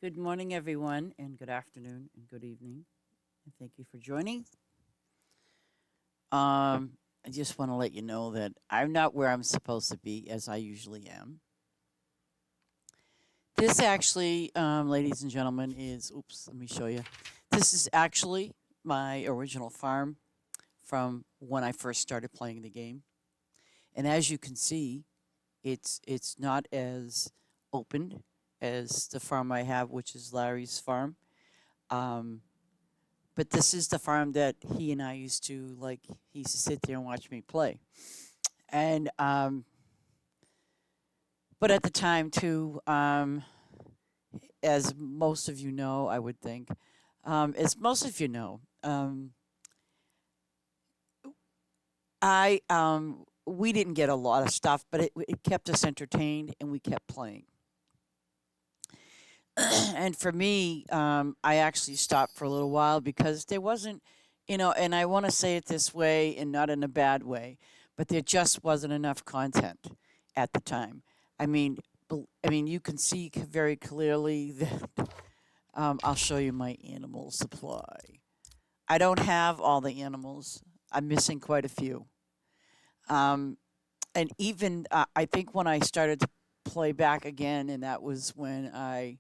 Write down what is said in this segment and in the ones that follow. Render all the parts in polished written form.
Good morning, everyone, and good afternoon and good evening. And thank you for joining. I just want to let you know that I'm not where I'm supposed to be, as I usually am. This actually, ladies and gentlemen, oops, let me show you. This is actually my original farm from when I first started playing the game. And as you can see, it's not as open as the farm I have, which is Larry's farm. Um, But this is the farm that he and I used to like. He used to sit there and watch me play. And but at the time too, as most of you know, I would think, as most of you know, I we didn't get a lot of stuff, but it kept us entertained and we kept playing. And for me, I actually stopped for a little while because there wasn't, and I want to say it this way and not in a bad way, but there just wasn't enough content at the time. I mean, you can see very clearly that I'll show you my animal supply. I don't have all the animals. I'm missing quite a few. Um, and even I think when I started to play back again, and that was when I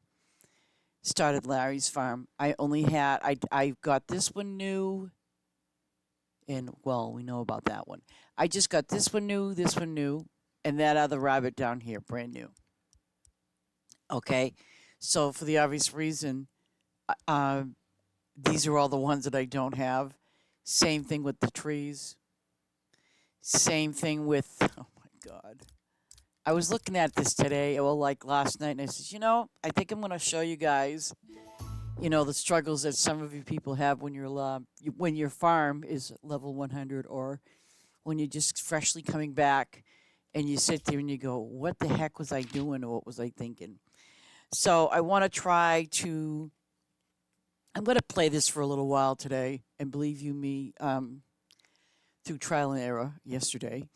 started Larry's farm. I got this one new, and well, we know about that one. I just got this one new, and that other rabbit down here, brand new. Okay, so for the obvious reason, uh, these are all the ones that I don't have. Same thing with the trees. Same thing with oh my god. I was looking at this today, well, like last night, and I said, I think I'm going to show you guys the struggles that some of you people have when when your farm is level 100, or when you're just freshly coming back and you sit there and you go, what the heck was I doing, or what was I thinking? So I want to I'm going to play this for a little while today, and believe you me, through trial and error yesterday.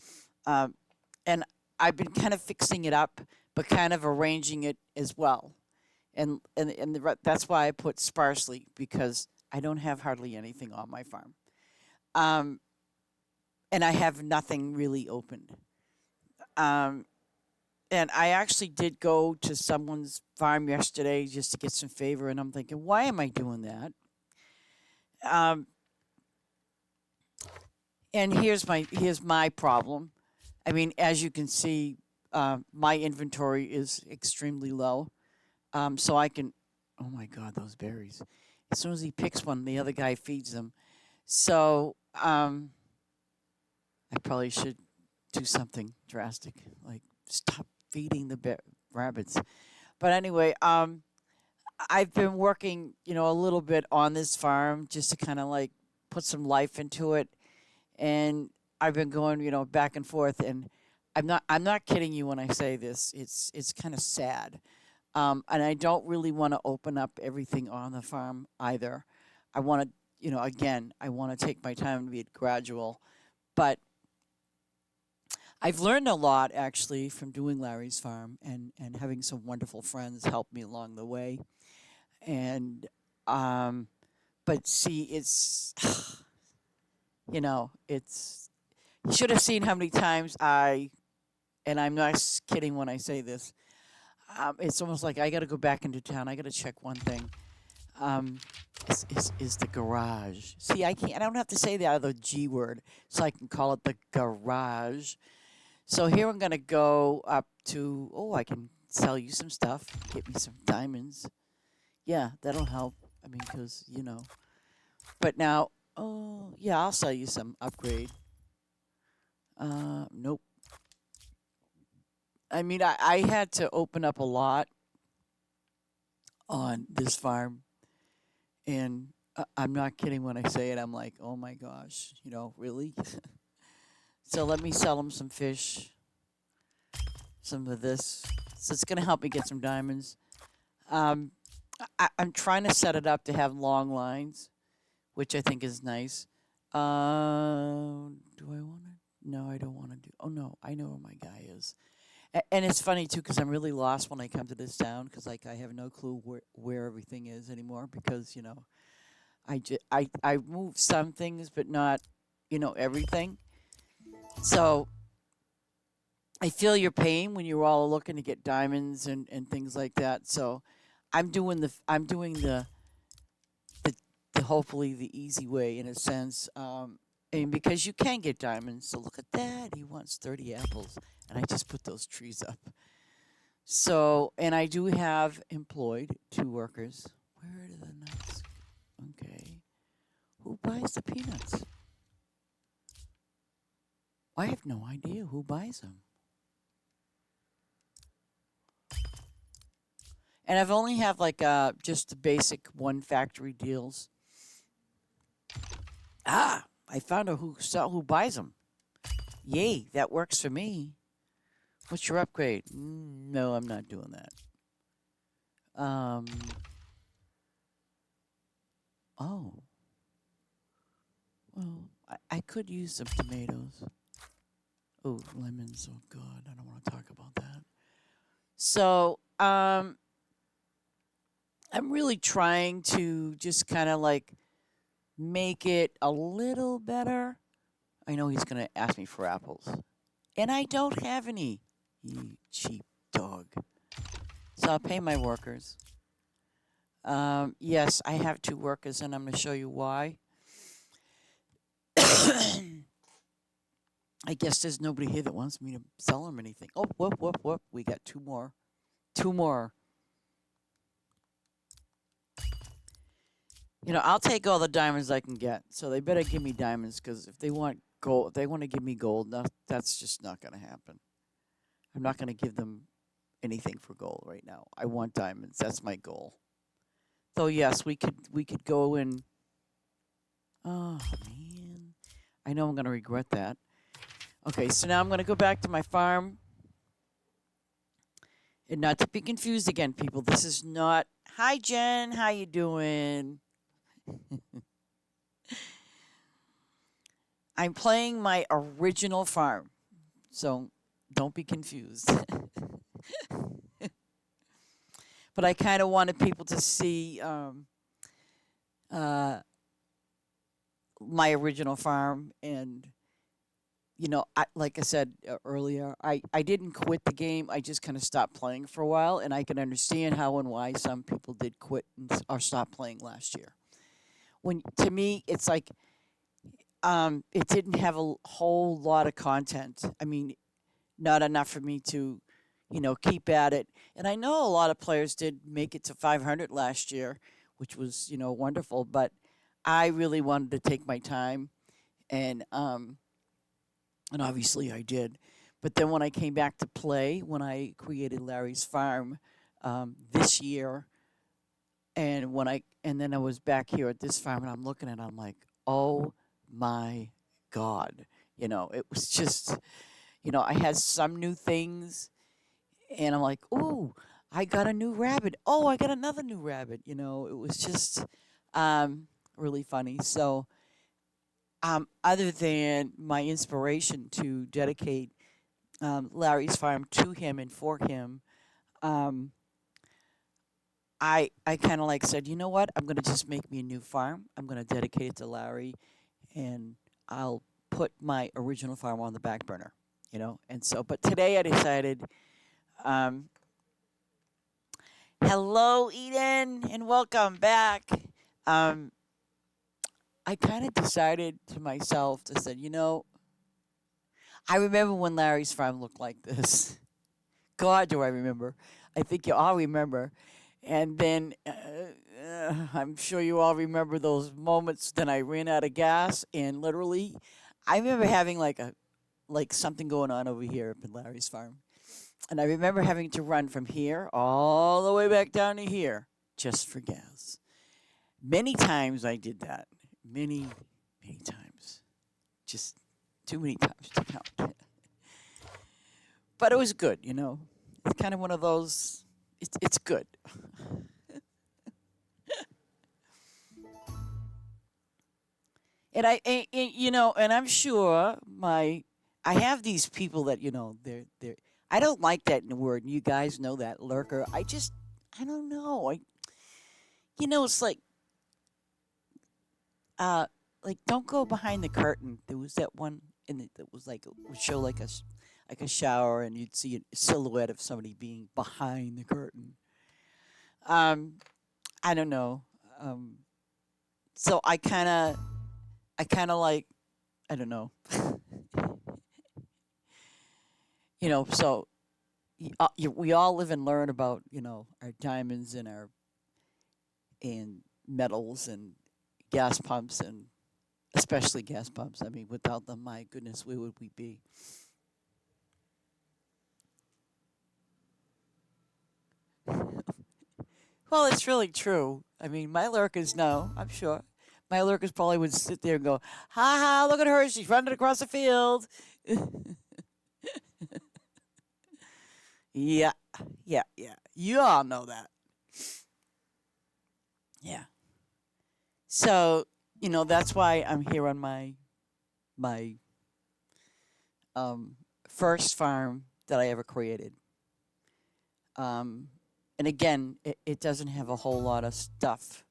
And I've been kind of fixing it up, but kind of arranging it as well. That's why I put sparsely, because I don't have hardly anything on my farm, um, and I have nothing really opened. Um, and I actually did go to someone's farm yesterday just to get some favor, and I'm thinking, why am I doing that? Um, and here's my problem. I mean, as you can see, my inventory is extremely low. So I can, oh my God, those berries. As soon as he picks one, the other guy feeds them. So I probably should do something drastic, like stop feeding the rabbits. But anyway, I've been working, a little bit on this farm just to kind of like put some life into it, and I've been going, back and forth, and I'm not kidding you when I say this. It's kind of sad. And I don't really want to open up everything on the farm either. I want to, again, I want to take my time and be gradual. But I've learned a lot actually from doing Larry's farm, and having some wonderful friends help me along the way. And, but see, it's, you should have seen how many times and I'm not kidding when I say this, it's almost like I got to go back into town. I got to check one thing. Um, is the garage. See, I don't have to say the other G word, so I can call it the garage. So here I'm gonna go up to. Oh, I can sell you some stuff. Get me some diamonds. Yeah, that'll help. I mean, because But now, oh yeah, I'll sell you some upgrade. Nope. I mean, I had to open up a lot on this farm, and I'm not kidding when I say it. I'm like, oh my gosh, really? So let me sell them some fish, some of this. So it's going to help me get some diamonds. Um, I'm trying to set it up to have long lines, which I think is nice. Do I want to? No, I don't want to do. Oh no, I know where my guy is. And it's funny too because I'm really lost when I come to this town because like I have no clue where everything is anymore because I move some things but not everything. So I feel your pain when you're all looking to get diamonds and things like that. So I'm doing the the hopefully the easy way in a sense. And because you can get diamonds, so look at that. He wants 30 apples, and I just put those trees up. So, and I do have employed 2 workers. Where are the nuts? Okay. Who buys the peanuts? I have no idea who buys them. And I've only have like just the basic one factory deals. Ah, I found out who buys them. Yay, that works for me. What's your upgrade? No, I'm not doing that. Um. Oh. Well, I could use some tomatoes. Oh, lemons. Oh God, I don't want to talk about that. So, I'm really trying to just kind of like make it a little better. I know he's gonna ask me for apples, and I don't have any. You cheap dog. So I'll pay my workers. Yes, I have 2 workers, and I'm gonna show you why. I guess there's nobody here that wants me to sell them anything. Oh, whoop, whoop, whoop. We got 2 more. 2 more. I'll take all the diamonds I can get. So they better give me diamonds because if they want gold, if they want to give me gold. No, that's just not going to happen. I'm not going to give them anything for gold right now. I want diamonds. That's my goal. So yes, we could go and oh man, I know I'm going to regret that. Okay, so now I'm going to go back to my farm and not to be confused again, people. This is not. Hi Jen, how you doing? I'm playing my original farm. So don't be confused. But I kind of wanted people to see uh, my original farm. And, like I said earlier, I didn't quit the game. I just kind of stopped playing for a while. And I can understand how and why some people did quit or stop playing last year. When to me, it's like it didn't have a whole lot of content. I mean, not enough for me to, keep at it. And I know a lot of players did make it to 500 last year, which was, wonderful. But I really wanted to take my time, and obviously I did. But then when I came back to play, when I created Larry's Farm this year, and then I was back here at this farm, and I'm looking at, it, I'm like, oh my god, it was just, I had some new things and I'm like, "Ooh, I got a new rabbit. Oh, I got another new rabbit." It was just um, really funny. So, other than my inspiration to dedicate Larry's farm to him and for him, um, I kind of like said, you know what? I'm gonna just make me a new farm. I'm gonna dedicate it to Larry, and I'll put my original farm on the back burner. And so, but today I decided. Um, Hello, Eden, and welcome back. Um, I kind of decided to myself to say, I remember when Larry's farm looked like this. God, do I remember? I think you all remember. And then I'm sure you all remember those moments. Then I ran out of gas, and literally, I remember having like something going on over here up in Larry's farm. And I remember having to run from here all the way back down to here just for gas. Many times I did that. Many, many times. Just too many times to count. But it was good. It's kind of one of those, it's good. And I'm sure I have these people that, they're I don't like that in the word. And you guys know that lurker. I don't know. It's uh, don't go behind the curtain. There was that one in it that was like, it would show like a shower, and you'd see a silhouette of somebody being behind the curtain. Um, I don't know. Um, so I kind of like, I don't know. So we all live and learn about our diamonds and our and metals and gas pumps, and especially gas pumps. I mean, without them, my goodness, where would we be? Well, it's really true. I mean, my lurkers know, I'm sure. My lurkers probably would sit there and go, ha ha, look at her. She's running across the field. Yeah, yeah, yeah. You all know that. Yeah. So, that's why I'm here on my um, first farm that I ever created. Um, and again, it doesn't have a whole lot of stuff,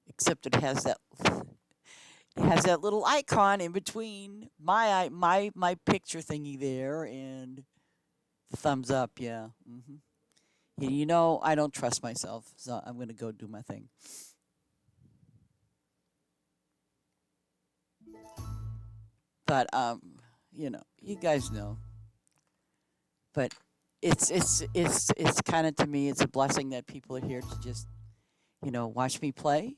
except it has that little icon in between my picture thingy there and the thumbs up. Yeah. I don't trust myself, so I'm gonna go do my thing. But you guys know. But it's kind of, to me, it's a blessing that people are here to just watch me play,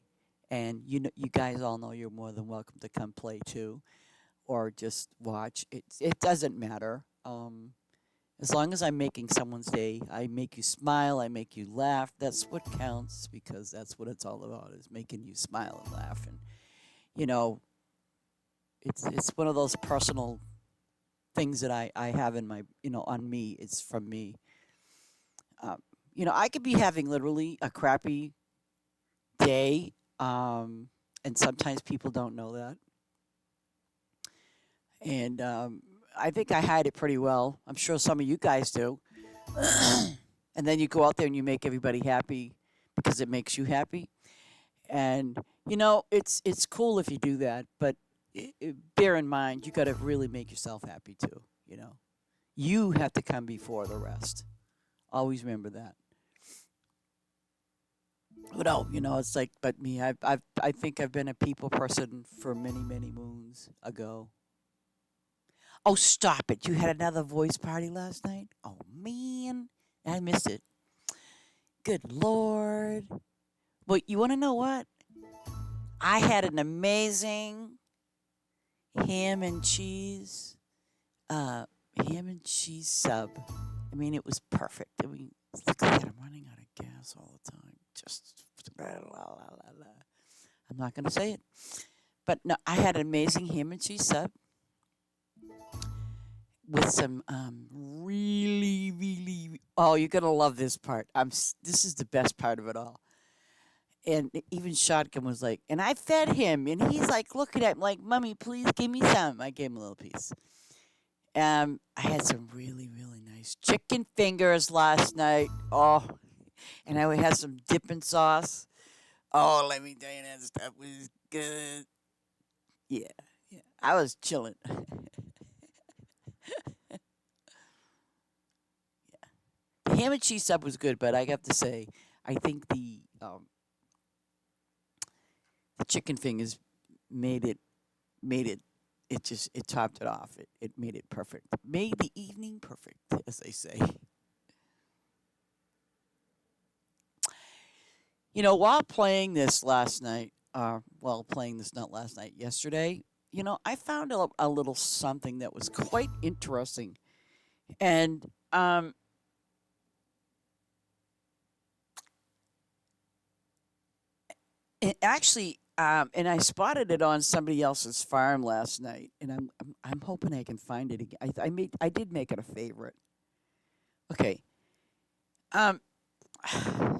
and you guys all know you're more than welcome to come play too, or just watch. It doesn't matter. As long as I'm making someone's day, I make you smile, I make you laugh. That's what counts, because that's what it's all about, is making you smile and laugh. And you know, it's one of those personal things that I have in my on me. It's from me. Um, I could be having literally a crappy day, and sometimes people don't know that. And I think I hide it pretty well. I'm sure some of you guys do. And then you go out there and you make everybody happy because it makes you happy. And it's cool if you do that, but bear in mind you got to really make yourself happy too. You have to come before the rest. Always remember that. But no, it's like, but me, I think I've been a people person for many, many moons ago. Oh, stop it! You had another voice party last night. Oh man, I missed it. Good lord. Well, you want to know what? I had an amazing ham and cheese, uh, ham and cheese sub. I mean, it was perfect. I mean, look at that. I'm running out of gas all the time. Just la, la, la, la. I'm not going to say it. But no, I had an amazing ham and cheese sub with some really, really. Oh, you're going to love this part. This is the best part of it all. And even Shotgun was like, and I fed him, and he's like looking at me like, "Mommy, please give me some." I gave him a little piece. I had some really, really nice chicken fingers last night. Oh, and I had some dipping sauce. Oh, let me tell you, that stuff was good. Yeah, yeah. I was chilling. The ham and cheese sub was good, but I have to say, I think the chicken fingers made it made it it topped it off. It made it perfect. Made the evening perfect, as they say. While playing this last night, playing this not last night, yesterday, I found a little something that was quite interesting. And it actually, and I spotted it on somebody else's farm last night, and I'm hoping I can find it again. I did make it a favorite. Okay. Um,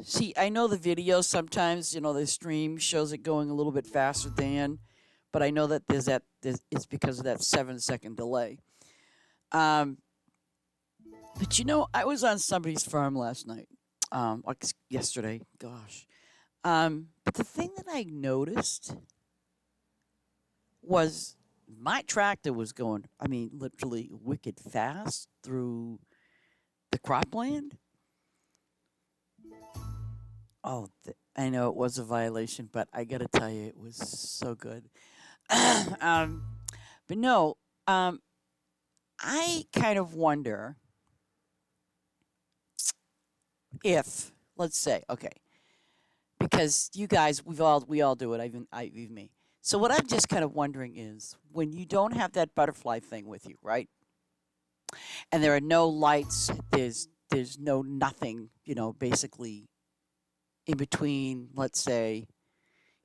See, I know the video sometimes, the stream shows it going a little bit faster than, but I know that it's because of that 7-second delay. Um, But I was on somebody's farm last night. Yesterday. Gosh. But the thing that I noticed was my tractor was going, I mean, literally wicked fast through the cropland. Oh, I know it was a violation, but I got to tell you, it was so good. um, but no, um, I kind of wonder if, let's say, okay, because you guys, we all do it. Even me. So what I'm just kind of wondering is when you don't have that butterfly thing with you, right? And there are no lights. There's no nothing. Basically in between. Let's say,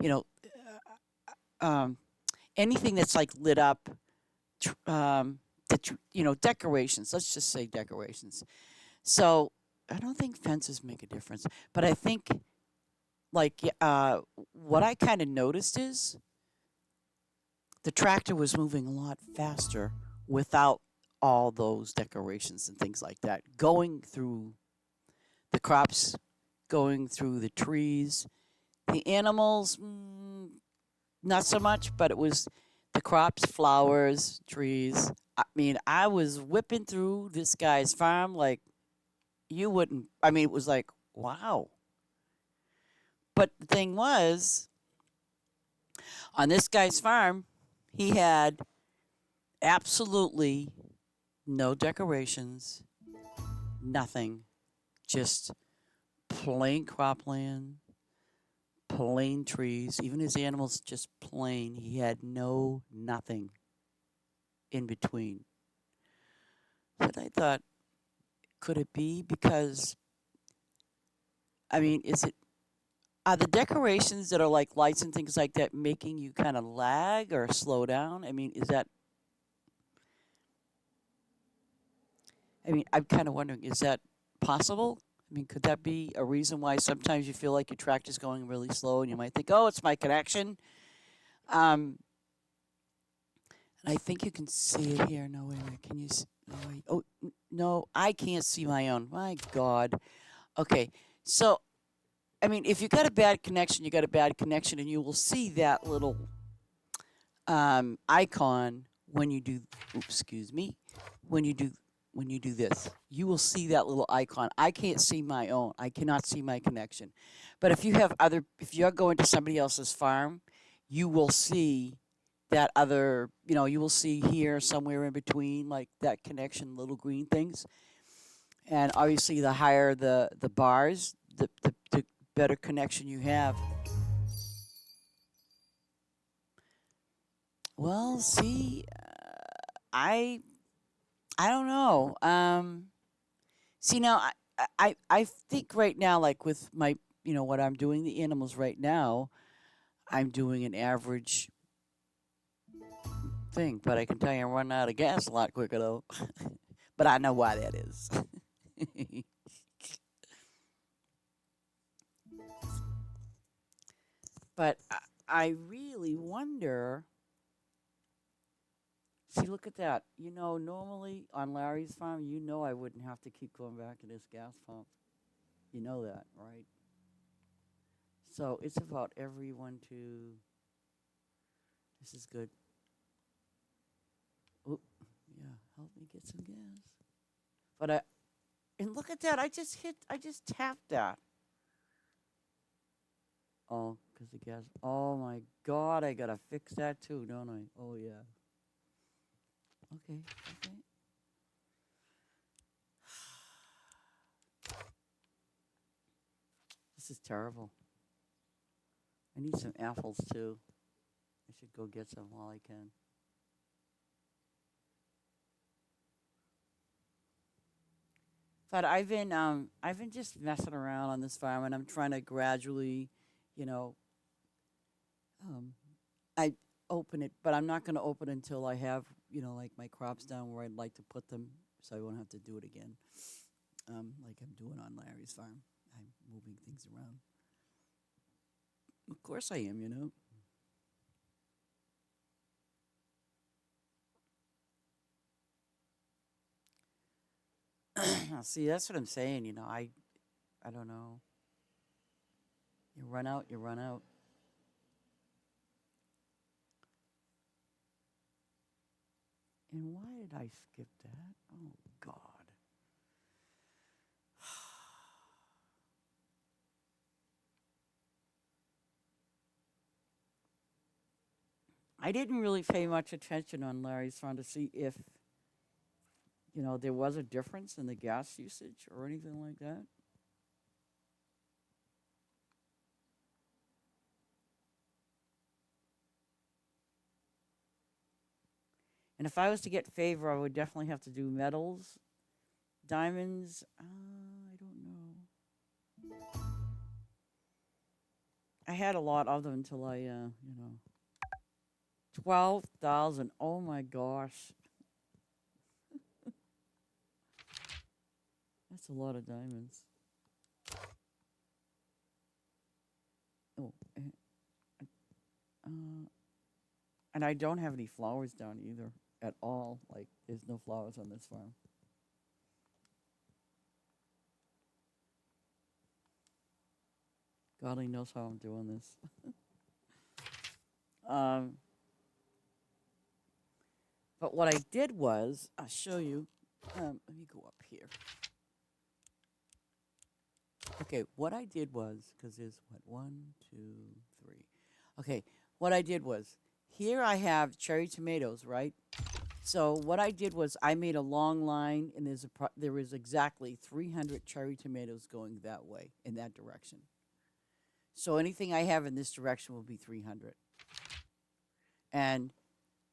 you know, um, anything that's like lit up. That decorations. Let's just say decorations. So I don't think fences make a difference, but I think like what I kind of noticed is the tractor was moving a lot faster without all those decorations and things like that going through the crops, going through the trees, the animals, not so much, but it was the crops, flowers, trees. I mean, I was whipping through this guy's farm like you wouldn't. I mean, it was like, wow. But the thing was, on this guy's farm, he had absolutely no decorations, nothing, just plain cropland, plain trees, even his animals just plain. He had nothing in between. But I thought, could it be because, I mean, are the decorations that are like lights and things like that making you kind of lag or slow down? I mean, I'm kind of wondering, is that possible? I mean, could that be a reason why sometimes you feel like your tractor's going really slow and you might think, oh, it's my connection? Um, and I think you can see it here. No, wait a minute. Can you see? No, wait. Oh, no, I can't see my own. My God. Okay. So, I mean, if you got a bad connection, you got a bad connection, and you will see that little icon when you do. Oops, excuse me. When you do this, you will see that little icon. I can't see my own. I cannot see my connection. But if you're going to somebody else's farm, you will see that other. You will see here somewhere in between, like that connection, little green things. And obviously, the higher the bars, the better connection you have. Well, see, I don't know. See now, I think right now, like with my, what I'm doing the animals right now, I'm doing an average thing. But I can tell you, I'm running out of gas a lot quicker though. But I know why that is. But I really wonder. See, look at that. Normally on Larry's farm, I wouldn't have to keep going back to this gas pump. You know that, right? So it's about every one, two. This is good. Oh, yeah. Help me get some gas. But and look at that. I just tapped that. Oh, because the gas. Oh my God. I got to fix that too, don't I? Oh, yeah. Okay. Okay. This is terrible. I need some apples too. I should go get some while I can. But I've been just messing around on this farm, and I'm trying to gradually, you know, um, I open it, but I'm not going to open until I have, like my crops down where I'd like to put them, so I won't have to do it again, like I'm doing on Larry's farm. I'm moving things around. Of course I am. See, that's what I'm saying. I don't know. You run out, you run out. And why did I skip that? Oh God. I didn't really pay much attention on Larry's phone to see if, there was a difference in the gas usage or anything like that. And if I was to get favor, I would definitely have to do metals, diamonds. I don't know. I had a lot of them until 12,000. Oh my gosh, that's a lot of diamonds. Oh, uh, and I don't have any flowers down either at all. Like, there's no flowers on this farm. God only knows how I'm doing this. Um, but what I did was, I'll show you. Let me go up here. Okay, what I did was, because there's what, one, two, three. Okay, what I did was, here I have cherry tomatoes, right? So what I did was I made a long line, and there is exactly 300 cherry tomatoes going that way, in that direction. So anything I have in this direction will be 300. And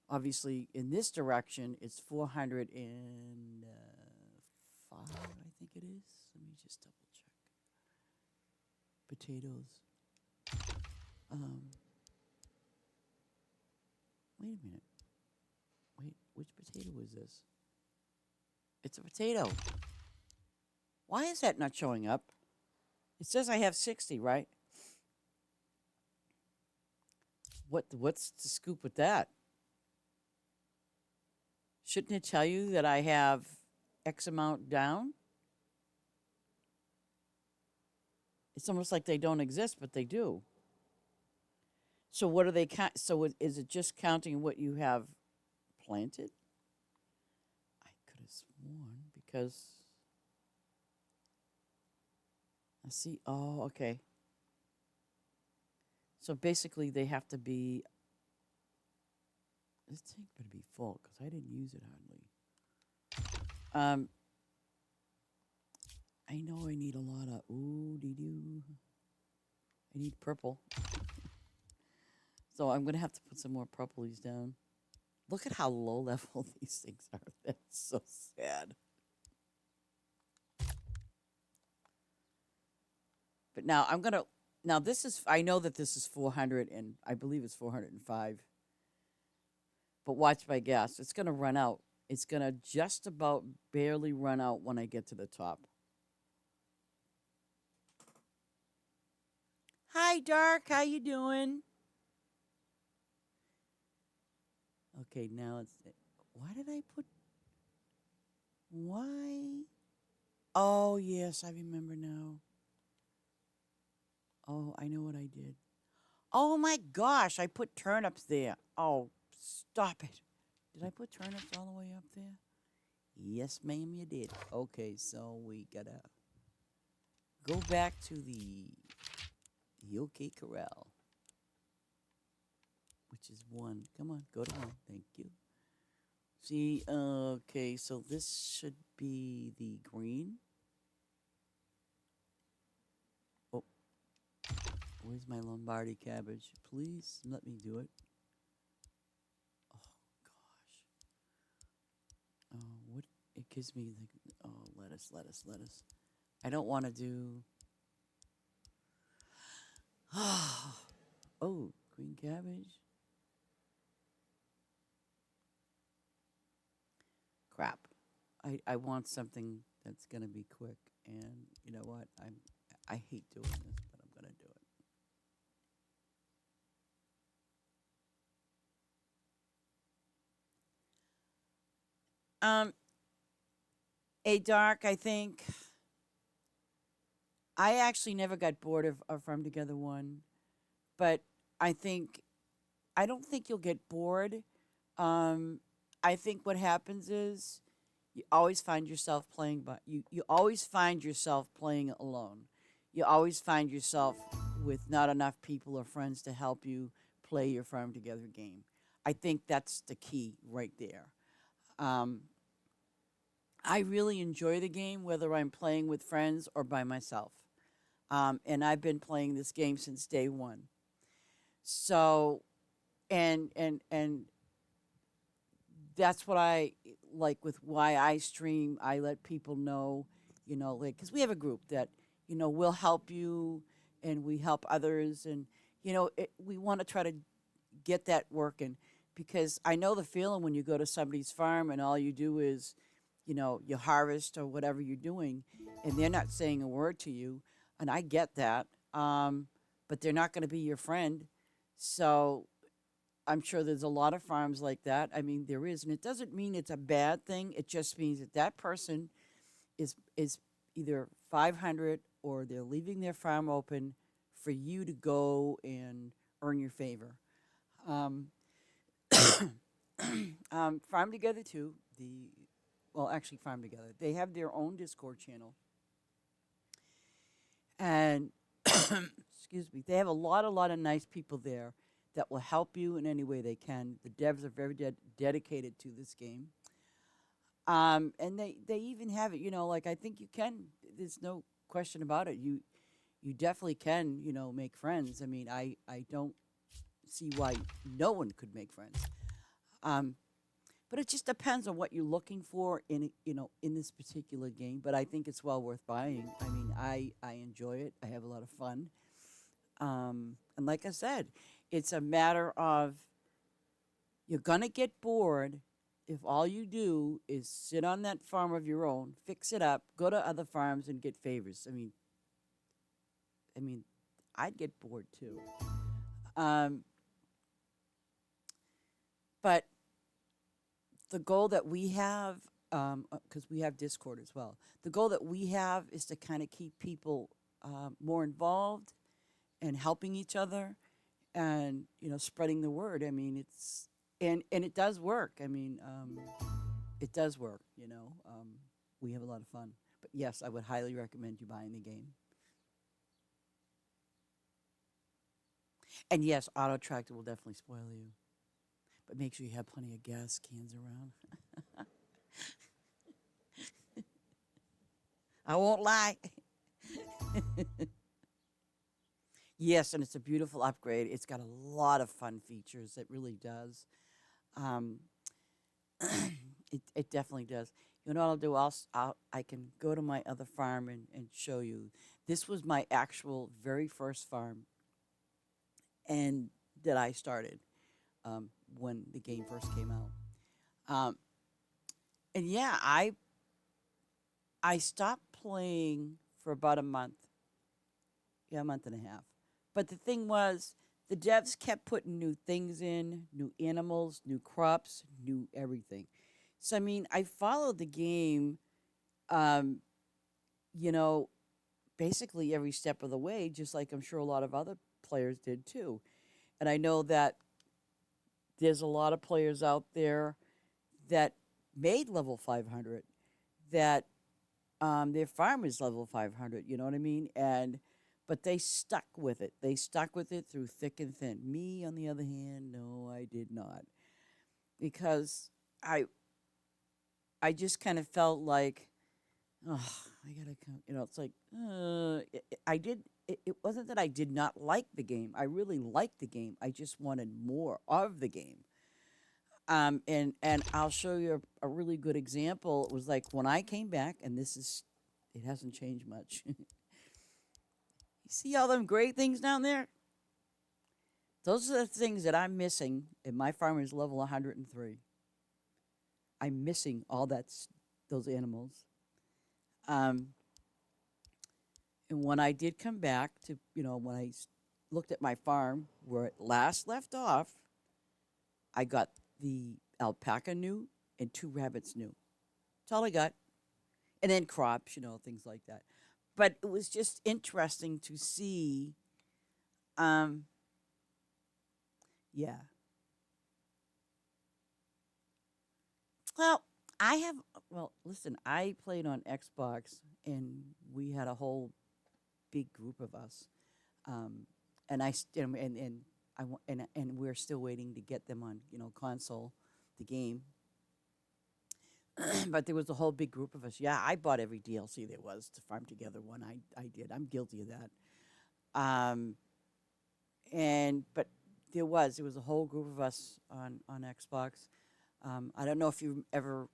obviously, in this direction, it's 405, I think it is. Let me just double check. Potatoes. Um, Wait a minute. Wait, which potato is this? It's a potato. Why is that not showing up? It says I have 60, right? What's the scoop with that? Shouldn't it tell you that I have X amount down? It's almost like they don't exist, but they do. So what are they count? So is it just counting what you have planted? I could have sworn because I see. Oh, okay. So basically, they have to be. This tank better be full because I didn't use it hardly. Um, I know I need a lot of. Ooh, dee doo. I need purple. So I'm gonna have to put some more purplies down. Look at how low level these things are. That's so sad. But now I'm gonna. Now this is. I know that this is 400, and I believe it's 405. But watch my gas. It's gonna run out. It's gonna just about barely run out when I get to the top. Hi, Dark. How you doing? Okay, now it's. Why did I put? Why? Oh yes, I remember now. Oh, I know what I did. Oh my gosh, I put turnips there. Oh, stop it. Did I put turnips all the way up there? Yes, ma'am, you did. Okay, so we gotta go back to the OK Corral, which is one. Come on, go to one. Thank you. See, okay, so this should be the green. Oh, where's my Lombardi cabbage? Please let me do it. Oh gosh. Oh, what? It gives me the lettuce, lettuce, lettuce. I don't want to do. Oh, green cabbage. Crap. I want something that's gonna be quick, and you know what? I hate doing this, but I'm gonna do it. Um, A dark, I think I actually never got bored of From Together One, but I think I don't think you'll get bored. Um, I think what happens is you always find yourself playing, but you always find yourself playing alone. You always find yourself with not enough people or friends to help you play your Farm Together game. I think that's the key right there. Um, I really enjoy the game, whether I'm playing with friends or by myself. And I've been playing this game since day one. So, and that's what I like with why I stream. I let people know, like because we have a group that will help you, and we help others, and we want to try to get that working because I know the feeling when you go to somebody's farm and all you do is, you harvest or whatever you're doing, and they're not saying a word to you, and I get that, but they're not going to be your friend, so I'm sure there's a lot of farms like that. I mean, there is, and it doesn't mean it's a bad thing. It just means that that person is either 500 or they're leaving their farm open for you to go and earn your favor. Um, Farm Together too. Actually, Farm Together. They have their own Discord channel, and excuse me, they have a lot of nice people there that will help you in any way they can. The devs are very dedicated to this game. And they even have it, like I think you can. There's no question about it. You definitely can, make friends. I mean, I don't see why no one could make friends. Um, but it just depends on what you're looking for in this particular game. But I think it's well worth buying. I mean, I enjoy it. I have a lot of fun. And like I said, it's a matter of you're gonna get bored if all you do is sit on that farm of your own, fix it up, go to other farms and get favors. I mean, I'd get bored too. Um, but the goal that we have, because we have Discord as well, the goal that we have is to kind of keep people more involved and helping each other, and spreading the word. I mean, and it does work. I mean, it does work. We have a lot of fun. But yes, I would highly recommend you buying the game. And yes, auto tractor will definitely spoil you. But make sure you have plenty of gas cans around. I won't lie. Yes, and it's a beautiful upgrade. It's got a lot of fun features. It really does. Um, it definitely does. You know what I'll do? I can go to my other farm and show you. This was my actual very first farm, and that I started when the game first came out. Um, and yeah, I stopped playing for about a month, yeah, a month and a half. But the thing was, the devs kept putting new things in, new animals, new crops, new everything. So I mean, I followed the game, um, you know, basically every step of the way, just like I'm sure a lot of other players did too. And I know that there's a lot of players out there that made level 500 that their farm is level 500, you know what I mean? And but they stuck with it. They stuck with it through thick and thin. Me, on the other hand, no, I did not, because I I just kind of felt like, oh, I gotta come. It's like I did. It wasn't that I did not like the game. I really liked the game. I just wanted more of the game. And I'll show you a really good example. It was like when I came back, and it hasn't changed much. You see all them great things down there? Those are the things that I'm missing, and my farm is level 103. I'm missing those animals. Um, and when I did come back to, when looked at my farm where it last left off, I got the alpaca new and two rabbits new. That's all I got. and then crops, things like that. But it was just interesting to see. Um, yeah. Well, I have. Well, listen, I played on Xbox, and we had a whole big group of us. Um, and and and we're still waiting to get them on console, the game. But there was a whole big group of us. Yeah, I bought every DLC there was to Farm Together one. I did. I'm guilty of that. Um, and but there was a whole group of us on Xbox. I don't know if you ever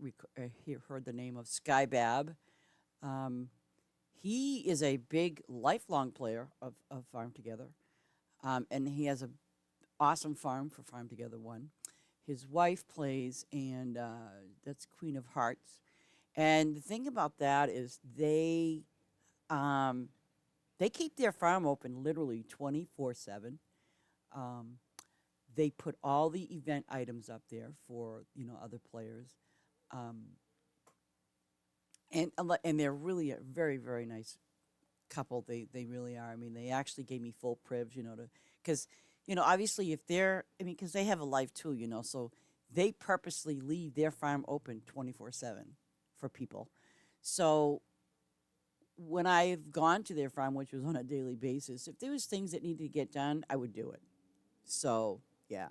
heard the name of Skybab. Um, he is a big lifelong player of Farm Together, and he has a awesome farm for Farm Together One. His wife plays, and that's Queen of Hearts. And the thing about that is um, they keep their farm open literally 24/7. Um, they put all the event items up there for other players, um, and they're really a very very nice couple. They really are. I mean, they actually gave me full privs, to because obviously if they're because they have a life too, so they purposely leave their farm open 24/7 for people. So when I've gone to their farm, which was on a daily basis, if there was things that needed to get done, I would do it. So yeah.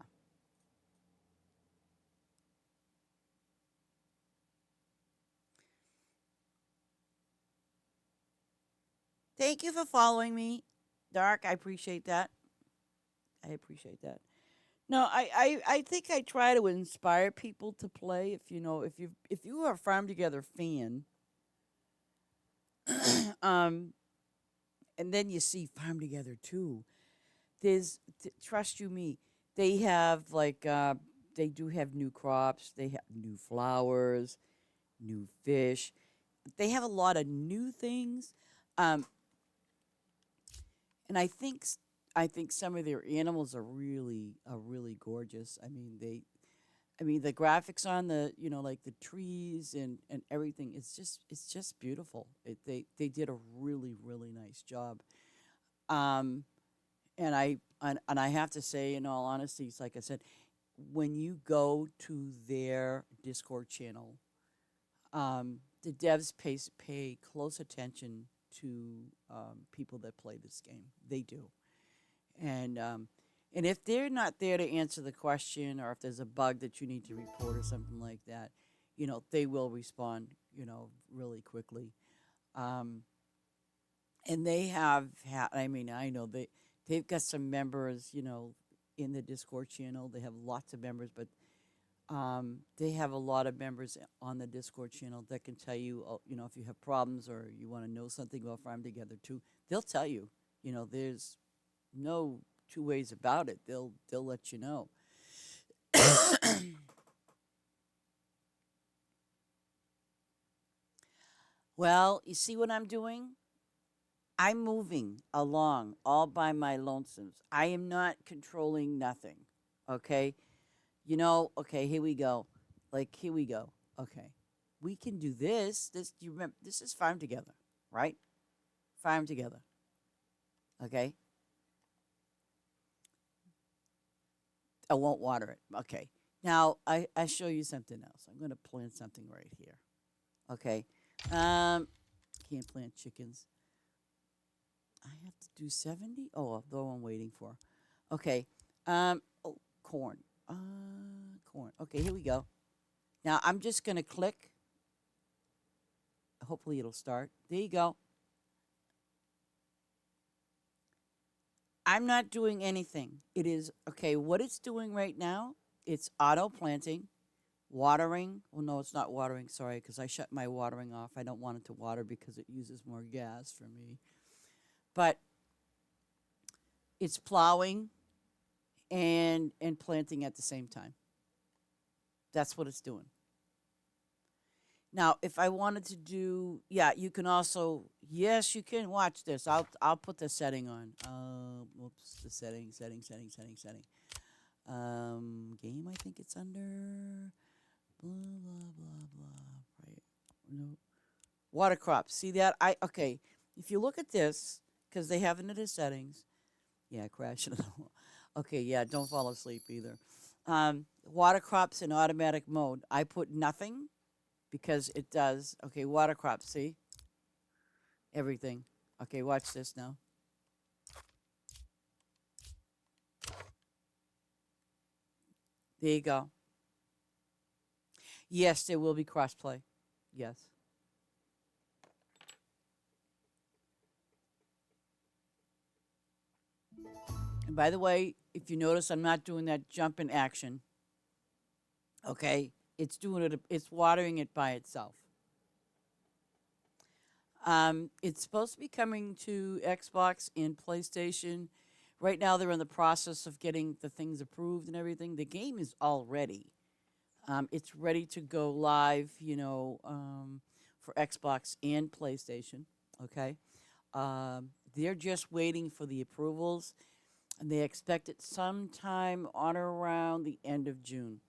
Thank you for following me, Dark. I appreciate that. I appreciate that. No, I think I try to inspire people to play. If you are a Farm Together fan, um, and then you see Farm Together too. Trust you me, they have they do have new crops. They have new flowers, new fish. They have a lot of new things, um, and I think some of their animals are really gorgeous. I mean, the graphics on like the trees and everything. It's just beautiful. They did a really really nice job. Um, and I have to say, in all honesty, it's like I said, when you go to their Discord channel, the devs pay close attention to people that play this game. They do, and if they're not there to answer the question, or if there's a bug that you need to report or something like that, they will respond, really quickly. Um, and they have had. I mean, I know they've got some members, in the Discord channel. They have lots of members, but they have a lot of members on the Discord channel that can tell you, if you have problems or you want to know something about Farm Together too. They'll tell you. There's no two ways about it. They'll let you know. Well, you see what I'm doing? I'm moving along all by my lonesomes. I am not controlling nothing. Okay? Okay, here we go. Like, here we go. Okay. We can do this. You remember, this is Farm Together, right? Farm Together. Okay? I won't water it. Okay. Now, I show you something else. I'm going to plant something right here. Okay. Um, can't plant chickens. I have to do 70? Oh, the one I'm waiting for. Okay. Oh, corn. Corn. Okay, here we go. Now I'm just gonna click. Hopefully it'll start. There you go. I'm not doing anything. It is okay. What it's doing right now, it's auto planting, watering. Well, no, it's not watering. Sorry, because I shut my watering off. I don't want it to water because it uses more gas for me. But it's plowing and planting at the same time. That's what it's doing. Now, if I wanted to do, yeah, you can also, yes, you can watch this. I'll put the setting on. Whoops, the setting. Game. I think it's under blah blah blah blah. Right? No, Water crops. See that? Okay. If you look at this, because they have it in the settings. Yeah, crash it. Okay, yeah, don't fall asleep either. Water crops in automatic mode. I put nothing because it does. Okay, water crops. See everything. Okay, watch this now. There you go. Yes, there will be crossplay. Yes. And by the way, if you notice, I'm not doing that jump in action. Okay, it's doing it. It's watering it by itself. It's supposed to be coming to Xbox and PlayStation. Right now, they're in the process of getting the things approved and everything. The game is all ready. It's ready to go live, for Xbox and PlayStation. Okay. They're just waiting for the approvals, and they expect it sometime on or around the end of June.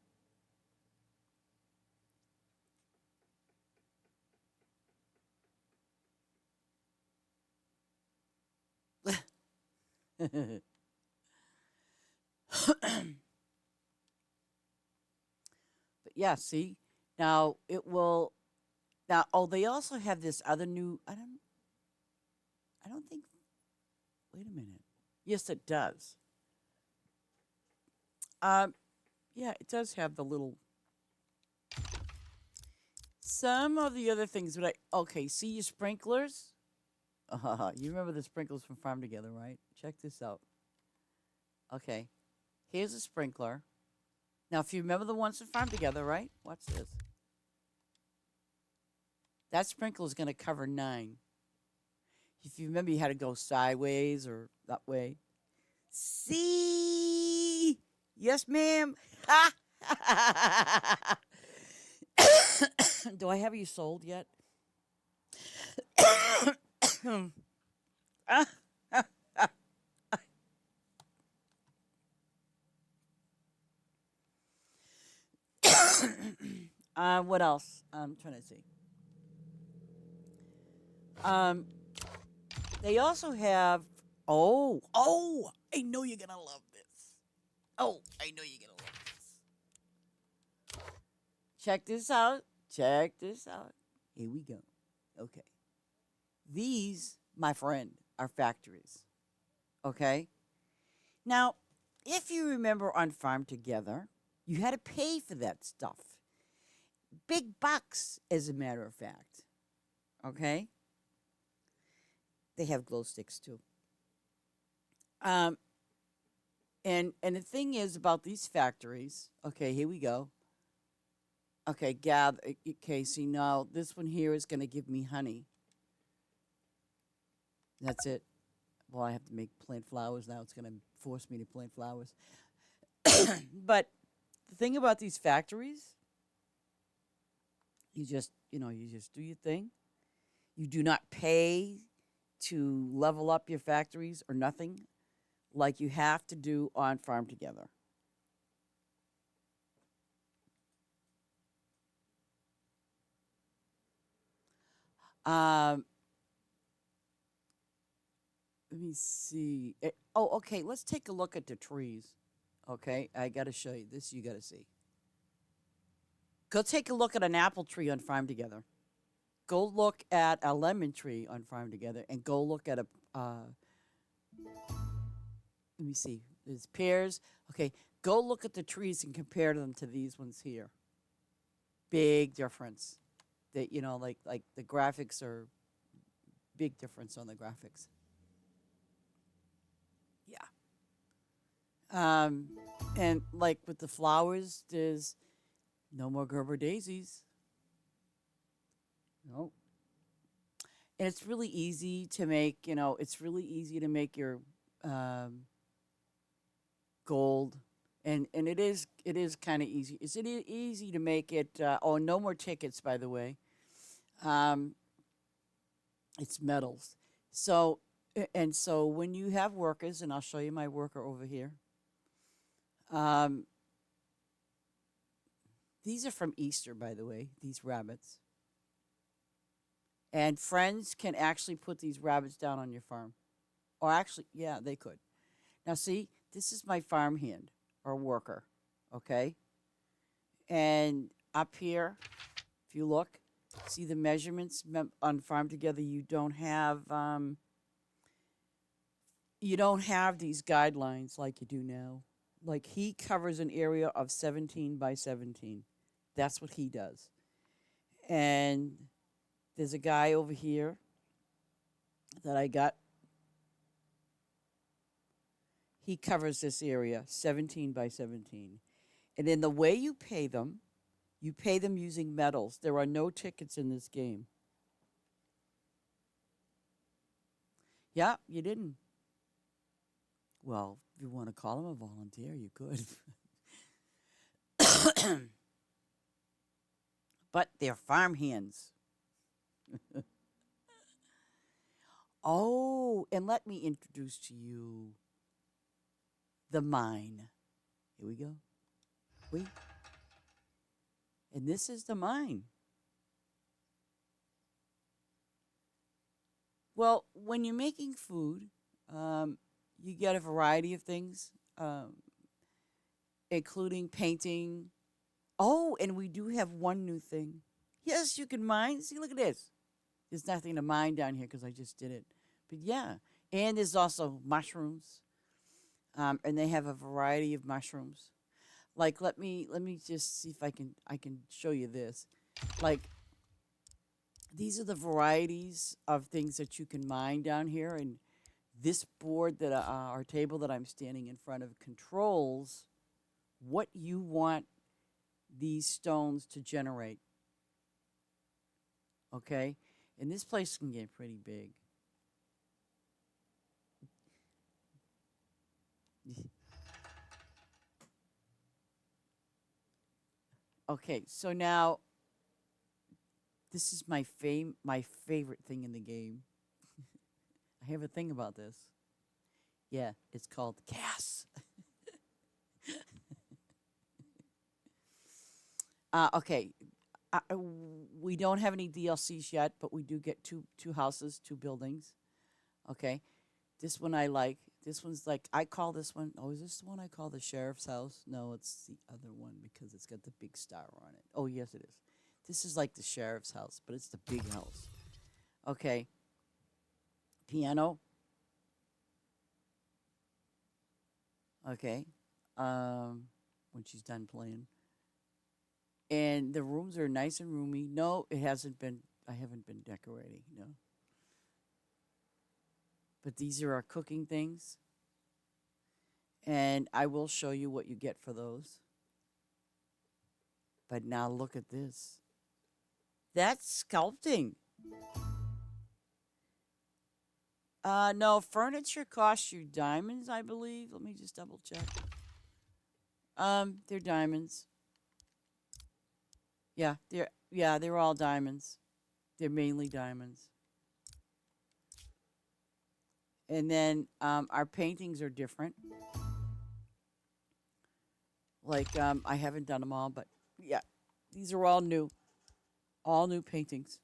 But yeah, see, now it will. Now, oh, they also have this other new. I don't think. Wait a minute. Yes, it does. Um, yeah, it does have the little. Some of the other things, but okay. See your sprinklers. You remember the sprinklers from Farm Together, right? Check this out. Okay, here's a sprinkler. Now, if you remember the ones from Farm Together, right? Watch this. That sprinkler is going to cover 9. If you remember, you had to go sideways or that way. See? Yes, ma'am. Do I have you sold yet? What else? I'm trying to see. Um, they also have. Oh! I know you're gonna love this. Oh, I know you're gonna love this. Check this out. Check this out. Here we go. Okay. These, my friend, are factories. Okay. Now, if you remember on Farm Together, you had to pay for that stuff. Big bucks, as a matter of fact. Okay. They have glow sticks too. Um, and the thing is about these factories. Okay, here we go. Okay, gather. Okay, see now this one here is going to give me honey. That's it. Well, I have to make plant flowers now. It's going to force me to plant flowers. But the thing about these factories, you just do your thing. You do not pay to level up your factories or nothing like you have to do on Farm Together. Um, let me see. Oh, okay. Let's take a look at the trees. Okay, I got to show you this. You got to see. Go take a look at an apple tree on Farm Together. Go look at a lemon tree on Farm Together, and go look at a. Let me see. There's pears. Okay, go look at the trees and compare them to these ones here. Big difference. That like the graphics are big difference on the graphics. Yeah. Um, and like with the flowers, there's no more Gerber daisies. No. And it's really easy to make. It's really easy to make your um, gold, and it is kind of easy. Is it easy to make it? Oh, no more tickets, by the way. Um, it's metals. So and so when you have workers, and I'll show you my worker over here. Um, these are from Easter, by the way. These rabbits. And friends can actually put these rabbits down on your farm. Or actually, yeah, they could. Now, see, this is my farmhand or worker, okay? And up here, if you look, see the measurements on Farm Together. You don't have these guidelines like you do now. Like he covers an area of 17 by 17. That's what he does. And there's a guy over here that I got. He covers this area 17 by 17. And in the way you pay them using medals. There are no tickets in this game. Yeah, you didn't. Well, if you want to call him a volunteer, you could. But they're farm hands. Oh, and let me introduce to you the mine. Here we go. Wait. And this is the mine. Well, when you're making food, you get a variety of things, including painting. Oh, and we do have one new thing. Yes, you can mine. See, look at this. There's nothing to mine down here because I just did it. But yeah, and there's also mushrooms, and they have a variety of mushrooms. Like let me just see if I can show you this. Like these are the varieties of things that you can mine down here, and this board that our table that I'm standing in front of controls what you want these stones to generate. Okay, and this place can get pretty big. Okay, so now this is my favorite thing in the game. I have a thing about this. Yeah, it's called gas. Okay, we don't have any DLCs yet, but we do get two houses, two buildings. Okay, this one I like. This one's like I call this one. Oh, is this the one I call the sheriff's house? No, it's the other one because it's got the big star on it. Oh, yes, it is. This is like the sheriff's house, but it's the big house. Okay, piano. Okay, when she's done playing, and the rooms are nice and roomy. No, it hasn't been. I haven't been decorating. No, but these are our cooking things, and I will show you what you get for those. But now look at this. That's sculpting. No, furniture costs you diamonds, I believe. Let me just double check. They're diamonds. Yeah, they're all diamonds. They're mainly diamonds. And then our paintings are different. Like I haven't done them all, but yeah, these are all new paintings.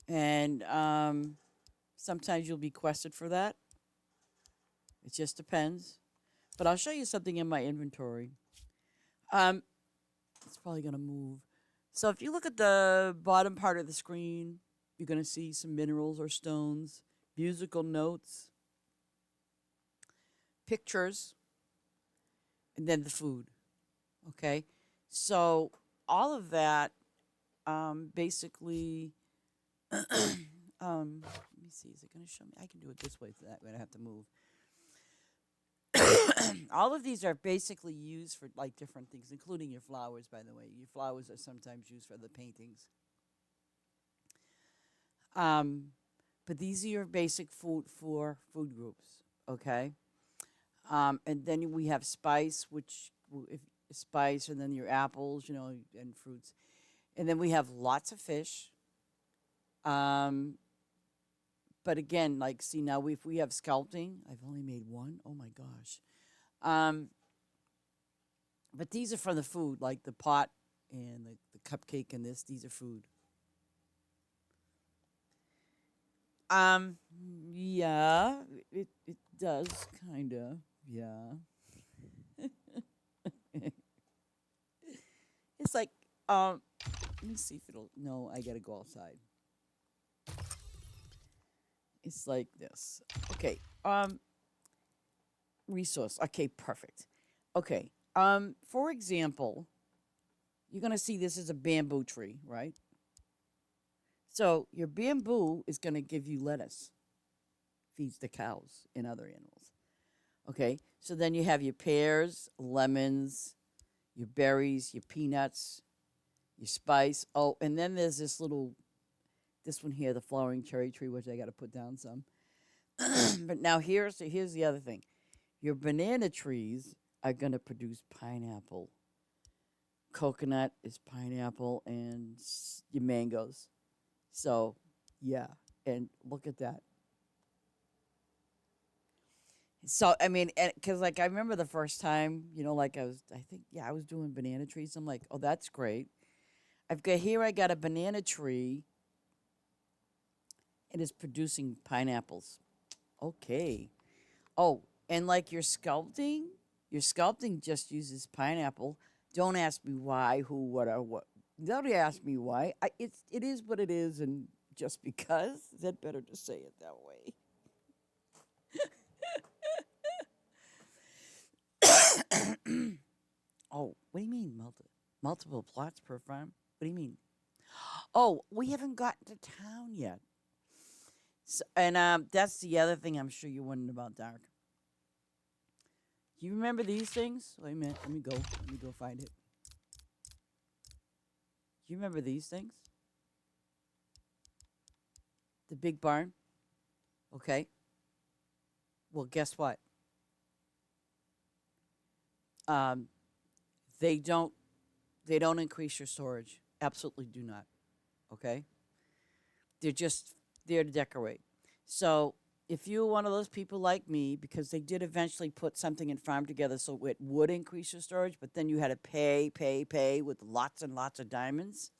And sometimes you'll be quested for that. It just depends. But I'll show you something in my inventory. Um, it's probably gonna move. So if you look at the bottom part of the screen, you're gonna see some minerals or stones, musical notes, pictures, and then the food. Okay, so all of that basically. Let me see. Is it going to show me? I can do it this way, so that way I have to move. All of these are basically used for like different things, including your flowers. By the way, your flowers are sometimes used for the paintings. Um, but these are your basic food for food groups. Okay. And then we have spice, which if spice, and then your apples, and fruits, and then we have lots of fish. Um, but again, like, see now if we have sculpting, I've only made one. Oh my gosh. Um, but these are for the food, like the pot and the cupcake and this. These are food. Um, yeah, it does kind of. Yeah. It's like let me see if it'll. No, I gotta go outside. It's like this. Okay. Resource. Okay, perfect. Okay. For example, you're gonna see this is a bamboo tree, right? So your bamboo is gonna give you lettuce, feeds the cows and other animals. Okay. So then you have your pears, lemons, your berries, your peanuts, your spice. Oh, and then there's this one here, the flowering cherry tree, which I got to put down some. But now here's the other thing. Your banana trees are going to produce pineapple. Coconut is pineapple, and your mangoes. So, yeah, and look at that. So I mean, because like I remember the first time, like I think, yeah, I was doing banana trees. I'm like, oh, that's great. I got a banana tree, and it's producing pineapples. Okay. Oh, and like your sculpting just uses pineapple. Don't ask me why, who, what, or what. Don't ask me why. It is what it is, and just because, is that better to say it that way? Oh, what do you mean multiple plots per farm? What do you mean? Oh, we haven't gotten to town yet. So, and that's the other thing I'm sure you're wondering about, Dark. Do you remember these things? Wait a minute. Let me go. Let me go find it. Do you remember these things? The big barn? Okay. Well, guess what? Um, they don't they don't increase your storage. Absolutely do not. Okay? They're just there to decorate. So if you're one of those people like me, because they did eventually put something in farm together so it would increase your storage, but then you had to pay with lots and lots of diamonds.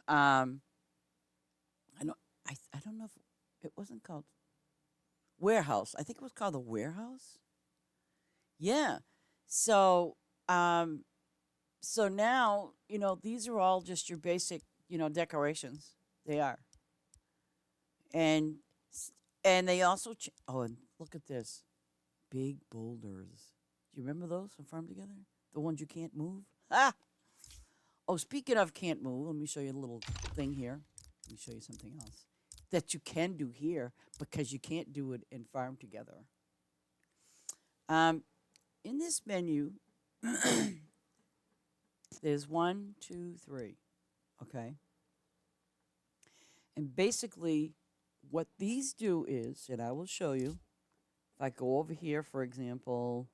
Um, I don't I don't know if it wasn't called warehouse. I think it was called the warehouse. Yeah. So um, so now these are all just your basic decorations. They are, and and they also oh, and look at this, big boulders. Do you remember those from Farm Together? The ones you can't move. Ah. Oh, speaking of can't move, let me show you a little thing here. Let me show you something else that you can do here because you can't do it in Farm Together. Um, in this menu, there's one, two, three. Okay. And basically, what these do is, and I will show you, if I go over here, for example,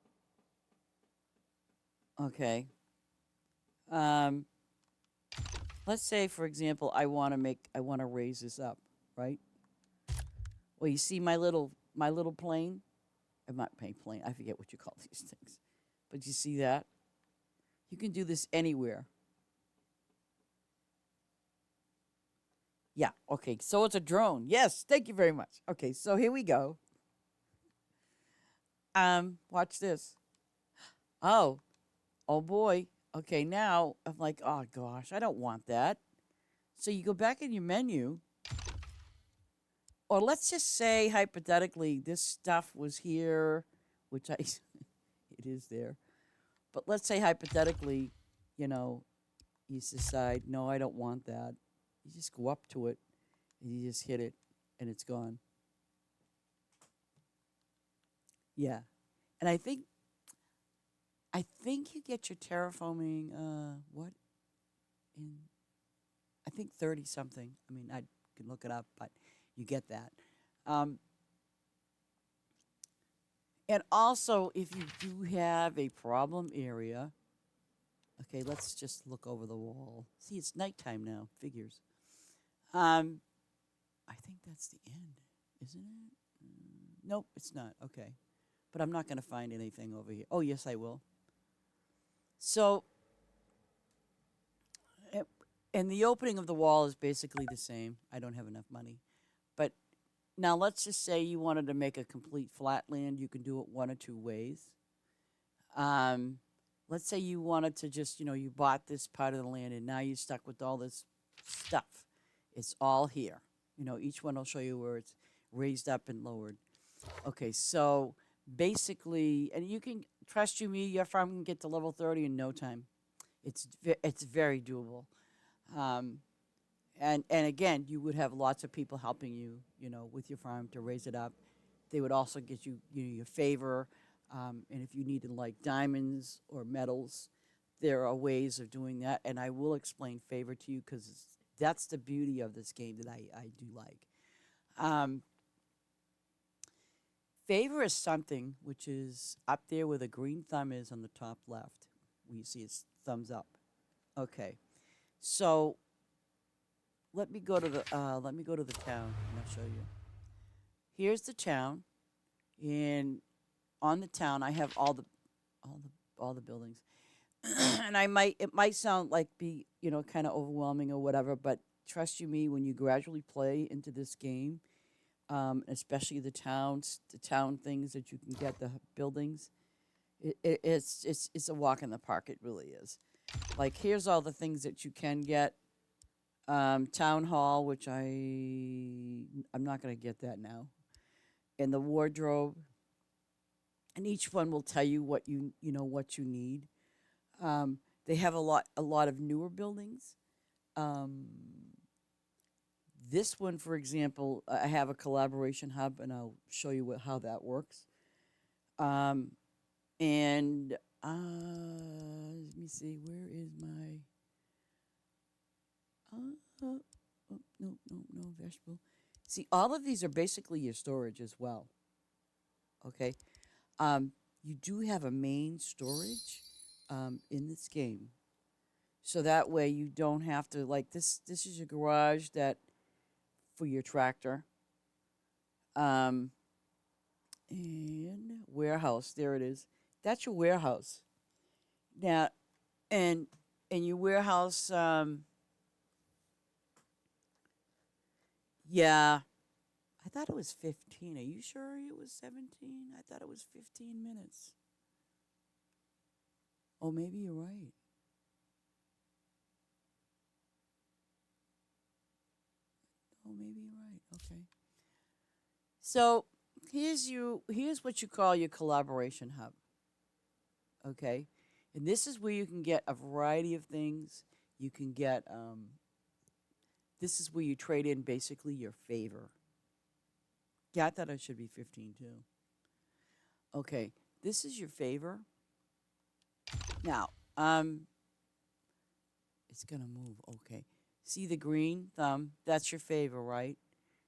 okay, um, let's say, for example, I want to raise this up, right? Well, you see my little plane? I'm not paying plane. I forget what you call these things. But you see that? You can do this anywhere. Yeah, okay. So it's a drone. Yes, thank you very much. Okay, so here we go. Watch this. Oh, oh boy. Okay, now I'm like, oh gosh, I don't want that. So you go back in your menu, or let's just say hypothetically this stuff was here, which I it is there. But let's say hypothetically, you know, you decide, no, I don't want that. You just go up to it and you just hit it and it's gone. Yeah. And I think you get your terraforming what in I think 30 something. I mean, I can look it up, but you get that. Um, and also, if you do have a problem area, okay, let's just look over the wall. See, it's nighttime now. Figures. Um, I think that's the end, isn't it? Nope, it's not. Okay, but I'm not going to find anything over here. Oh, yes, I will. So, eh, and the opening of the wall is basically the same. I don't have enough money, but Now, let's just say you wanted to make a complete flatland. You can do it one or two ways. Um, let's say you wanted to just, you bought this part of the land and now you're stuck with all this stuff. It's all here. Each one will show you where it's raised up and lowered. Okay, so basically, and you can trust you me, your farm can get to level 30 in no time. It's very doable. Um, and again, you would have lots of people helping you, with your farm to raise it up. They would also get you, your favor. And if you needed like diamonds or metals, there are ways of doing that. And I will explain favor to you because that's the beauty of this game that I do like. Um, Favor is something which is up there where the green thumb is on the top left. Where you see its thumbs up. Okay, so let me go to the town and I'll show you. Here's the town, and on the town I have all the buildings. And it might sound like be kind of overwhelming or whatever, but trust you me, when you gradually play into this game, especially the town things that you can get, the buildings, it's a walk in the park. It really is. Like here's all the things that you can get. Town hall, which I'm not gonna get that now, and the wardrobe, and each one will tell you what you need. They have a lot of newer buildings. Um, this one, for example, I have a collaboration hub, and I'll show you how that works. Um, and let me see, where is my? Oh, no, no, no, vegetable. See, all of these are basically your storage as well. Okay. You do have a main storage in this game, so that way you don't have to like this. This is your garage that for your tractor. Um, and warehouse. There it is. That's your warehouse. Now, and your warehouse. Yeah, I thought it was 15. Are you sure it was 17? I thought it was 15 minutes. Oh, maybe you're right. Oh, maybe you're right. Okay. So here's what you call your collaboration hub. Okay. And this is where you can get a variety of things. You can get this is where you trade in basically your favor. Yeah, I thought it should be 15 too. Okay. This is your favor. Now, it's gonna move. Okay. See the green thumb? That's your favor, right?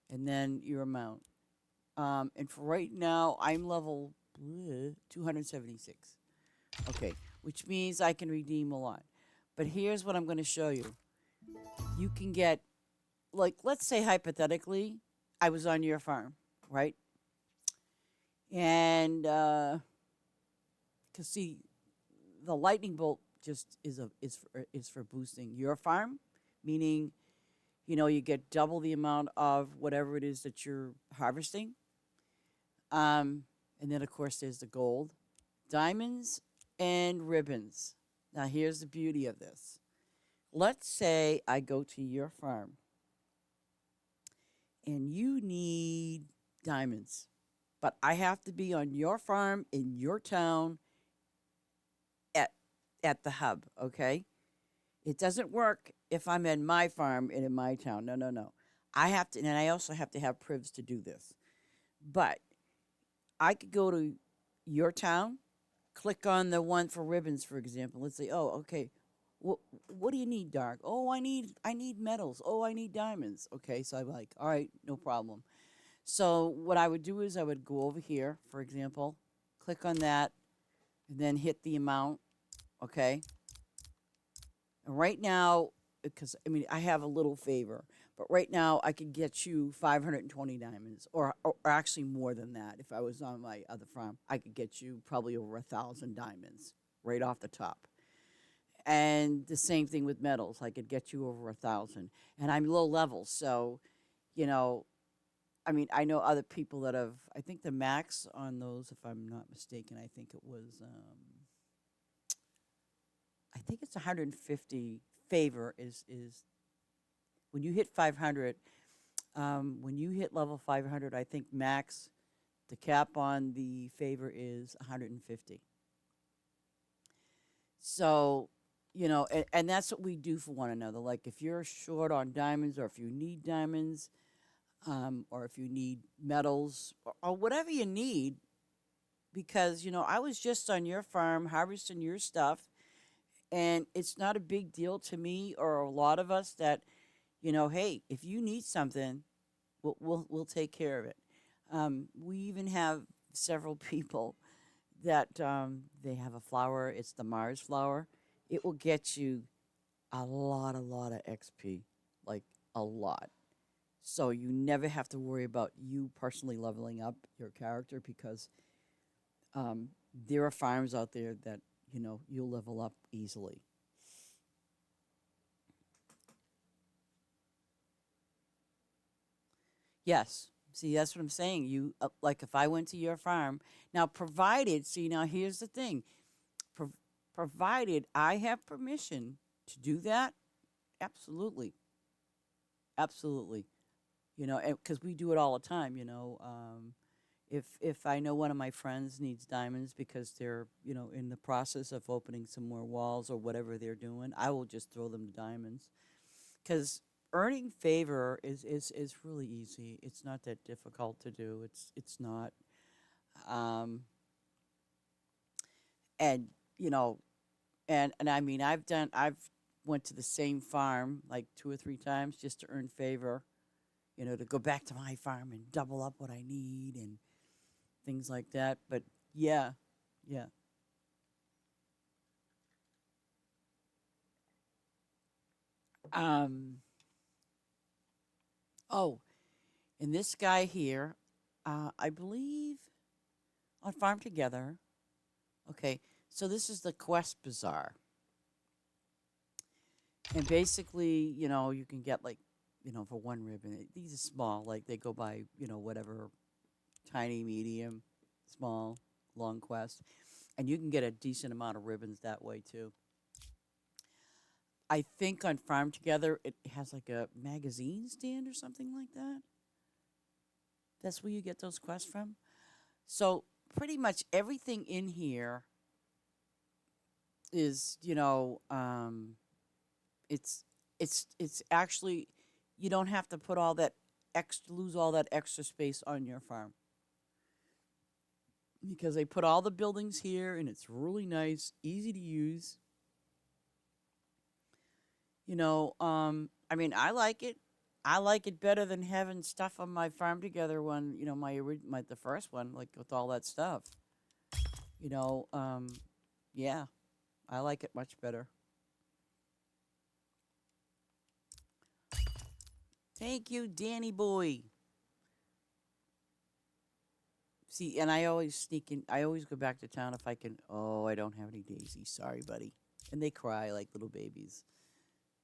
And then your amount. And for right now, I'm level 276. Okay, which means I can redeem a lot. But here's what I'm going to show you. You can get, like, let's say hypothetically, I was on your farm, right? And, because see, the lightning bolt just is for boosting your farm, meaning, you get double the amount of whatever it is that you're harvesting. And then, of course, there's the gold, diamonds, and ribbons. Now, here's the beauty of this. Let's say I go to your farm and you need diamonds, but I have to be on your farm in your town at, at the hub, okay? It doesn't work if I'm in my farm and in my town. No, no, no. I have to, and I also have to have privs to do this. But I could go to your town, click on the one for ribbons, for example. Let's say, oh, okay, what do you need, Dark? Oh, I need metals. Oh, I need diamonds. Okay, so I'm like, all right, no problem. So what I would do is I would go over here, for example, click on that, and then hit the amount. Okay, and right now, because I mean I have a little favor, but right now I could get you 520 diamonds, or actually more than that. If I was on my other farm, I could get you probably over 1,000 diamonds right off the top. And the same thing with metals. I could get you over 1,000. And I'm low level, so you know I mean, I know other people that have. I think the max on those, if I'm not mistaken, I think it was. I think it's 150 favor is when you hit 500. When you hit level 500, I think max the cap on the favor is 150. So, and that's what we do for one another. Like if you're short on diamonds, or if you need diamonds, or if you need metals, or whatever you need, because I was just on your farm harvesting your stuff, and it's not a big deal to me or a lot of us that hey, if you need something, we'll take care of it. We even have several people that they have a flower. It's the Mars flower. It will get you a lot of XP, like a lot. So you never have to worry about you personally leveling up your character because um, there are farms out there that you'll level up easily. Yes. See, that's what I'm saying. You like if I went to your farm now, provided. See, now here's the thing. Pro- Provided I have permission to do that, absolutely, absolutely. Because we do it all the time. If I know one of my friends needs diamonds because they're in the process of opening some more walls or whatever they're doing, I will just throw them the diamonds because earning favor is really easy. It's not that difficult to do. It's not. Um, and you know, and I mean, I've went to the same farm like two or three times just to earn favor. To go back to my farm and double up what I need and things like that. But yeah, yeah. Um. Oh, and this guy here, I believe on Farm Together. Okay, so this is the Quest Bazaar, and basically, you can get like, for one ribbon. These are small, like they go by, whatever, tiny, medium, small, long quest, and you can get a decent amount of ribbons that way too. I think on Farm Together it has like a magazine stand or something like that. That's where you get those quests from. So pretty much everything in here is, it's it's actually you don't have to put all that lose all that extra space on your farm because they put all the buildings here and it's really nice, easy to use. I mean, I like it. I like it better than having stuff on my Farm Together one. My the first one, like with all that stuff. You know, um, yeah, I like it much better. Thank you, Danny boy. See, and I always sneak in. I always go back to town if I can. Oh, I don't have any daisies. Sorry, buddy. And they cry like little babies.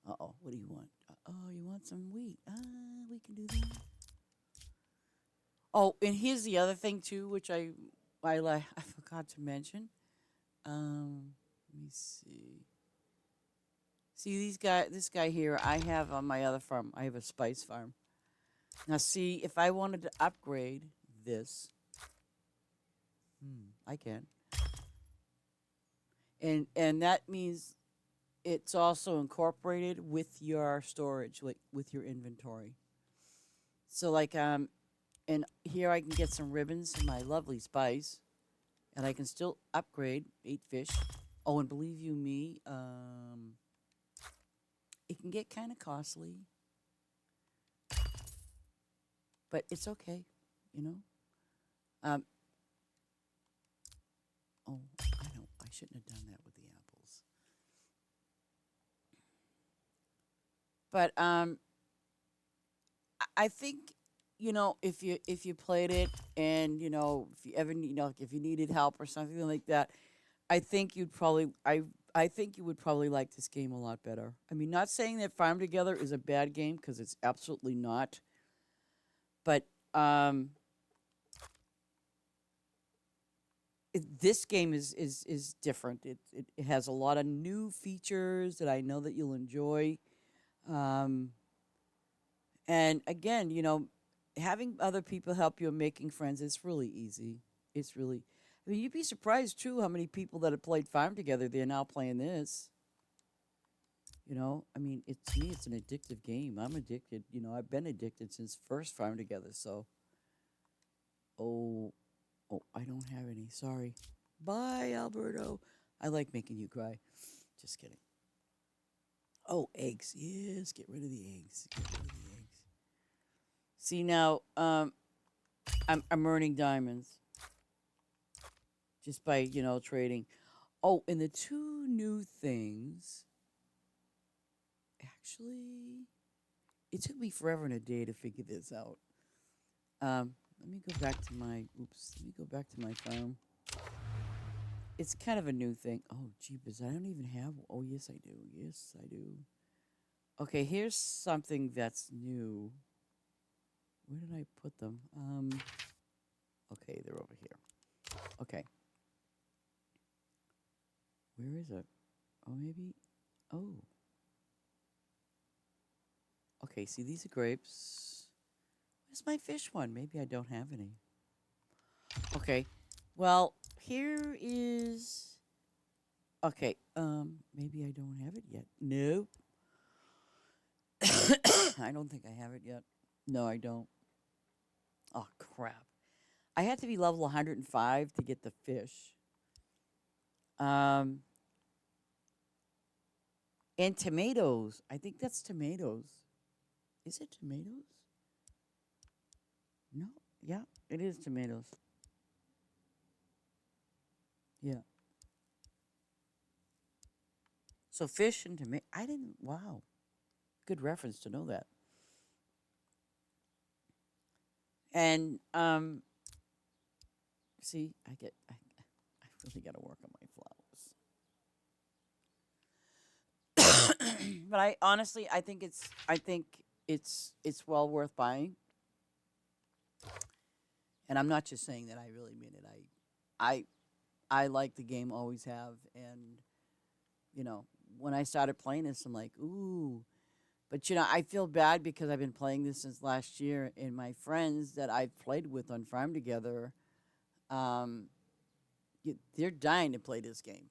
Uh-oh, what do you want? Oh, you want some wheat? We can do that. Oh, and here's the other thing too, which I forgot to mention. Let me see. See this guy here. I have on my other farm. I have a spice farm. Now, see if I wanted to upgrade this, I can, and that means it's also incorporated with your storage, like with your inventory. So, like, and here I can get some ribbons and my lovely spice, and I can still upgrade 8 fish. Oh, and believe you me, it can get kind of costly, but it's okay, you know. Um, oh, I don't. I shouldn't have done that with the apples. But I think if you played it and if you ever like, if you needed help or something like that, I think I think you would probably like this game a lot better. I mean, not saying that Farm Together is a bad game because it's absolutely not, but um, this game is different. It has a lot of new features that I know that you'll enjoy. Um, and again, having other people help you in making friends is really easy. It's really, I mean, you'd be surprised too how many people that have played Farm together they're now playing this. I mean, to me, it's an addictive game. I'm addicted. I've been addicted since first Farm together. So, oh, oh, I don't have any. Sorry. Bye, Alberto. I like making you cry. Just kidding. Oh, eggs. Yes, get rid of the eggs. Get rid of the eggs. See now, I'm earning diamonds just by trading. Oh, and the two new things. Actually, it took me forever and a day to figure this out. Let me go back to my. Oops. Let me go back to my farm. It's kind of a new thing. Oh, jeepers! I don't even have. Oh, yes, I do. Yes, I do. Okay, here's something that's new. Where did I put them? Okay, they're over here. Okay. Where is it? Oh, maybe. Oh. Okay, see, these are grapes. Where's my fish one? Maybe I don't have any. Okay. Well, here is. Okay. Maybe I don't have it yet. Nope. I don't think I have it yet. No, I don't. Oh, crap. I had to be level 105 to get the fish. Um, and tomatoes. I think that's tomatoes. Is it tomatoes? No. Yeah, it is tomatoes. Yeah. So fish and tomato. I didn't. Wow. Good reference to know that. And see, I really got to work on my flowers. But I honestly, I think it's well worth buying. And I'm not just saying that. I really mean it. I I like the game, always have, and you know, when I started playing this, I'm like, ooh. But I feel bad because I've been playing this since last year, and my friends that I've played with on Farm together, um, they're dying to play this game.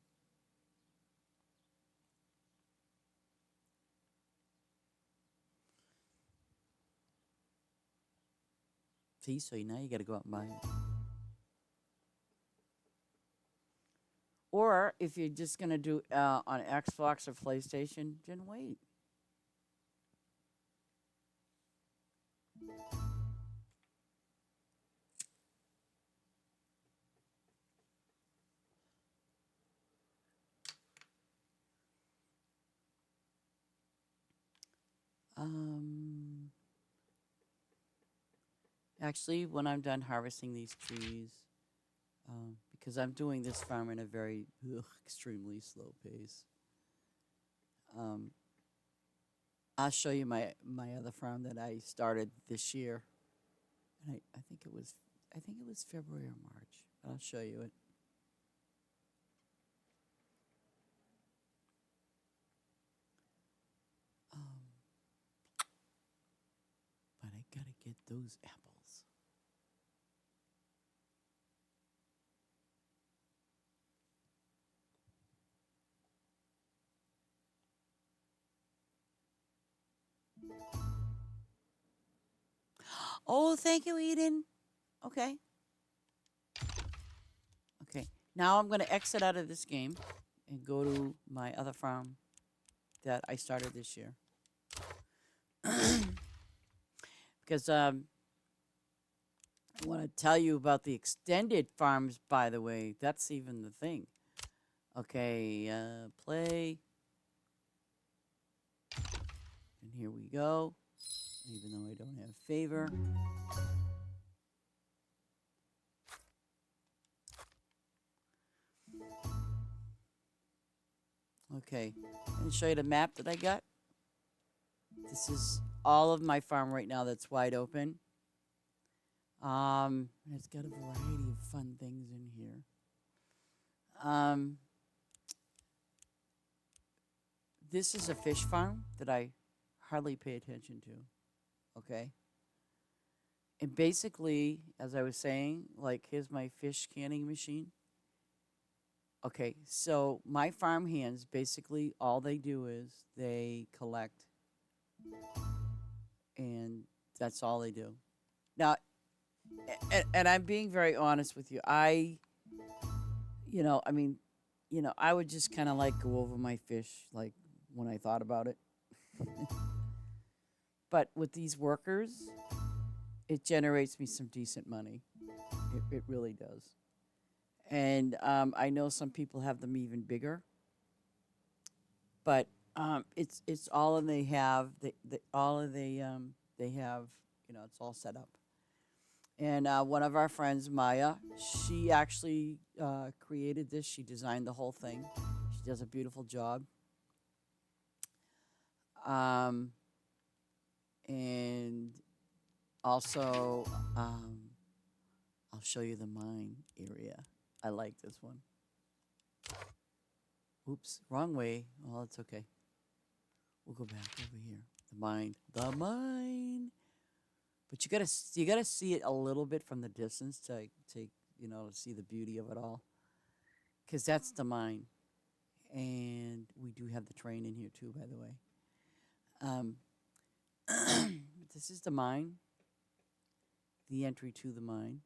See, so now you got to go out and buy it. Or if you're just gonna do on Xbox or PlayStation, then wait. Um, Actually, when I'm done harvesting these trees, because I'm doing this farm in a very extremely slow pace. Um, I'll show you my other farm that I started this year, and I think it was February or March. I'll show you it. Um, but I gotta get those apples. Oh, thank you, Eden. Okay, okay. Now I'm gonna exit out of this game and go to my other farm that I started this year because I want to tell you about the extended farms. By the way, that's even the thing. Okay, play. And here we go. Even though I don't have favor. Okay, I'm going to show you the map that I got. This is all of my farm right now that's wide open. And it's got a variety of fun things in here. Um, this is a fish farm that I hardly pay attention to. Okay. And basically, as I was saying, like, here's my fish canning machine. Okay, so my farm hands basically all they do is they collect, and that's all they do. Now, and I'm being very honest with you. I mean, I would just kind of like go over my fish, like when I thought about it. But with these workers, it generates me some decent money. It really does. And I know some people have them even bigger, but it's all and they have all of they have, it's all set up. And one of our friends, Maya, she actually created this. She designed the whole thing. She does a beautiful job. Um, and also, I'll show you the mine area. I like this one. Oops, wrong way. Well, it's okay. We'll go back over here. The mine. The mine. But you gotta see it a little bit from the distance to see the beauty of it all. Because that's the mine, and we do have the train in here too, by the way. Um, this is the mine, the entry to the mine.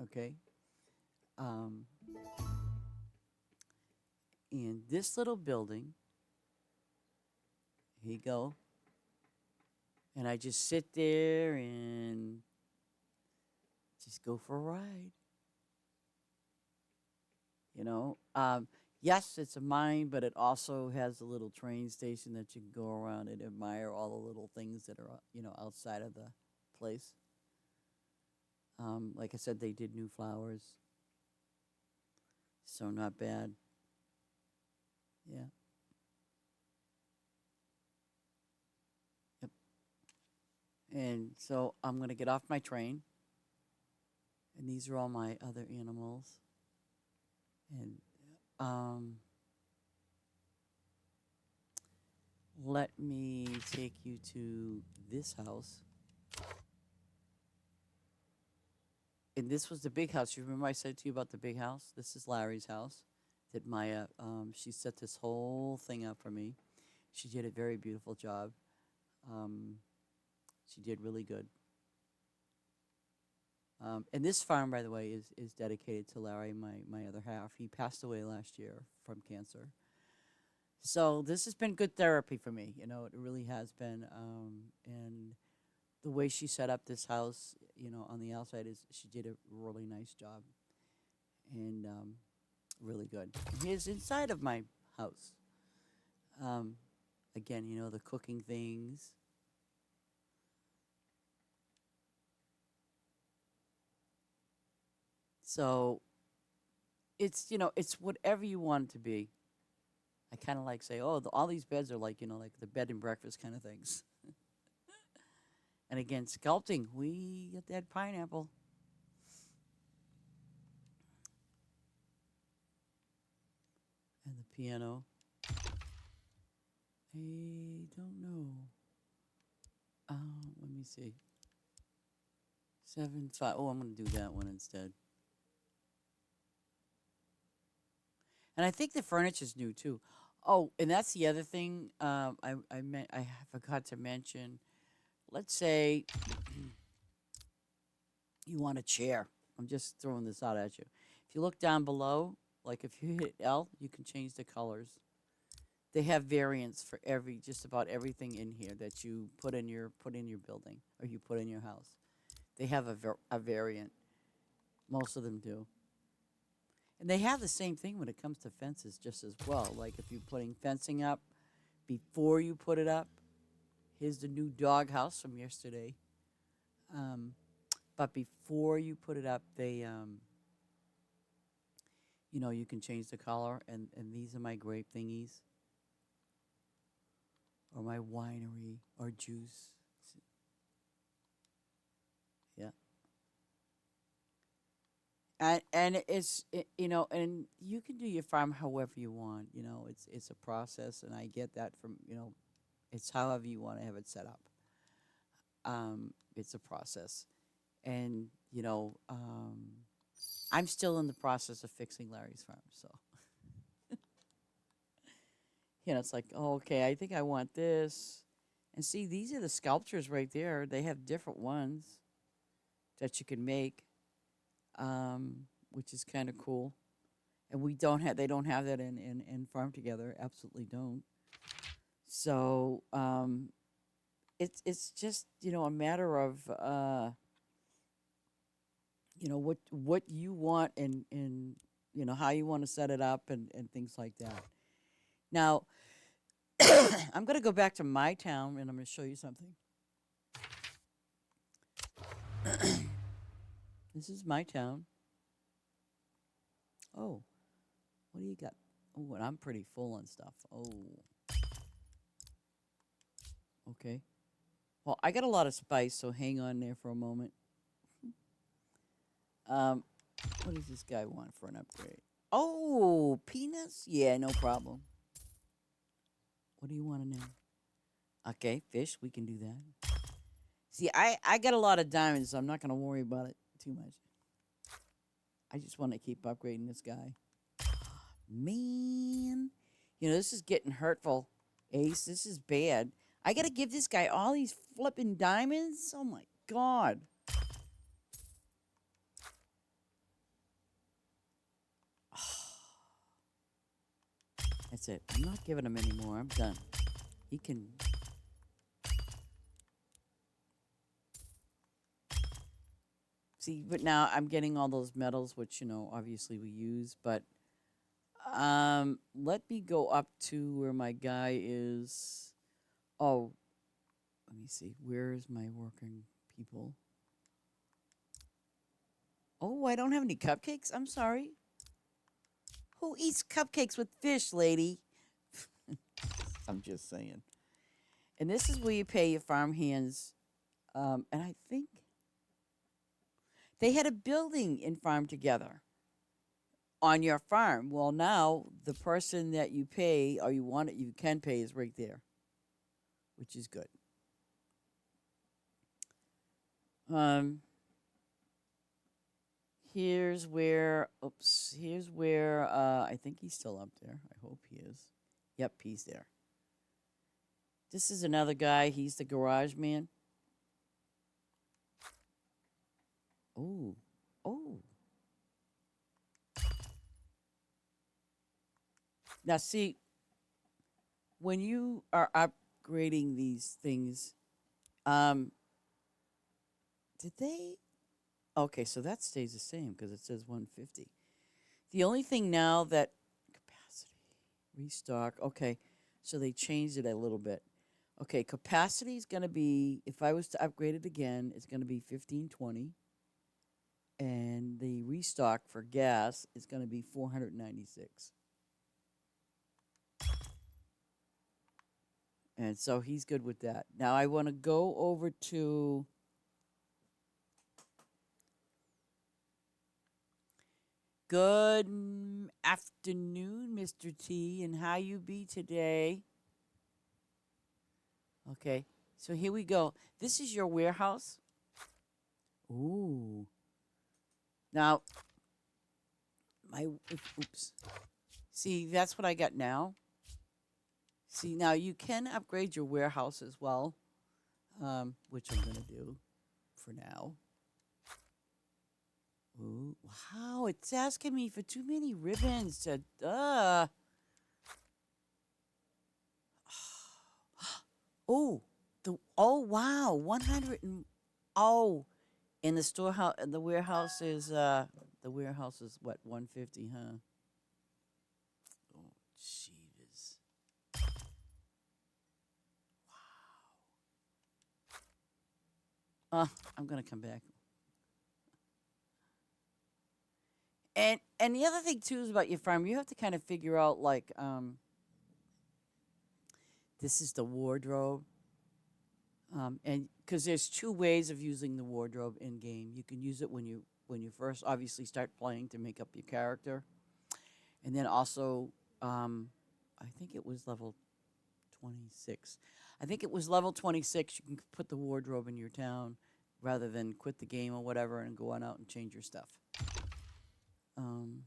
Okay, um, and this little building. Here you go. And I just sit there and just go for a ride. You know, yes, it's a mine, but it also has a little train station that you can go around and admire all the little things that are, outside of the place. Like I said, they did new flowers, so not bad. Yeah. Yep. And so I'm gonna get off my train, and these are all my other animals. And um, let me take you to this house. And this was the big house. You remember I said to you about the big house? This is Larry's house that Maya, she set this whole thing up for me. She did a very beautiful job. Um, she did really good. And this farm, by the way, is dedicated to Larry, my other half. He passed away last year from cancer. So this has been good therapy for me. It really has been. And the way she set up this house, on the outside is she did a really nice job. And really good. Here's inside of my house. Um, Again, the cooking things. So it's whatever you want it to be. I kind of like say, oh, all these beds are like, like the bed and breakfast kind of things. And again, sculpting, we get that pineapple. And the piano. I don't know. Let me see. 7 5. Oh, I'm going to do that one instead. And I think the furniture's new too. Oh, and that's the other thing. I forgot to mention. Let's say you want a chair. I'm just throwing this out at you. If you look down below, like if you hit L, you can change the colors. They have variants for just about everything in here that you put in your building or you put in your house. They have a variant. Most of them do. And they have the same thing when it comes to fences just as well. Like if you're putting fencing up before you put it up, here's the new dog house from yesterday. Um, but before you put it up, you can change the color. And these are my grape thingies or my winery or juice. Yeah. And and you can do your farm however you want. It's a process, and I get that from it's however you want to have it set up. It's a process, and I'm still in the process of fixing Larry's farm. So it's like, oh, okay, I think I want this, and see, these are the sculptures right there. They have different ones that you can make, which is kind of cool. And they don't have that in Farm Together. Absolutely don't. So it's just a matter of what you want and how you want to set it up and things like that. Now I'm going to go back to my town and I'm going to show you something. This is my town. Oh, what do you got? Oh, and I'm pretty full on stuff. Oh, okay. Well, I got a lot of spice, so hang on there for a moment. Um, what does this guy want for an upgrade? Oh, peanuts? Yeah, no problem. What do you want to know? Okay, fish, we can do that. See, I got a lot of diamonds, so I'm not going to worry about it too much. I just want to keep upgrading this guy. Man, this is getting hurtful, Ace. This is bad. I got to give this guy all these flipping diamonds? Oh, my God. That's it. I'm not giving him any more. I'm done. He can... See, but now I'm getting all those metals, which, obviously we use. But let me go up to where my guy is. Oh, let me see. Where is my working people? Oh, I don't have any cupcakes? I'm sorry. Who eats cupcakes with fish, lady? I'm just saying. And this is where you pay your farm hands. And I think they had a building in Farm Together on your farm. Well, now the person that you pay or you can pay is right there, which is good. Here's where I think he's still up there. I hope he is. Yep, he's there. This is another guy. He's the garage man. Oh. Oh. Now, see, when you are upgrading these things, did they? Okay, so that stays the same because it says 150. The only thing now that capacity, restock. Okay, so they changed it a little bit. Okay, capacity is going to be, if I was to upgrade it again, it's going to be 1520. And the restock for gas is going to be 496. And so he's good with that. Now I want to go over to good afternoon, Mr. T, and how you be today? Okay, so here we go. This is your warehouse. Ooh. Now, oops. See, that's what I got now. See, now you can upgrade your warehouse as well, which I'm going to do for now. Ooh, wow, it's asking me for too many ribbons to, Oh, wow, 100 and, oh, in the storehouse, the warehouse is what, 150, huh? Oh, jeez. Wow. I'm going to come back. And the other thing too is about your farm, you have to kind of figure out like this is the wardrobe. And because there's two ways of using the wardrobe in game. You can use it when you when you first obviously start playing to make up your character. And then also, I think it was level 26. I think it was level 26. You can put the wardrobe in your town rather than quit the game or whatever and go on out and change your stuff.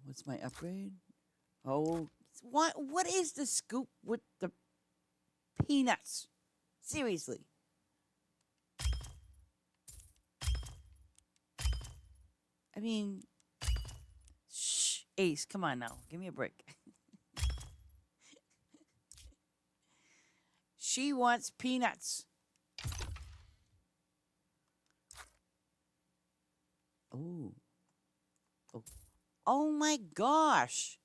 What's my upgrade? Oh, what is the scoop with the peanuts? Seriously. I mean, shh, Ace, come on now. Give me a break. She wants peanuts. Oh. Oh. Oh my gosh.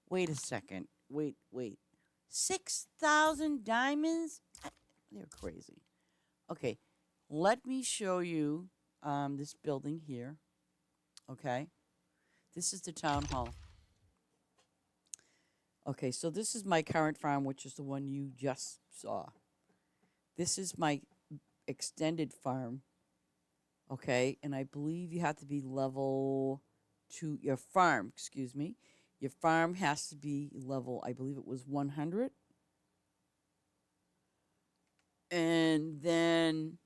Wait a second. Wait. 6,000 diamonds? They're crazy. Okay. Let me show you this building here. Okay. This is the town hall. Okay, so this is my current farm, which is the one you just saw. This is my extended farm. Okay, and I believe you have to be level 2. Your farm, excuse me. Your farm has to be level, I believe it was 100. And then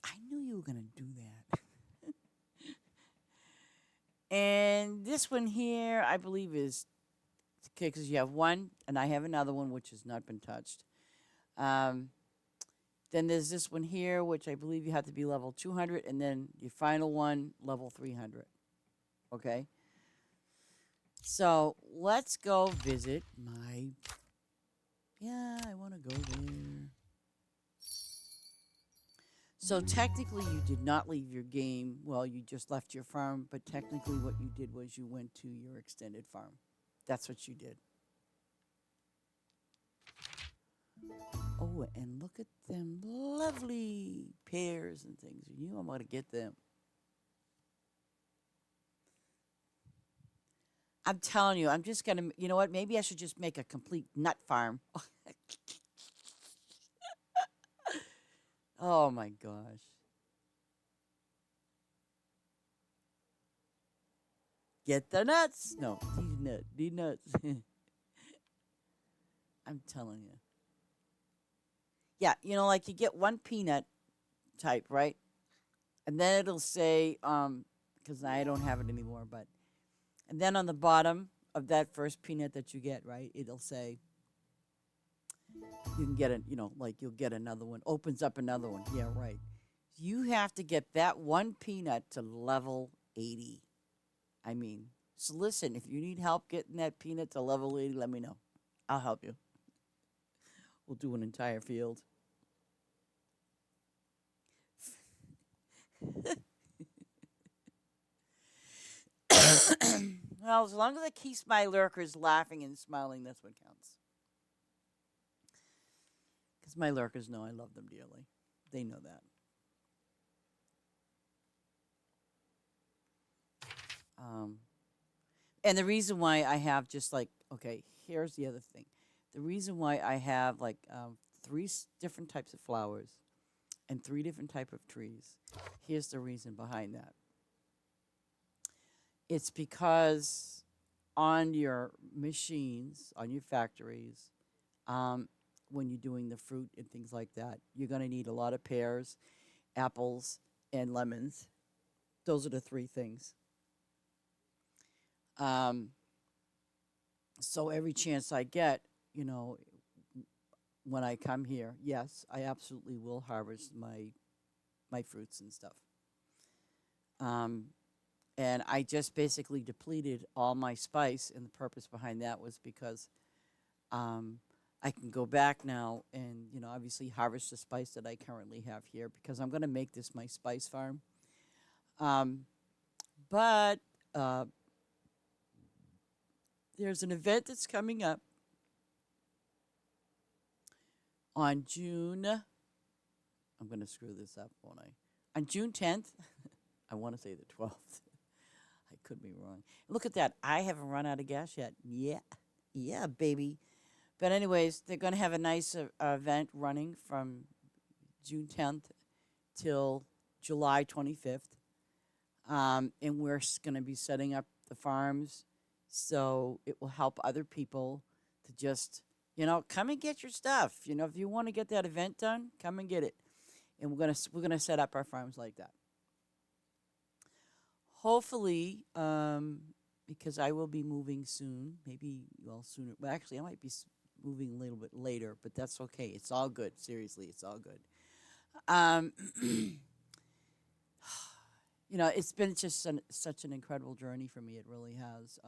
I knew you were going to do that. And this one here, I believe is okay because you have one, and I have another one which has not been touched. Then there's this one here, which I believe you have to be level 200, and then your final one, level 300. Okay? So let's go visit my. Yeah, I want to go there. So technically, you did not leave your game. Well, you just left your farm, but technically, what you did was you went to your extended farm. That's what you did. Oh, and look at them lovely pears and things. You know I'm going to get them. I'm telling you, I'm just going to, you know what? Maybe I should just make a complete nut farm. Oh my gosh. Get the nuts. No, these nuts. I'm telling you. Yeah, like you get one peanut type, right? And then it'll say, because I don't have it anymore, but, and then on the bottom of that first peanut that you get, right, it'll say, you can get it, like you'll get another one, opens up another one. Yeah, right. You have to get that one peanut to level 80. I mean, so listen, if you need help getting that peanut to level 80, let me know. I'll help you. We'll do an entire field. Well, as long as it keeps my lurkers laughing and smiling, that's what counts. Because my lurkers know I love them dearly. They know that. And the reason why I have just like, okay, here's the other thing. The reason why I have like three different types of flowers and 3 different type of trees. Here's the reason behind that. It's because on your machines, on your factories, when you're doing the fruit and things like that, you're going to need a lot of pears, apples, and lemons. Those are the 3 things. So every chance I get, when I come here, yes, I absolutely will harvest my fruits and stuff. And I just basically depleted all my spice, and the purpose behind that was because I can go back now and obviously harvest the spice that I currently have here because I'm going to make this my spice farm. But there's an event that's coming up on June. I'm going to screw this up, won't I? On June 10th. I want to say the 12th. I could be wrong. Look at that. I haven't run out of gas yet. Yeah. Yeah, baby. But anyways, they're going to have a nice event running from June 10th till July 25th. And we're going to be setting up the farms so it will help other people to just, come and get your stuff. If you want to get that event done, come and get it. And we're gonna set up our farms like that. Hopefully, because I will be moving soon, maybe well sooner. Well, actually, I might be moving a little bit later, but that's okay. It's all good. Seriously, it's all good. Um, it's been just such an incredible journey for me. It really has.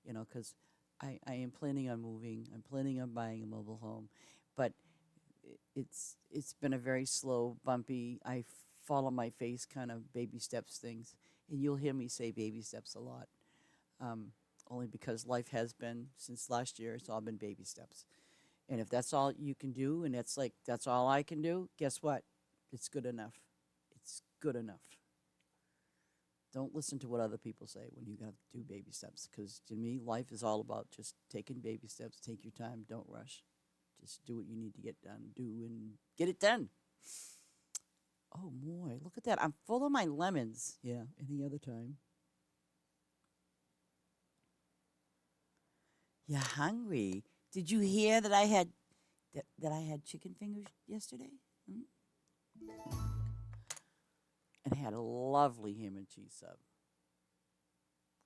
Because I am planning on moving. I'm planning on buying a mobile home, but it's been a very slow, bumpy. I fall on my face kind of baby steps things, and you'll hear me say baby steps a lot. Um, Only because life has been since last year. It's all been baby steps, and if that's all you can do, and that's all I can do, guess what? It's good enough. It's good enough. Don't listen to what other people say when you got to do baby steps, because to me, life is all about just taking baby steps. Take your time. Don't rush. Just do what you need to get done. Do and get it done. Oh boy, look at that. I'm full of my lemons. Yeah, any other time. You're hungry. Did you hear that I had chicken fingers yesterday? Hmm? And had a lovely ham and cheese sub.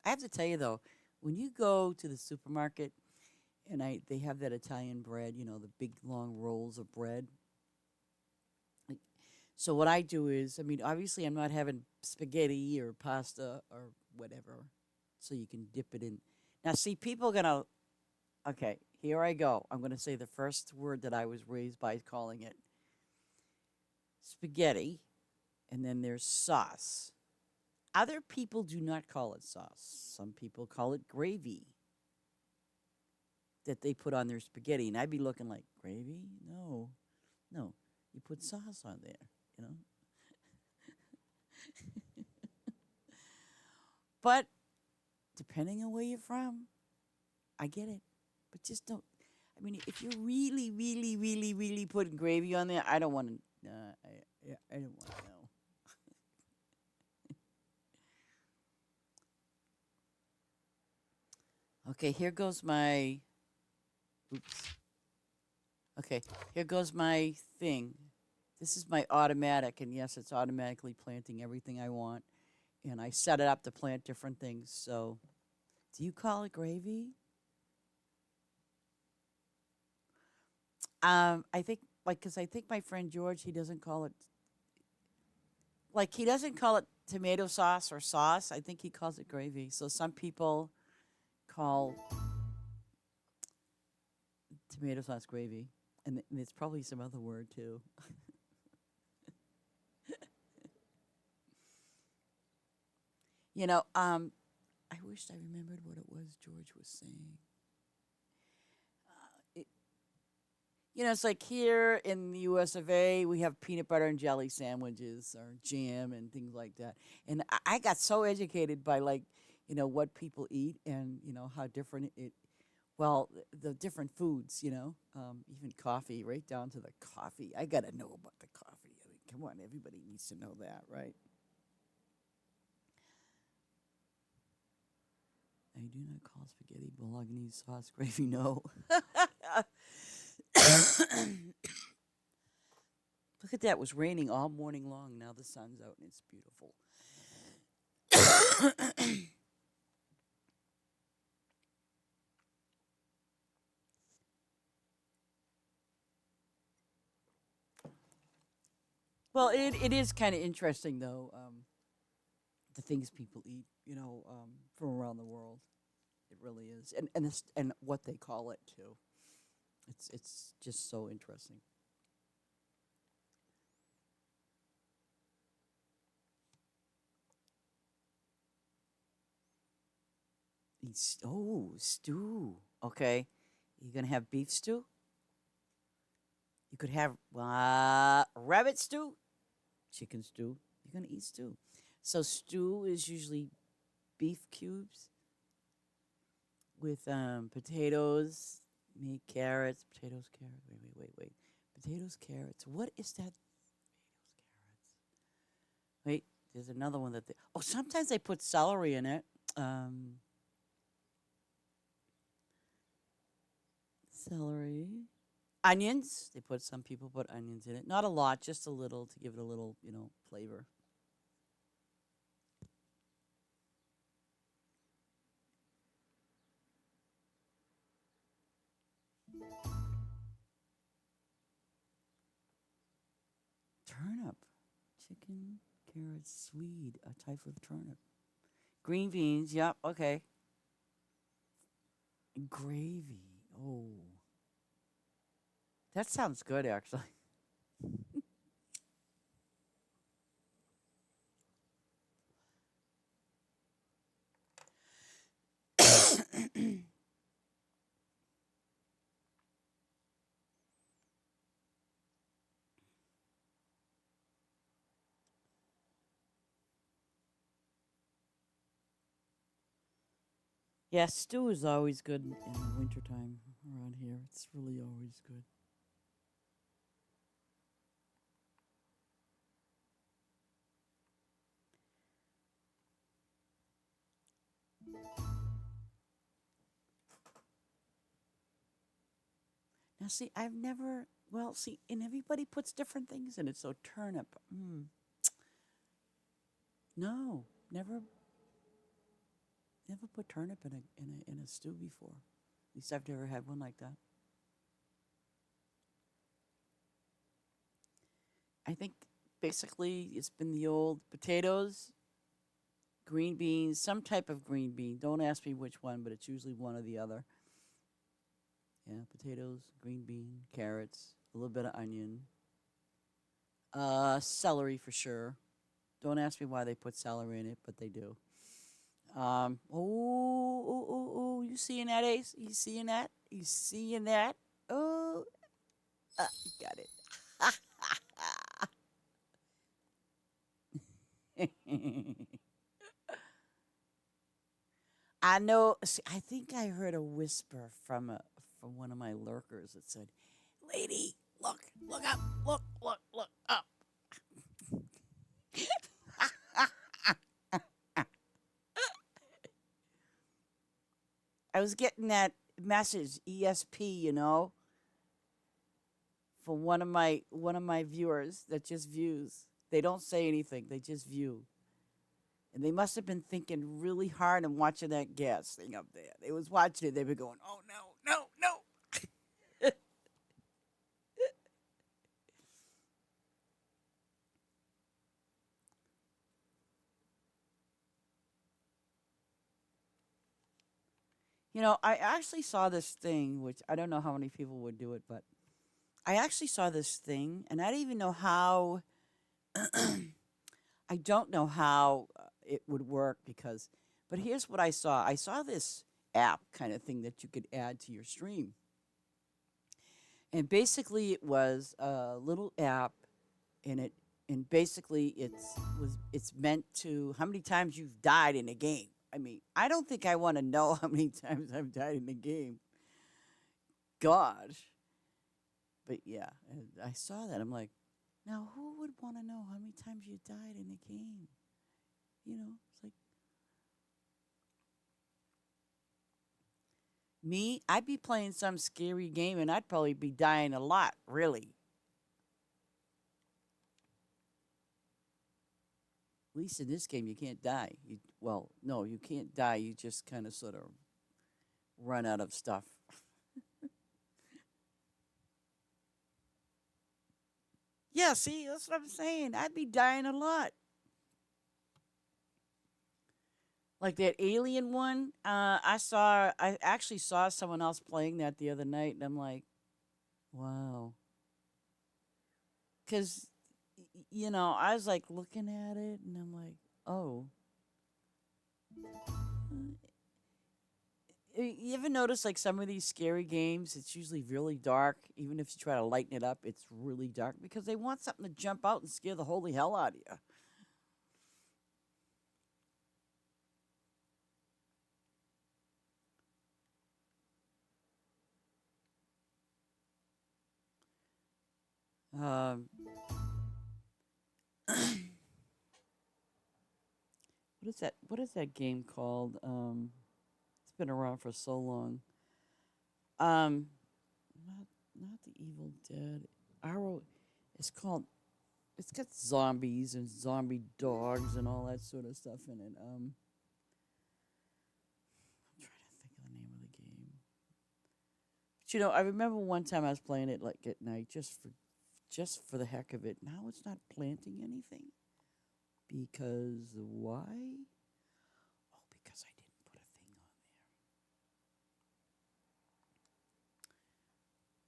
I have to tell you though, when you go to the supermarket and they have that Italian bread, the big long rolls of bread. So what I do is, I mean, obviously I'm not having spaghetti or pasta or whatever, so you can dip it in. Now, see, people are gonna. Okay, here I go. I'm gonna say the first word that I was raised by calling it spaghetti, and then there's sauce. Other people do not call it sauce. Some people call it gravy that they put on their spaghetti, and I'd be looking like gravy. No, no, you put sauce on there. You know, but depending on where you're from, I get it. But just don't. I mean, if you're really, really, really, really putting gravy on there, I don't want to. I don't want to know. Okay, here goes my. Oops. Okay, here goes my thing. This is my automatic, and yes, it's automatically planting everything I want. And I set it up to plant different things. So, do you call it gravy? I think, because I think my friend George, he doesn't call it, he doesn't call it tomato sauce or sauce. I think he calls it gravy. So some people call tomato sauce gravy, and it's probably some other word too. You know, um, I wished I remembered what it was George was saying. It, it's like here in the U.S. of A., we have peanut butter and jelly sandwiches or jam and things like that. And I got so educated by what people eat and how different it. Well, the different foods, even coffee, right down to the coffee. I gotta know about the coffee. I mean, come on, everybody needs to know that, right? I do not call spaghetti bolognese sauce gravy. No. Look at that. It was raining all morning long. Now the sun's out and it's beautiful. Well, it is kind of interesting though. The things people eat, from around the world. It really is, and what they call it too. It's just so interesting. Stew. Okay, you gonna have beef stew? You could have rabbit stew, chicken stew. You're gonna eat stew. So stew is usually beef cubes with potatoes, meat, carrots, potatoes, carrots. Wait. Potatoes, carrots. What is that? Potatoes, carrots. There's another one that oh, sometimes they put celery in it. Um, Celery. Onions. They put some people put onions in it. Not a lot, just a little to give it a little, flavor. Turnip. Chicken, carrots, swede, a type of turnip. Green beans. Yep. Okay. Gravy. Oh, that sounds good, actually. Yeah, stew is always good in the wintertime around here. It's really always good. Now, see, I've never, well, see, and everybody puts different things in it. So turnip, no, never put turnip in a stew before. At least I've never had one like that. I think basically it's been the old potatoes, green beans, some type of green bean. Don't ask me which one, but it's usually one or the other. Yeah, potatoes, green bean, carrots, a little bit of onion, celery for sure. Don't ask me why they put celery in it, but they do. You seeing that, Ace? You seeing that? You seeing that? Oh, got it. I know. See, I think I heard a whisper from one of my lurkers that said, "Lady, look up, look up." I was getting that message, ESP, from one of my viewers that just views. They don't say anything; they just view. And they must have been thinking really hard and watching that gas thing up there. They was watching it. They were going, "Oh no, no, no!" I actually saw this thing, which I don't know how many people would do it, but I actually saw this thing, and I don't even know how. I don't know how it would work but here's what I saw. I saw this app kind of thing that you could add to your stream, and basically it was a little app, and basically it's meant to how many times you've died in a game. I mean, I don't think I want to know how many times I've died in a game. Gosh. But yeah, and I saw that. I'm like, now who would want to know how many times you died in a game? It's like me, I'd be playing some scary game and I'd probably be dying a lot, really. At least in this game, you can't die. Well, no, you can't die. You just kind of sort of run out of stuff. Yeah, see, that's what I'm saying. I'd be dying a lot. Like that alien one, I actually saw someone else playing that the other night, and I'm like, wow. Because, I was like looking at it, and I'm like, oh. You ever notice like some of these scary games, it's usually really dark. Even if you try to lighten it up, it's really dark because they want something to jump out and scare the holy hell out of you. What is that? What is that game called? It's been around for so long. Um, not not the Evil Dead. Arrow. It's called. It's got zombies and zombie dogs and all that sort of stuff in it. I'm trying to think of the name of the game. But I remember one time I was playing it like at night, just for the heck of it. Now it's not planting anything because why? Oh, because I didn't put a thing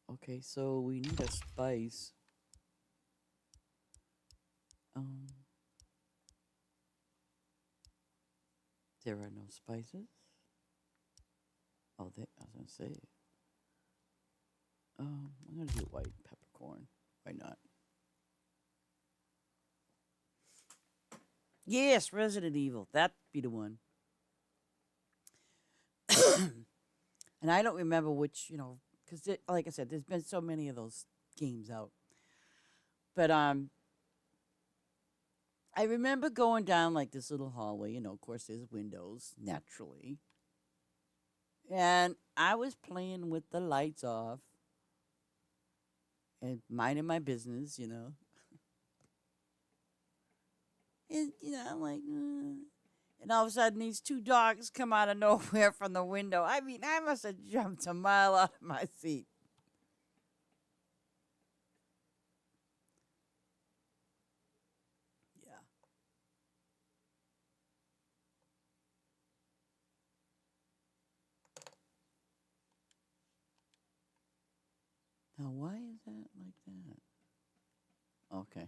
on there. Okay, so we need a spice. Um, there are no spices. Oh, I was gonna say. I'm gonna do white peppercorn. Why not? Yes, Resident Evil. That be the one. And I don't remember which, because like I said, there's been so many of those games out. But I remember going down like this little hallway. Of course, there's windows naturally, and I was playing with the lights off and minding my business. And I'm like, and all of a sudden these two dogs come out of nowhere from the window. I mean, I must have jumped a mile out of my seat. Yeah. Now, why is that like that? Okay.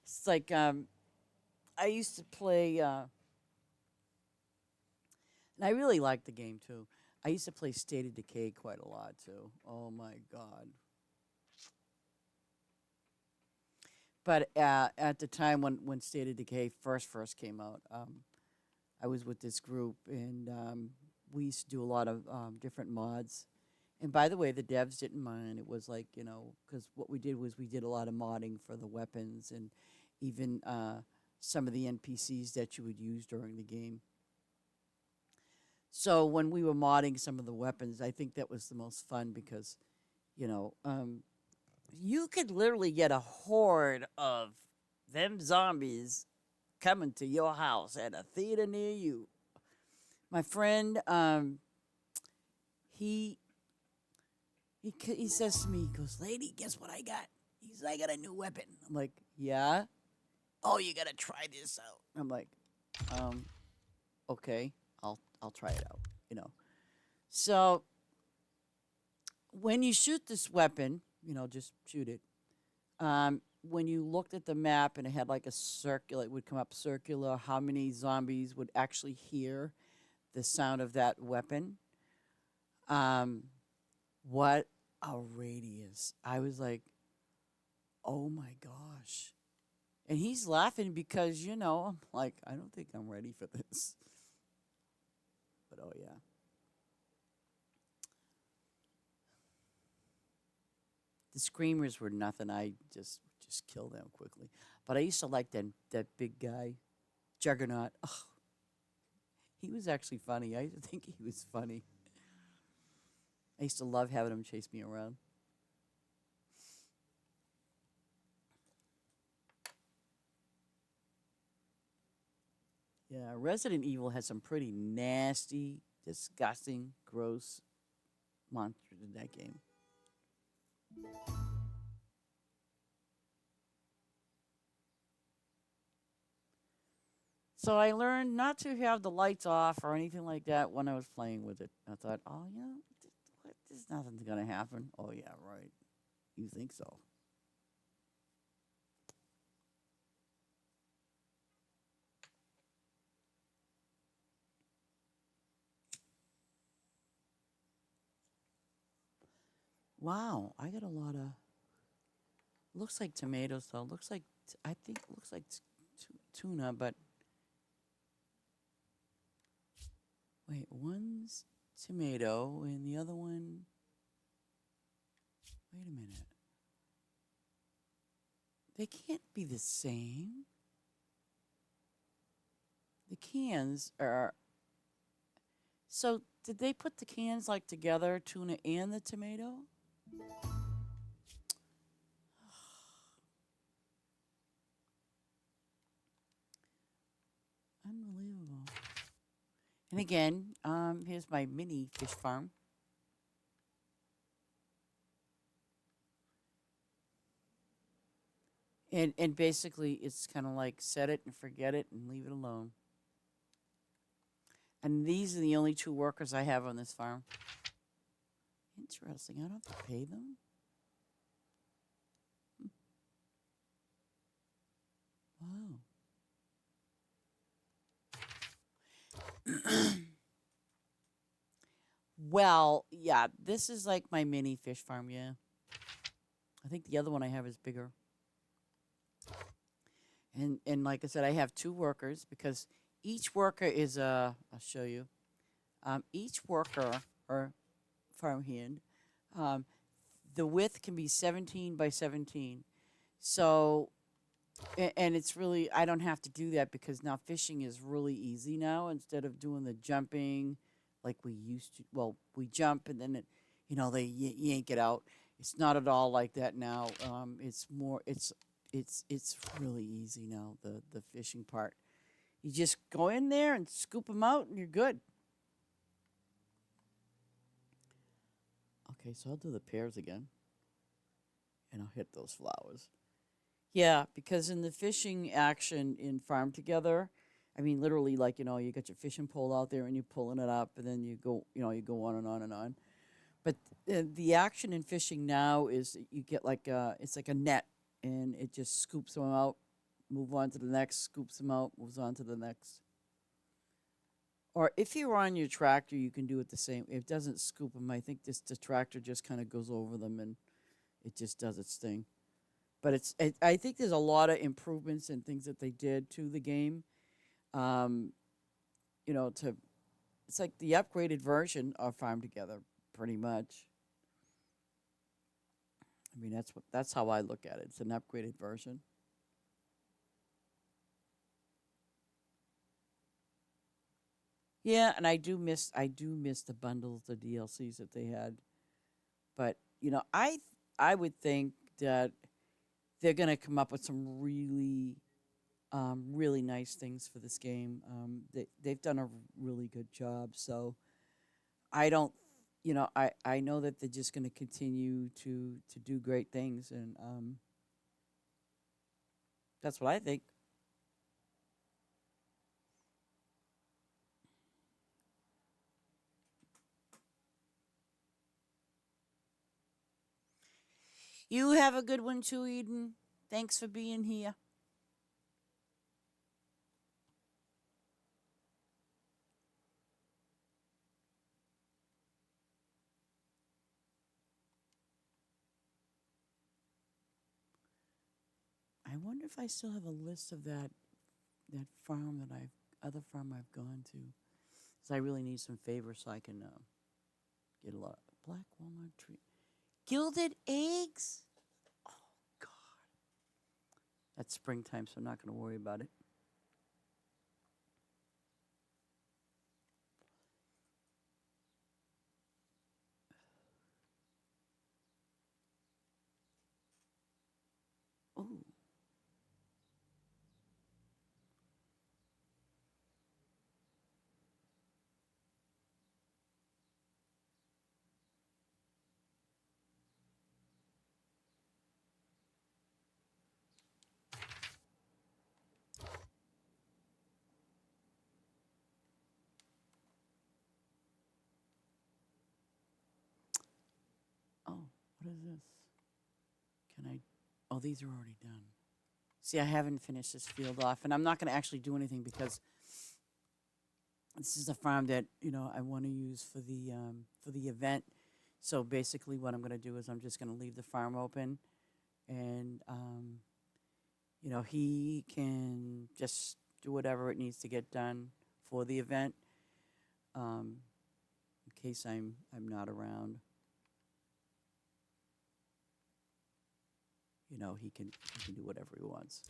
It's like I used to play, and I really liked the game too. I used to play State of Decay quite a lot too. Oh my god! But at the time when State of Decay first came out, I was with this group and we used to do a lot of different mods. And by the way, the devs didn't mind. It was like because what we did was we did a lot of modding for the weapons and even some of the NPCs that you would use during the game. So when we were modding some of the weapons, I think that was the most fun because, you know, um, you could literally get a horde of them zombies coming to your house at a theater near you. My friend, he he says to me, he goes, "Lady, guess what I got?" He says, "I got a new weapon." I'm like, "Yeah." "Oh, you gotta try this out." I'm like, um, "Okay, I'll try it out." You know. So when you shoot this weapon, just shoot it. When you looked at the map and it had like a circular, it would come up circular, how many zombies would actually hear the sound of that weapon. Um, what a radius. I was like, oh my gosh. And he's laughing because, I'm like, I don't think I'm ready for this. But oh yeah. The screamers were nothing. I just kill them quickly. But I used to like that big guy, Juggernaut. Oh, he was actually funny. I think he was funny. I used to love having him chase me around. Yeah, Resident Evil has some pretty nasty, disgusting, gross monsters in that game. So I learned not to have the lights off or anything like that when I was playing with it. I thought, oh, what? There's nothing's gonna happen. Oh yeah, right. You think so? Wow, I got a lot of. Looks like tomatoes though. Looks like I think it looks like tuna, but wait, one's tomato and the other one. Wait a minute. They can't be the same. The cans are. So did they put the cans like together, tuna and the tomato? Unbelievable. And again, here's my mini fish farm. And basically, it's kind of like set it and forget it and leave it alone. And these are the only two workers I have on this farm. Interesting. I don't have to pay them. Wow. Well, yeah, this is like my mini fish farm. Yeah, I think the other one I have is bigger. And like I said, I have two workers because each worker is a. I'll show you. Each worker or farmhand, um, the width can be 17 by 17. So, and it's really I don't have to do that because now fishing is really easy now instead of doing the jumping like we used to. Well, we jump and then they yank it out. It's not at all like that now. It's more. It's really easy now. The fishing part. You just go in there and scoop them out, and you're good. Okay, so I'll do the pears again, and I'll hit those flowers. Yeah, because in the fishing action in Farm Together, I mean, literally, like, you got your fishing pole out there and you're pulling it up, and then you go on and on and on. But the action in fishing now is that you get it's like a net, and it just scoops them out, move on to the next, scoops them out, moves on to the next. Or if you're on your tractor, you can do it the same. It doesn't scoop them. I think the tractor just kind of goes over them and it just does its thing. But I think there's a lot of improvements and things that they did to the game. Um, to it's like the upgraded version of Farm Together, pretty much. I mean, that's how I look at it. It's an upgraded version. Yeah, and I do miss the bundles, the DLCs that they had. But I would think that they're gonna come up with some really nice things for this game. They've done a really good job. So I don't, I know that they're just going to continue to do great things, and that's what I think. You have a good one too, Eden. Thanks for being here. I wonder if I still have a list of that farm that I've other farm I've gone to. So I really need some favors so I can get a lot black walnut tree, gilded eggs. Oh God, that's springtime, so I'm not going to worry about it. Oh, oh, what is this? Can I? Oh, these are already done. See, I haven't finished this field off, and I'm not going to actually do anything because this is a farm that I want to use for the event. So basically, what I'm going to do is I'm just going to leave the farm open, and he can just do whatever it needs to get done for the event, um, in case I'm not around. he can do whatever he wants.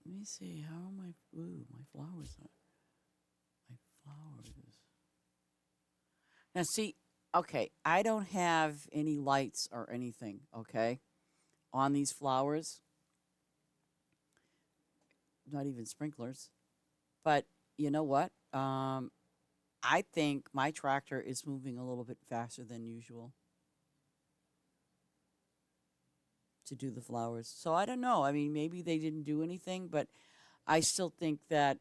Let me see. How am I? Ooh, my flowers are. My flowers. Now, see, okay, I don't have any lights or anything, okay, on these flowers, not even sprinklers. But you know what? I think my tractor is moving a little bit faster than usual to do the flowers. So I don't know. I mean, maybe they didn't do anything, but I still think that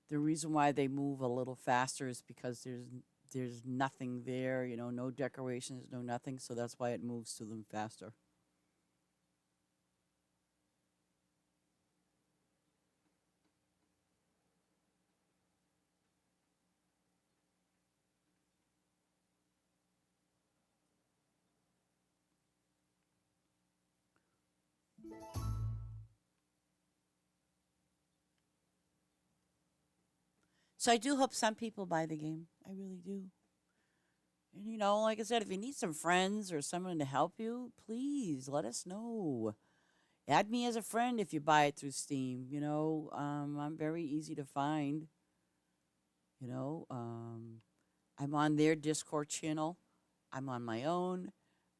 the reason why they move a little faster is because there's nothing there, no decorations, no nothing, so that's why it moves to them faster. So I do hope some people buy the game. I really do. And like I said, if you need some friends or someone to help you, please let us know. Add me as a friend if you buy it through Steam. I'm very easy to find. You know, um, I'm on their Discord channel. I'm on my own.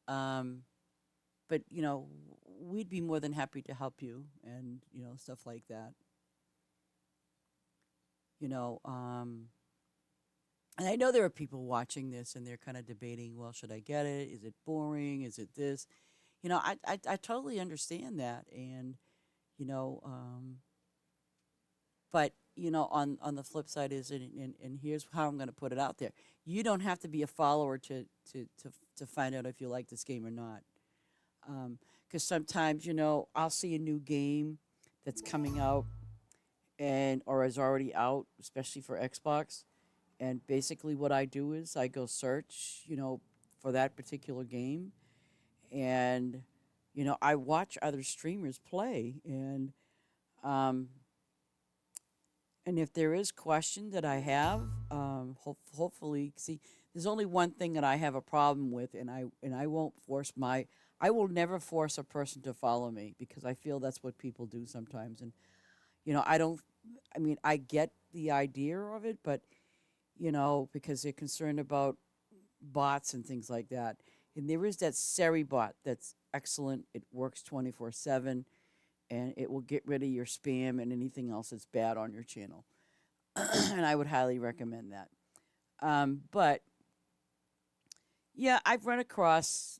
Um, but we'd be more than happy to help you and stuff like that. You know, um, and I know there are people watching this and they're kind of debating, well, should I get it? Is it boring? Is it this? I totally understand that, and you know, but on the flip side is, and here's how I'm going to put it out there: you don't have to be a follower to find out if you like this game or not. Because sometimes I'll see a new game that's coming out and or is already out, especially for Xbox, and basically what I do is I go search, for that particular game, and I watch other streamers play, um, and if there is question that I have, hopefully, see, there's only one thing that I have a problem with, and I won't force my, I will never force a person to follow me because I feel that's what people do sometimes, and I don't, I mean, I get the idea of it, but because they're concerned about bots and things like that. And there is that Seri bot that's excellent. It works 24/7 and it will get rid of your spam and anything else that's bad on your channel. And I would highly recommend that. But yeah, I've run across,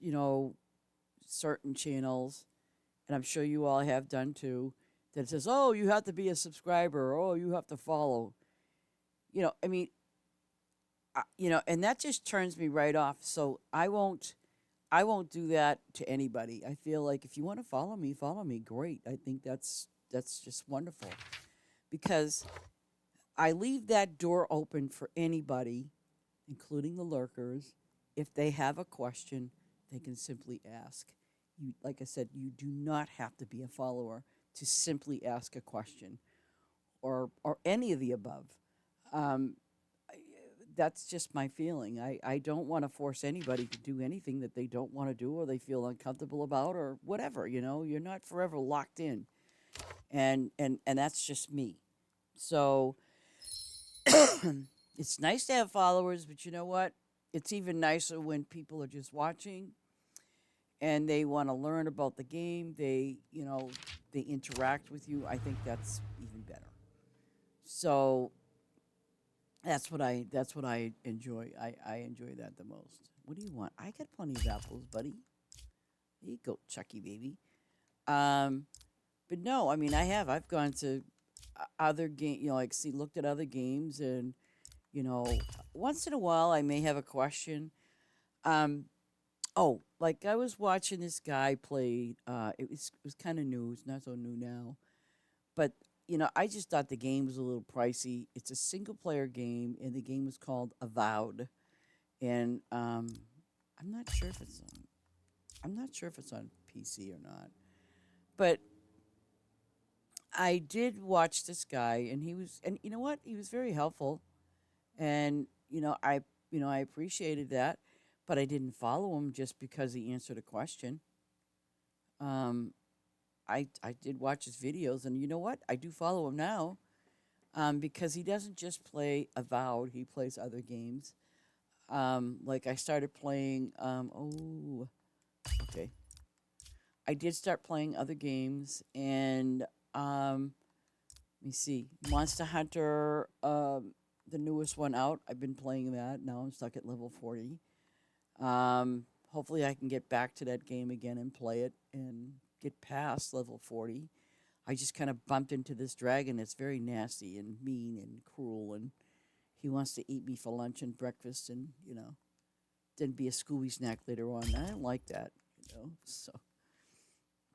certain channels, and I'm sure you all have done too, that says, oh, you have to be a subscriber, or, oh, you have to follow. I mean, and that just turns me right off. So I won't do that to anybody. I feel like if you want to follow me, great. I think that's just wonderful because I leave that door open for anybody, including the lurkers. If they have a question, they can simply ask. You, like I said, you do not have to be a follower to simply ask a question or any of the above. Um, that's just my feeling. I don't want to force anybody to do anything that they don't want to do or they feel uncomfortable about or whatever, You're not forever locked in. And that's just me. So it's nice to have followers, but you know what? It's even nicer when people are just watching and they want to learn about the game. They interact with you. I think that's even better. So that's what I enjoy. I enjoy that the most. What do you want? I got plenty of apples, buddy. There you go, Chucky baby. Um, but no, I mean I've gone to other game, like see looked at other games, and you know once in a while I may have a question. Um, oh, like I was watching this guy play. It was kind of new. It's not so new now, but I just thought the game was a little pricey. It's a single player game, and the game was called Avowed, and I'm not sure if it's on. I'm not sure if it's on PC or not. But I did watch this guy, and and you know what? He was very helpful, and I appreciated that, but I didn't follow him just because he answered a question. Um, I did watch his videos, and you know what? I do follow him now, because he doesn't just play Avowed; he plays other games. Like I started playing. Okay, I did start playing other games, and let me see, Monster Hunter, the newest one out. I've been playing that. Now I'm stuck at level 40. Hopefully, I can get back to that game again and play it and get past level 40. I just kind of bumped into this dragon that's very nasty and mean and cruel, and he wants to eat me for lunch and breakfast, and then be a Scooby snack later on. I don't like that. So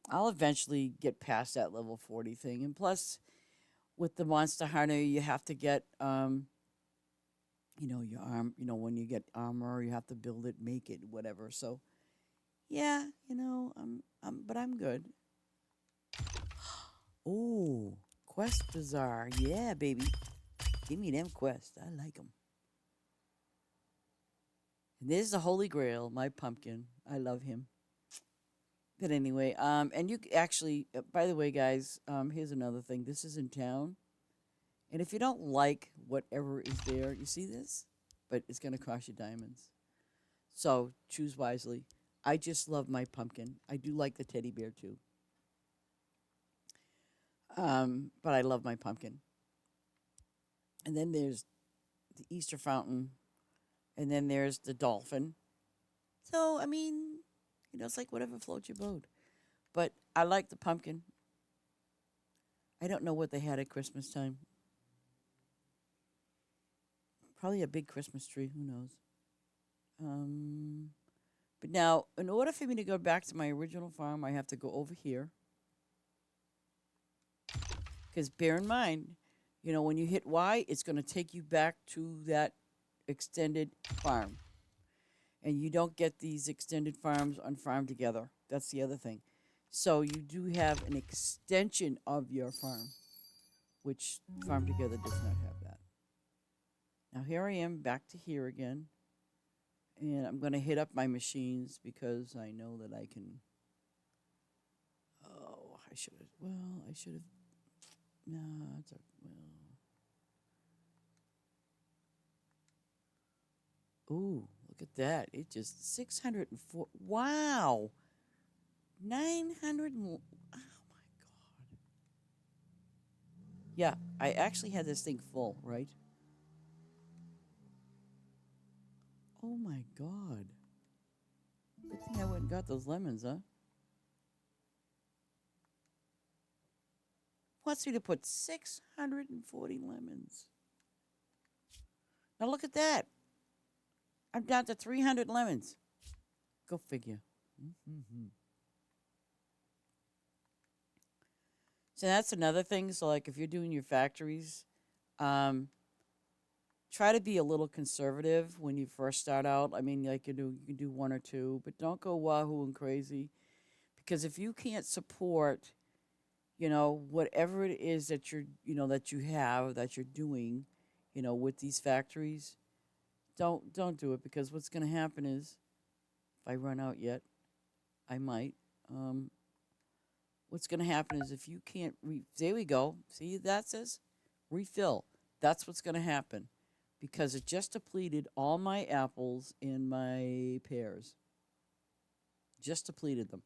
I'll eventually get past that level 40 thing. And plus, with the Monster Hunter, you have to get your arm. When you get armor, you have to build it, make it, whatever. So yeah, but I'm good. Oh, Quest Bazaar, yeah, baby, give me them quests. I like them. And this is the Holy Grail, my pumpkin. I love him. But anyway, and you actually, by the way, guys, here's another thing. This is in town, and if you don't like whatever is there, you see this, but it's gonna cost you diamonds. So choose wisely. I just love my pumpkin. I do like the teddy bear too. But I love my pumpkin. And then there's the Easter fountain, and then there's the dolphin. So I mean, it's like whatever floats your boat. But I like the pumpkin. I don't know what they had at Christmas time. Probably a big Christmas tree. Who knows? Um, but now, in order for me to go back to my original farm, I have to go over here. Because bear in mind, when you hit Y, it's going to take you back to that extended farm. And you don't get these extended farms on Farm Together. That's the other thing. So you do have an extension of your farm, which Farm Together does not have that. Now here I am back to here again. And I'm going to hit up my machines because I know that I can. Oh, I should have. Well, I should have. No, it's a. Well. Ooh, look at that. It just 604. Wow. 900. Oh, my God. Yeah, I actually had this thing full, right? Oh, my God. Good thing I went and got those lemons, huh? Wants me to put 640 lemons. Now look at that. I'm down to 300 lemons. Go figure. Mm-hmm. So that's another thing. So, like, if you're doing your factories, um, try to be a little conservative when you first start out. I mean, like you can do one or two, but don't go wahoo and crazy, because if you can't support, whatever it is that you're doing, with these factories, don't do it, because what's going to happen is, if I run out yet, I might. Um, what's going to happen is, if you can't there we go. See, that says refill. That's what's going to happen, because it just depleted all my apples and my pears. Just depleted them.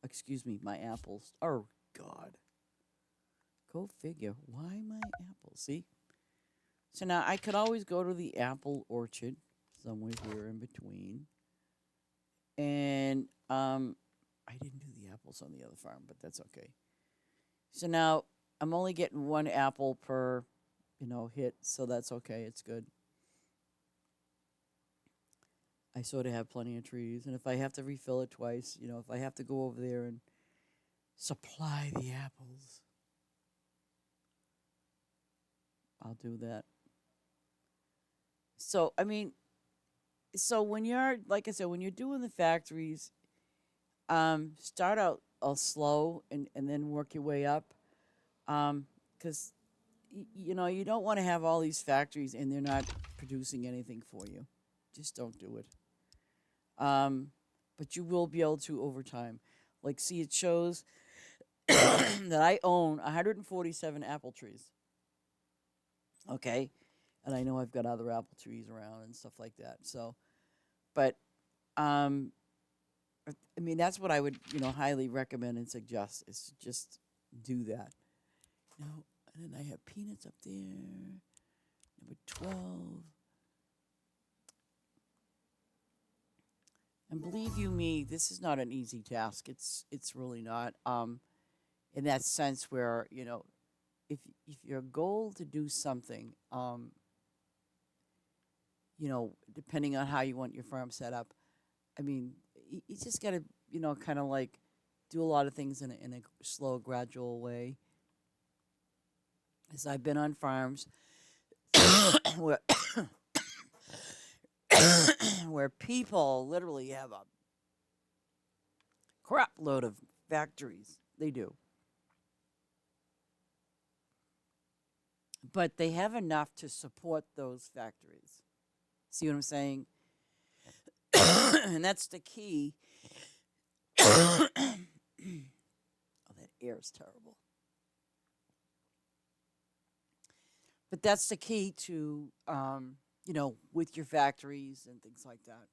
Excuse me, my apples. Oh, God. Go figure. Why my apples? See? So now I could always go to the apple orchard somewhere here in between. And I didn't do the apples on the other farm, but that's okay. So now I'm only getting one apple per, hit, so that's okay. It's good. I sort of have plenty of trees, and if I have to refill it twice, if I have to go over there and supply the apples, I'll do that. So, I mean, So when you're, like I said, when you're doing the factories, start out slow and then work your way up. Because you know you don't want to have all these factories and they're not producing anything for you. Just don't do it. Um, but you will be able to over time. Like, see, it shows that I own 147 apple trees. Okay, and I know I've got other apple trees around and stuff like that. So, but um, I mean, that's what I would, highly recommend and suggest is to just do that. You know, and then I have peanuts up there. Number 12. And believe you me, this is not an easy task. It's really not. In that sense where, if your goal to do something, depending on how you want your farm set up, I mean, you just got to, kind of like do a lot of things in a slow, gradual way. As I've been on farms where where people literally have a crap load of factories. They do. But they have enough to support those factories. See what I'm saying? And that's the key. Oh, that air is terrible. But that's the key to, with your factories and things like that.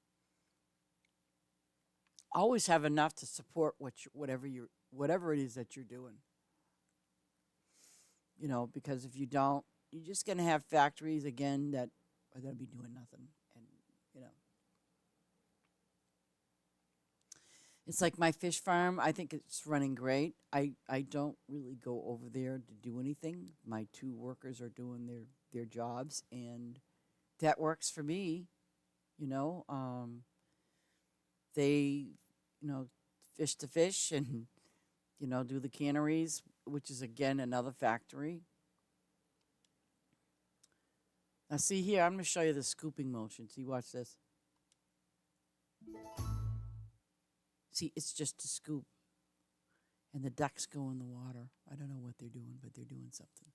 Always have enough to support whatever it is that you're doing. Because if you don't, you're just going to have factories again that are going to be doing nothing. And, you know, it's like my fish farm. I think it's running great. I don't really go over there to do anything. My two workers are doing their jobs, and that works for me. You know, they, you know, fish to fish and, do the canneries, which is again another factory. Now, see here, I'm going to show you the scooping motion. See, watch this. See, it's just a scoop, and the ducks go in the water. I don't know what they're doing, but they're doing something.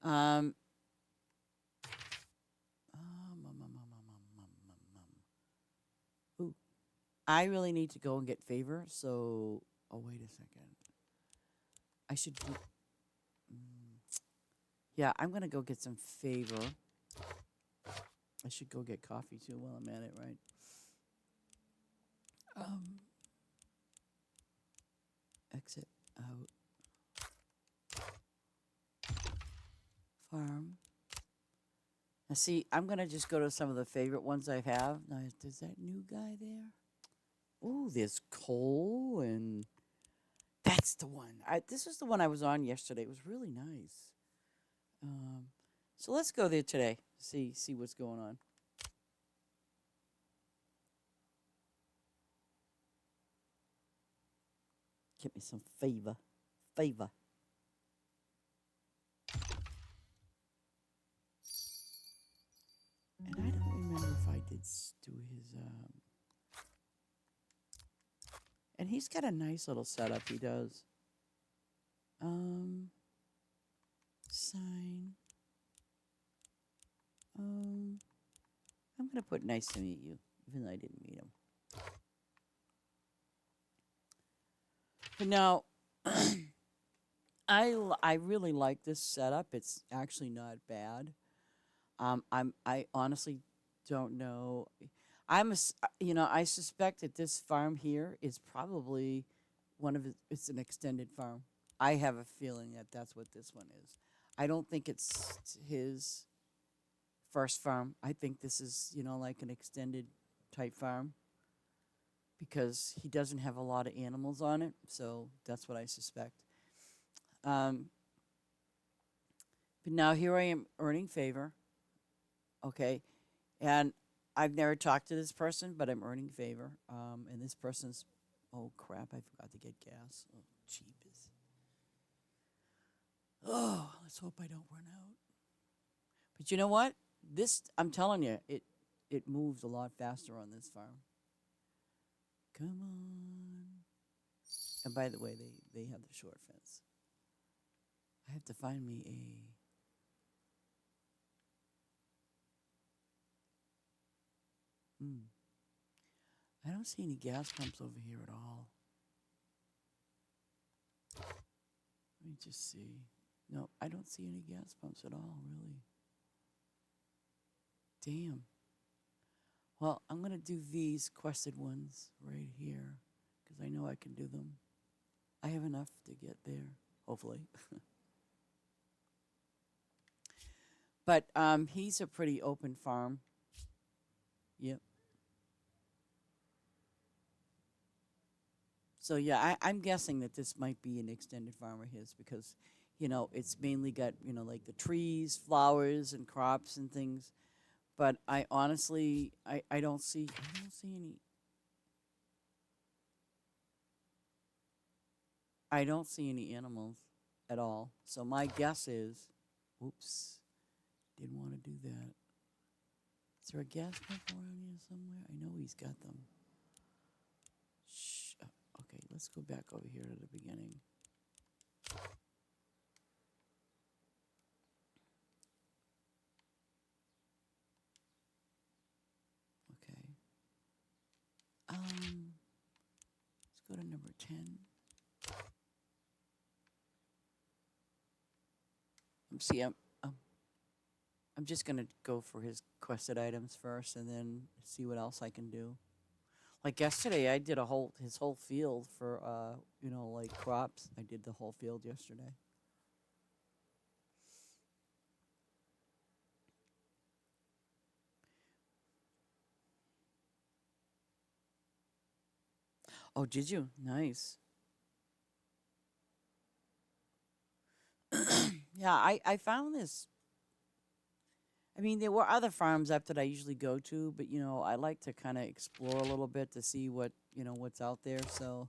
Um, Ooh, I really need to go and get favor. So, oh wait a second. I should. Yeah, I'm gonna go get some favor. I should go get coffee too while I'm at it, right? Um, Exit out. Farm. Now, see, I'm gonna just go to some of the favorite ones I have. Now, is that new guy there? Oh, there's Cole, and that's the one. This is the one I was on yesterday. It was really nice. Um, so let's go there today. See what's going on. Get me some favor. And I don't remember if I did do his. And he's got a nice little setup. He does. Sign. I'm gonna put nice to meet you, even though I didn't meet him. But now, I really like this setup. It's actually not bad. I honestly don't know. I suspect that this farm here is probably it's an extended farm. I have a feeling that that's what this one is. I don't think it's his first farm. I think this is, like an extended type farm because he doesn't have a lot of animals on it. So that's what I suspect. Um, but now here I am earning favor. Okay. And I've never talked to this person, but I'm earning favor. And this person's, oh crap, I forgot to get gas. Oh, jeepers. Oh, let's hope I don't run out. But you know what? I'm telling you, it moves a lot faster on this farm. Come on. And by the way, they have the short fence. I have to find me a. I don't see any gas pumps over here at all. Let me just see. No, I don't see any gas pumps at all, really. Damn. Well, I'm going to do these quested ones right here because I know I can do them. I have enough to get there, hopefully. But he's a pretty open farm. Yep. So yeah, I'm guessing that this might be an extended farm of his because, it's mainly got, like the trees, flowers, and crops and things. But I honestly, I don't see any animals at all. So my guess is, oops, didn't want to do that. Is there a gas pump around here somewhere? I know he's got them. Shh. Okay, let's go back over here to the beginning. Okay. Let's go to number 10. See, I'm just gonna go for his quested items first, and then see what else I can do. Like yesterday, I did his whole field for like crops. I did the whole field yesterday. Oh, did you? Nice. Yeah, I found this. I mean, there were other farms up that I usually go to, but I like to kind of explore a little bit to see what's out there. So,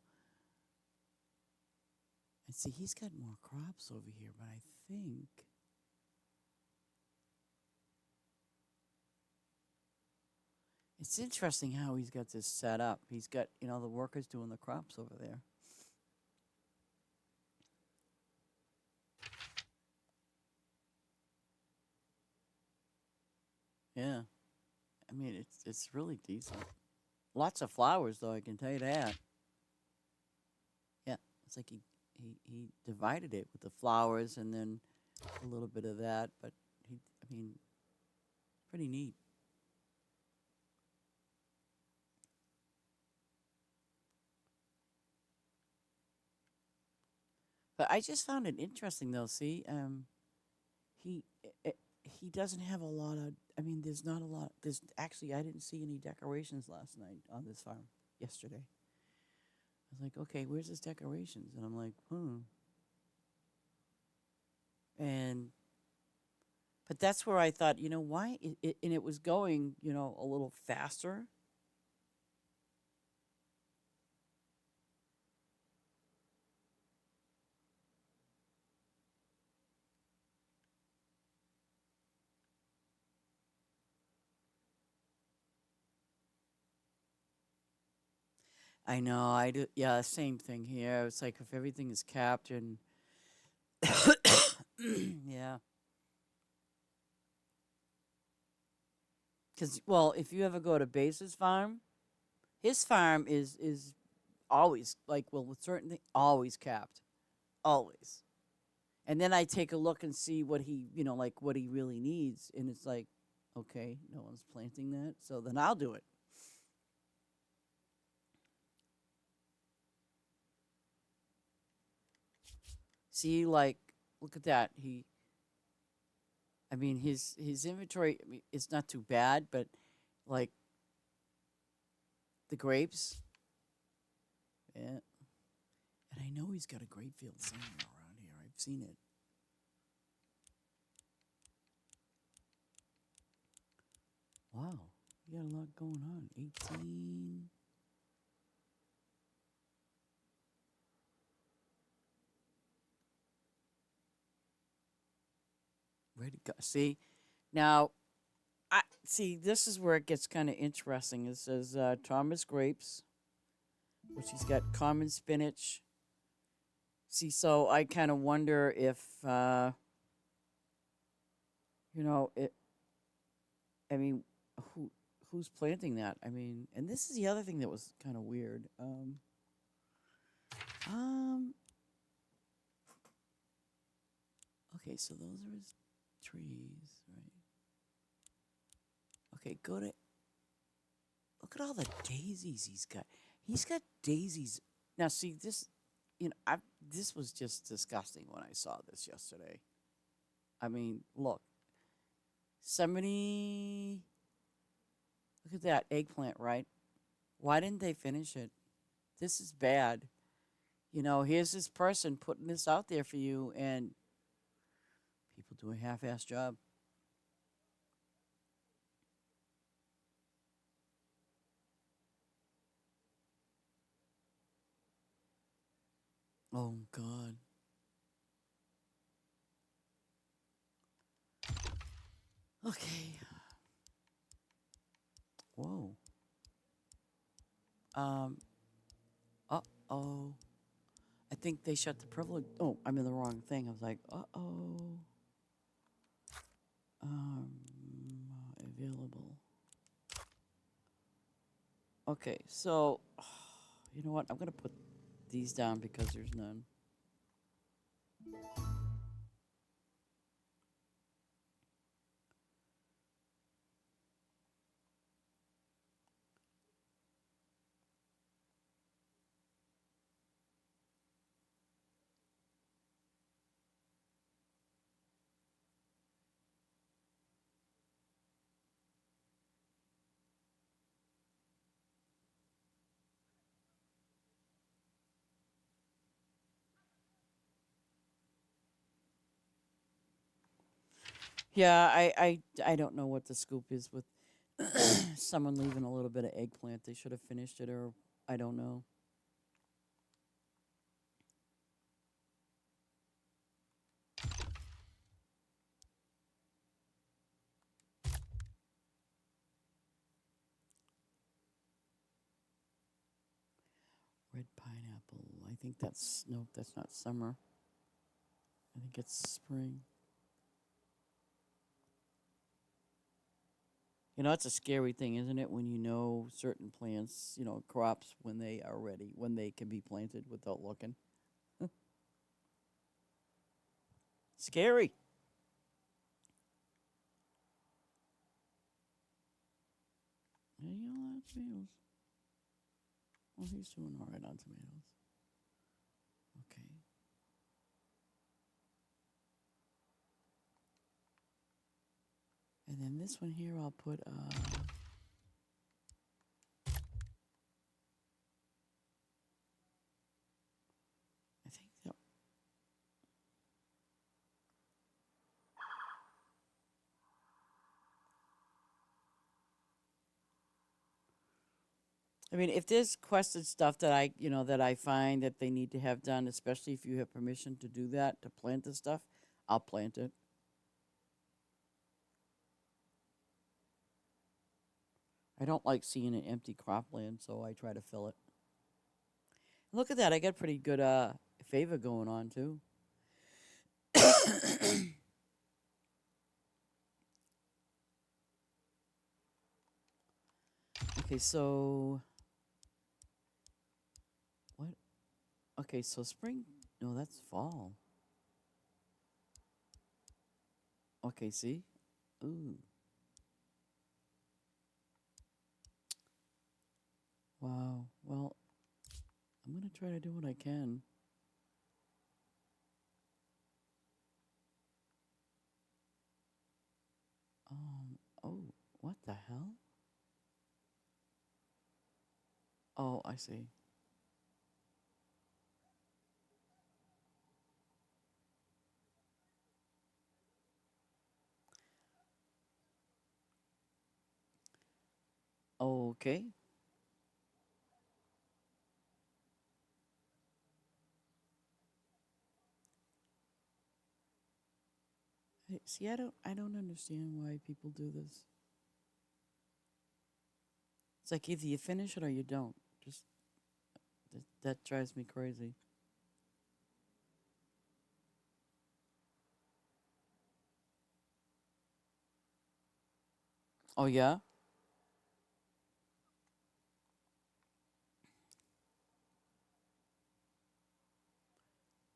and see, he's got more crops over here, but I think it's interesting how he's got this set up. He's got the workers doing the crops over there. Yeah, I mean it's really decent. Lots of flowers, though, I can tell you that. Yeah, it's like he divided it with the flowers and then a little bit of that, but I mean, pretty neat. But I just found it interesting, though. See, he eh, he doesn't have a lot of. I mean, there's not a lot. There's actually I didn't see any decorations last night on this farm yesterday. I was like, okay, where's his decorations? And I'm like, And but that's where I thought, why? And it was going, a little faster. I know. I do. Yeah, same thing here. It's like if everything is capped and yeah, because well, if you ever go to Base's farm, his farm is always like well with certain things always capped, always. And then I take a look and see what he like what he really needs, and it's like, okay, no one's planting that, so then I'll do it. See, like, look at that. I mean, his inventory I mean, it's not too bad, but like the grapes, yeah. And I know he's got a grape field somewhere around here. I've seen it. Wow, you got a lot going on. 18. Ready to go. See, now I see. This is where it gets kind of interesting. It says Thomas grapes, which he's got common spinach. See, so I kind of wonder if you know it. I mean, who who's planting that? I mean, and this is the other thing that was kind of weird. Um. Okay, so those are his trees, right? Okay, go to look at all the daisies he's got. He's got daisies. Now, see this. This was just disgusting when I saw this yesterday. I mean, look, somebody. Look at that eggplant, right? Why didn't they finish it? This is bad. Here's this person putting this out there for you, and people do a half-ass job. Oh God. Okay. Whoa. Um. Uh oh. I think they shut the privilege. Oh, I'm in the wrong thing. I was like, uh oh. Um. Available. Okay. So, you know what? I'm gonna put these down because there's none. Yeah, I don't know what the scoop is with someone leaving a little bit of eggplant. They should have finished it, or I don't know. Red pineapple. I think that's nope. That's not summer. I think it's spring. It's a scary thing, isn't it? When you know certain plants, crops when they are ready, when they can be planted without looking. Scary. Hey, tomatoes. Well, he's doing all right on tomatoes. Okay. And then this one here, I'll put. I think that. I mean, if there's quested stuff that I find that they need to have done, especially if you have permission to do that to plant the stuff, I'll plant it. I don't like seeing an empty cropland, so I try to fill it. Look at that. I got pretty good favor going on too. Okay, so what? Okay, so spring. No, that's fall. Okay, see? Ooh. Wow. Well, I'm going to try to do what I can. Oh, what the hell? Oh, I see. Okay. See, I don't understand why people do this. It's like either you finish it or you don't. Just that drives me crazy. Oh yeah.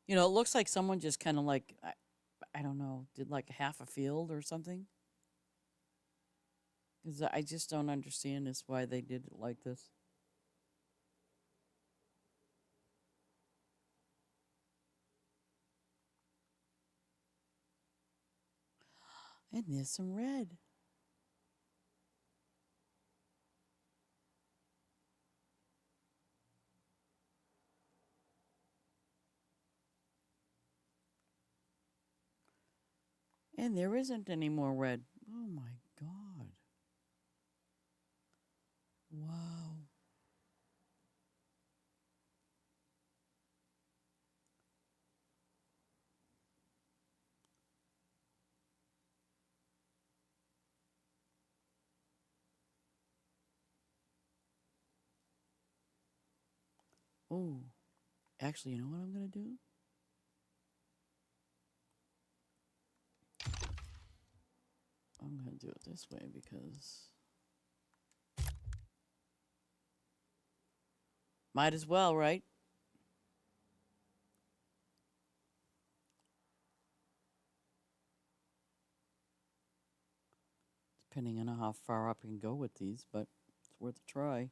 It looks like someone just kind of like I don't know, did like half a field or something. Because I just don't understand this why they did it like this. And there's some red. And there isn't any more red. Oh my God. Wow. Oh, actually, you know what I'm going to do? I'm going to do it this way because might as well, right? Depending on how far up you can go with these, but it's worth a try.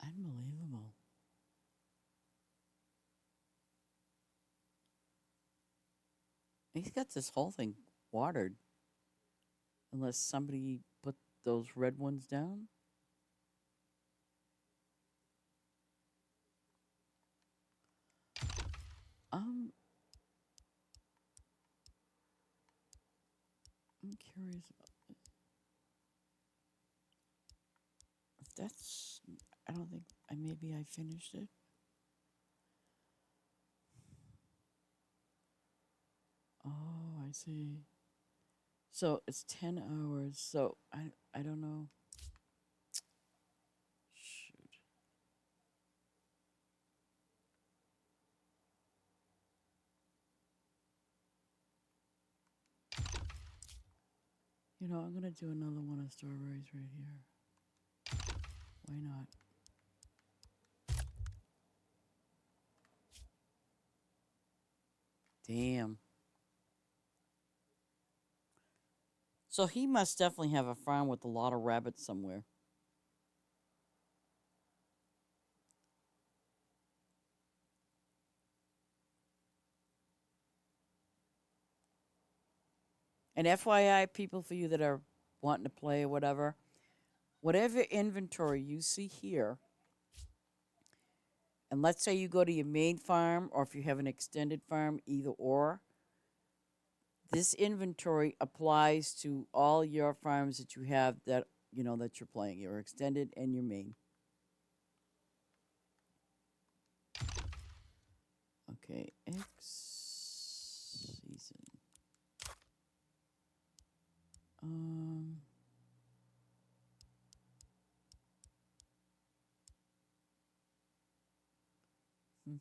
Unbelievable. He's got this whole thing watered, unless somebody put those red ones down. Um, I'm curious about if that's. I don't think. Maybe I finished it. Oh, I see. So it's 10 hours. So I don't know. Shoot. I'm gonna do another one of strawberries right here. Why not? Damn. So he must definitely have a farm with a lot of rabbits somewhere. And FYI, people for you that are wanting to play or whatever inventory you see here, and let's say you go to your main farm or if you have an extended farm, either or, this inventory applies to all your farms that you have that you're playing, your extended and your main. Okay, X season. Um, hmm,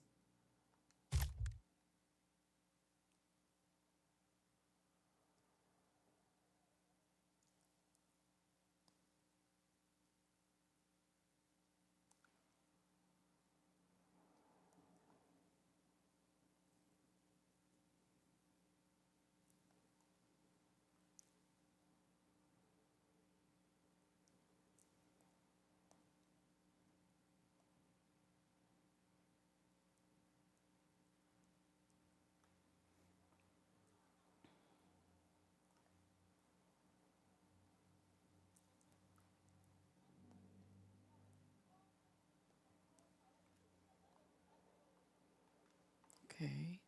okay.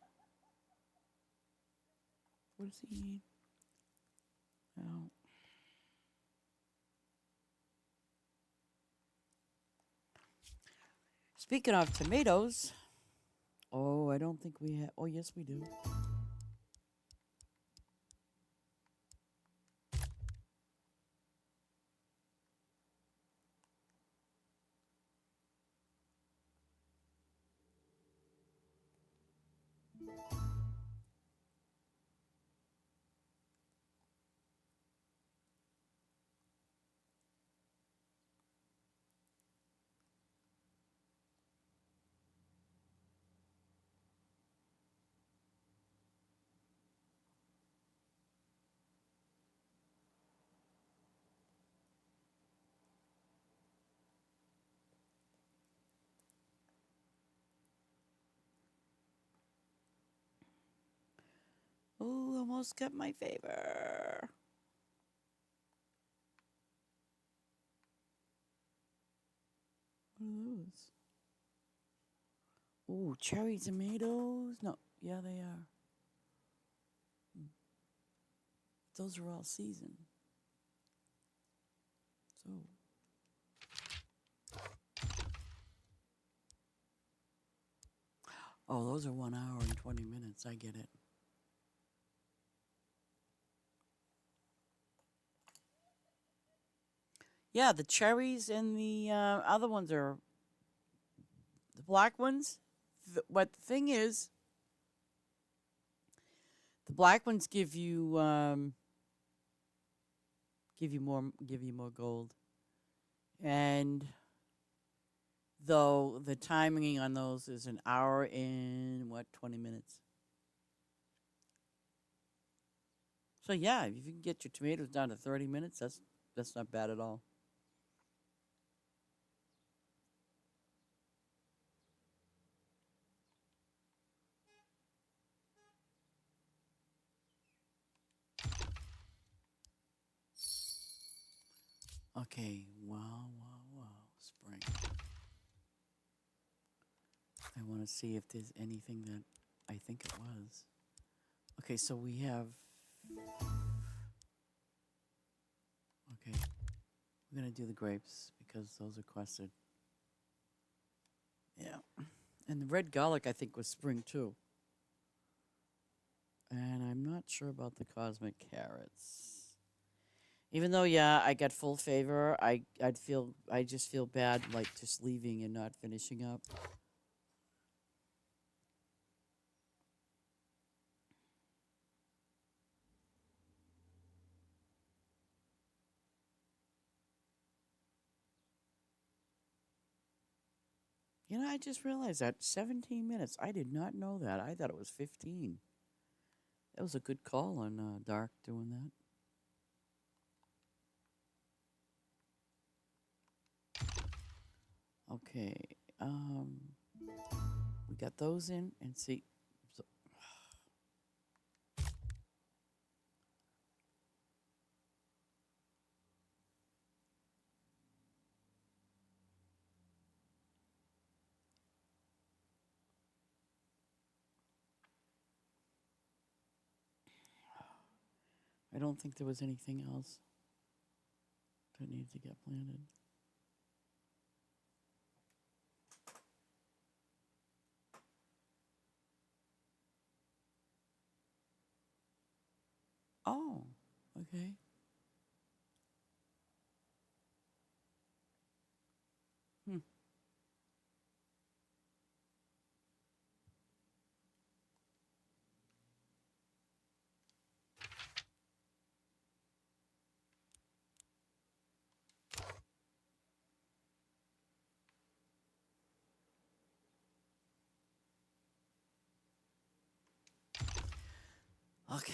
What does he need? Oh. Speaking of tomatoes, Oh, I don't think we have. Oh, yes, we do. Oh, almost got my favor. What are those? Oh, cherry tomatoes. No, yeah, they are. Mm, those are all seasoned. So, oh, those are 1 hour and 20 minutes. I get it. Yeah, the cherries and the other ones are the black ones. What the thing is, the black ones give you more gold, and though the timing on those is an hour and what 20 minutes. So yeah, if you can get your tomatoes down to 30 minutes, that's not bad at all. Okay, wow, wow, wow, spring. I want to see if there's anything that I think it was. Okay, so we have. Okay, we're gonna do the grapes because those are quested. Yeah, and the red garlic I think was spring too. And I'm not sure about the cosmic carrots. Even though, yeah, I got full favor, I just feel bad like just leaving and not finishing up. You know, I just realized that 17 minutes. I did not know that. I thought it was 15. That was a good call on Dark doing that. Okay, um, we got those in, and see, so I don't think there was anything else that needed to get planted. Oh, okay. Hmm. Okay,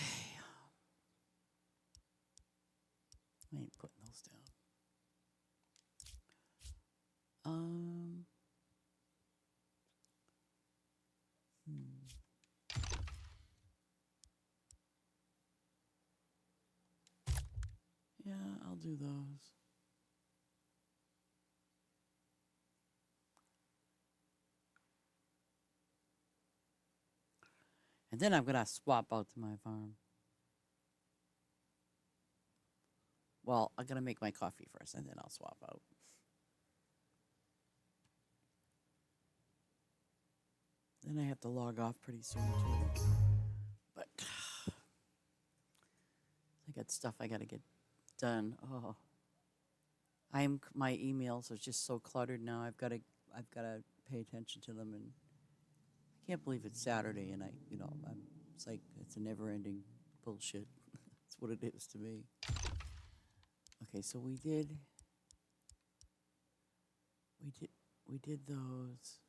I ain't putting those down. Um, hmm. Yeah, I'll do those. And then I'm gonna swap out to my farm. Well, I'm gonna make my coffee first, and then I'll swap out. Then I have to log off pretty soon too. But I got stuff I got to get done. Oh, my emails are just so cluttered now. I've got to pay attention to them, and I can't believe it's Saturday, and it's like it's a never-ending bullshit. That's what it is to me. Okay, so we did, we did those.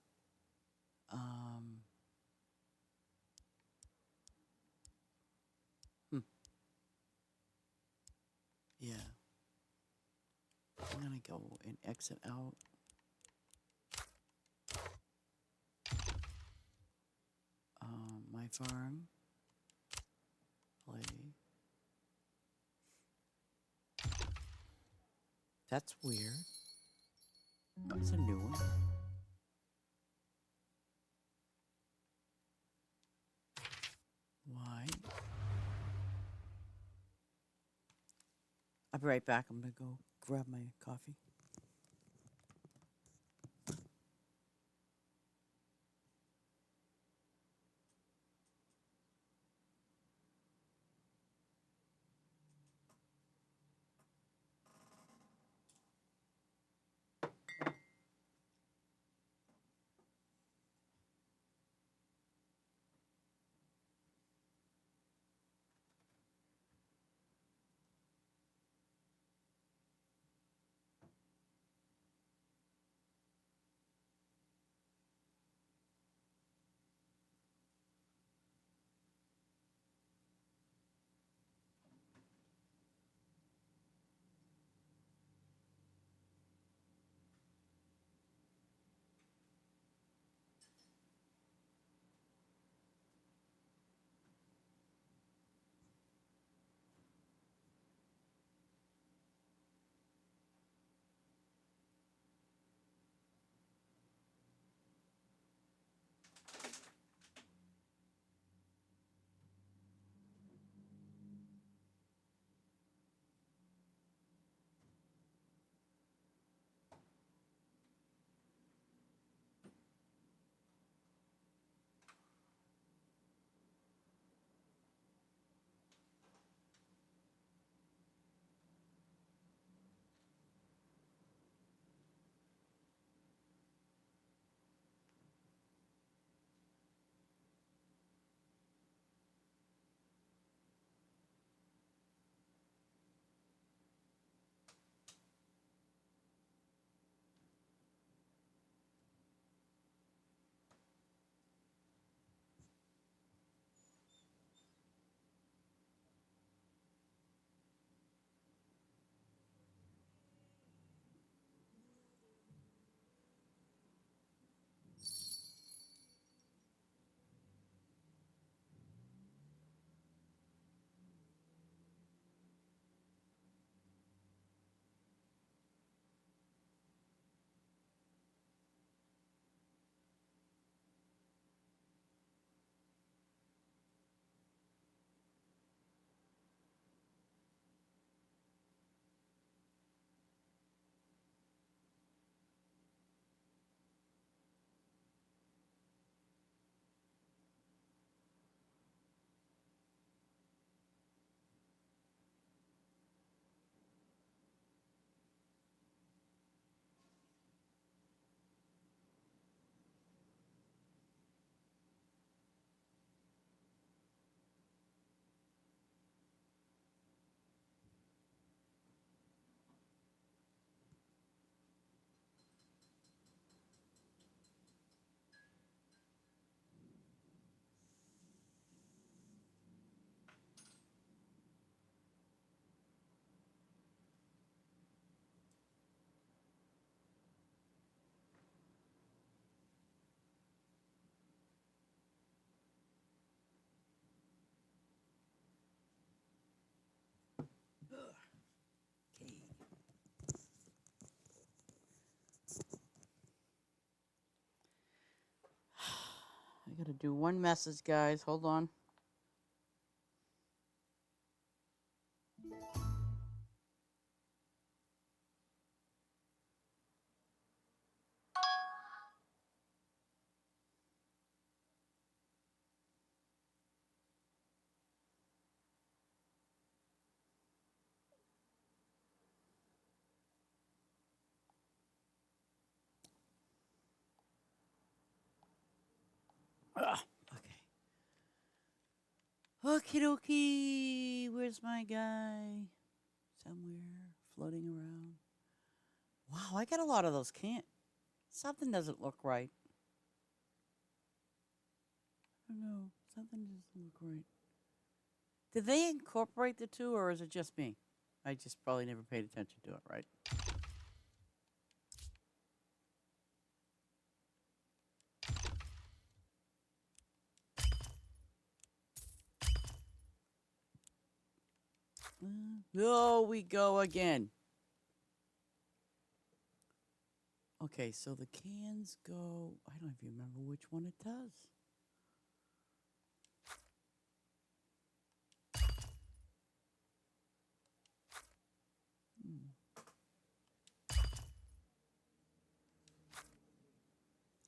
Um, hmm, yeah, I'm gonna go and exit out. My farm, play. That's weird. That's a new one. Why? I'll be right back. I'm gonna go grab my coffee. Okay. I gotta do one message, guys. Hold on. Ugh, okay. Okie dokie. Where's my guy? Somewhere floating around. Wow, I got a lot of those can't. Something doesn't look right. I don't know. Something doesn't look right. Did they incorporate the two, or is it just me? I just probably never paid attention to it, right? Oh, we go again. Okay, so the cans go. I don't even remember which one it does. Hmm.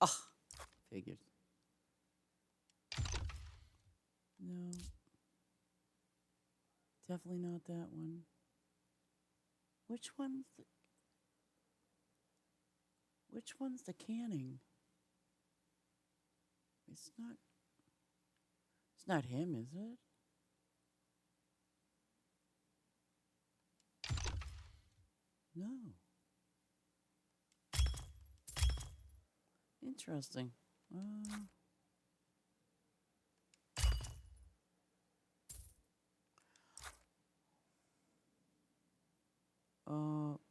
Ah, figures. No, definitely not that one. Which one's the, which one's the canning? It's not. It's not him, is it? No. Interesting.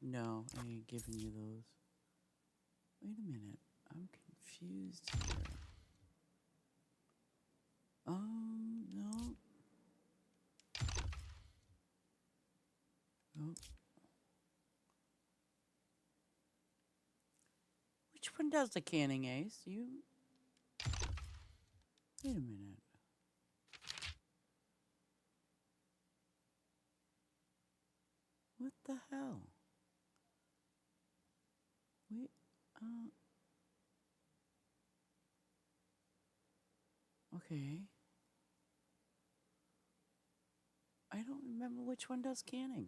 No, I ain't giving you those. Wait a minute. I'm confused here. No. Oh. Which one does the canning, Ace? You. Wait a minute. What the hell? Wait. Uh. Okay. I don't remember which one does canning.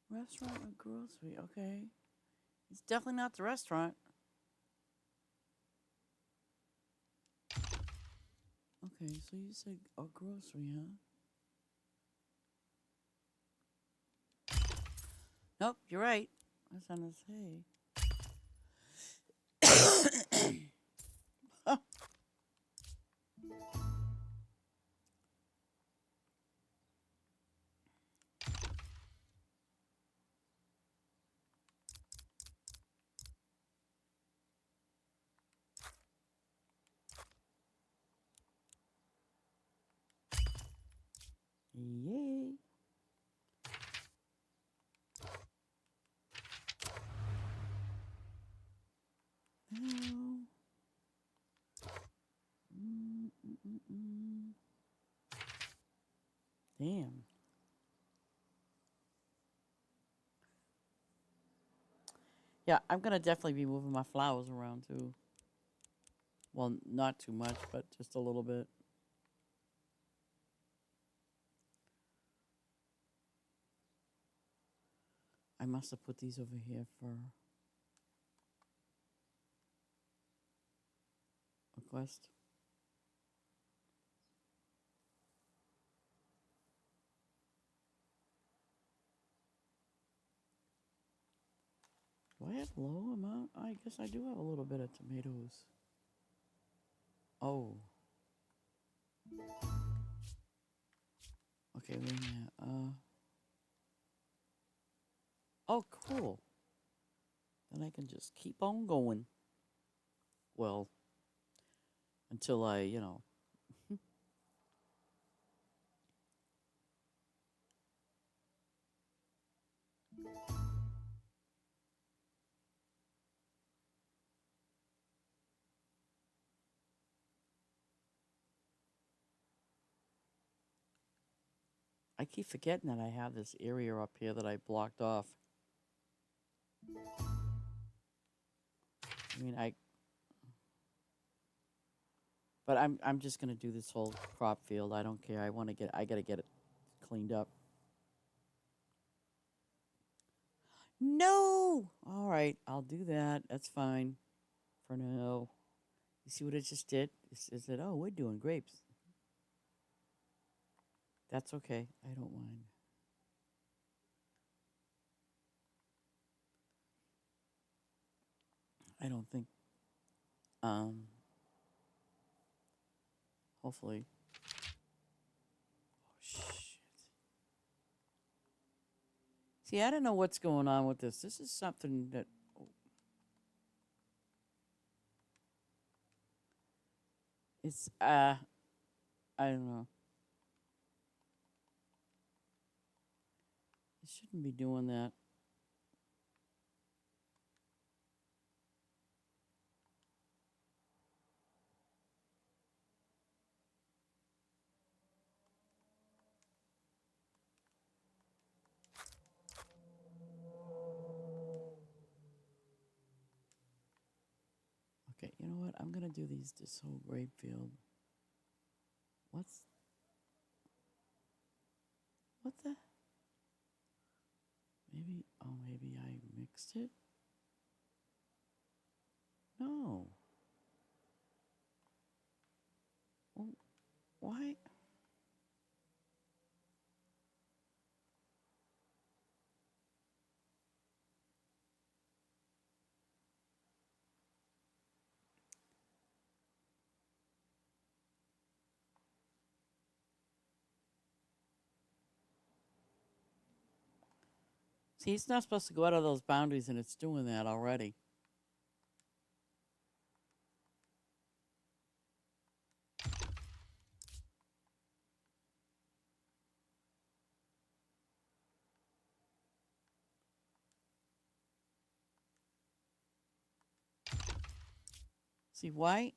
Restaurant or grocery? Okay. It's definitely not the restaurant. Okay, so you said a grocery, huh? Nope, you're right. I was gonna say. Huh. Yay. No. Mm. Damn. Yeah, I'm gonna definitely be moving my flowers around too. Well, not too much, but just a little bit. I must have put these over here for a quest. Do I have low amount? I guess I do have a little bit of tomatoes. Oh. Okay, wait a minute. Oh, cool. Then I can just keep on going. Well, until I. I keep forgetting that I have this area up here that I blocked off. I mean, but I'm just gonna do this whole crop field. I don't care. I gotta get it cleaned up. No. All right, I'll do that. That's fine. for now. You see what it just did? It said, "Oh, we're doing grapes." That's okay. I don't mind. I don't think. Um, hopefully. Oh shit. See, I don't know what's going on with this. This is something that. It's I don't know. It shouldn't be doing that. Okay, you know what? I'm gonna do this whole grape field. What's what the? Maybe I mixed it. No. Well, why? See, it's not supposed to go out of those boundaries, and it's doing that already. See why?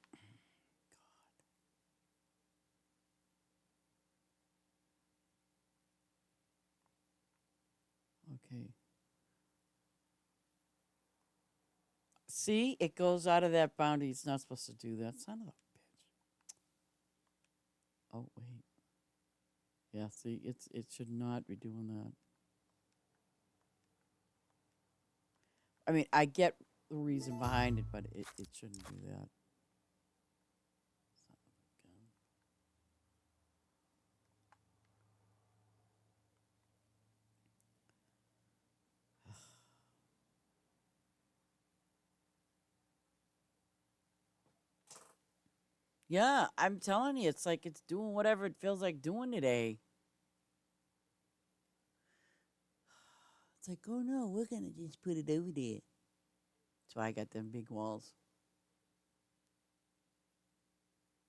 Okay. See, it goes out of that boundary. It's not supposed to do that. Son of a bitch. Oh wait. Yeah. See, it should not be doing that. I mean, I get the reason behind it, but it shouldn't do that. Son of a gun. Yeah, I'm telling you, it's like it's doing whatever it feels like doing today. It's like, oh no, we're gonna just put it over there. That's why I got them big walls.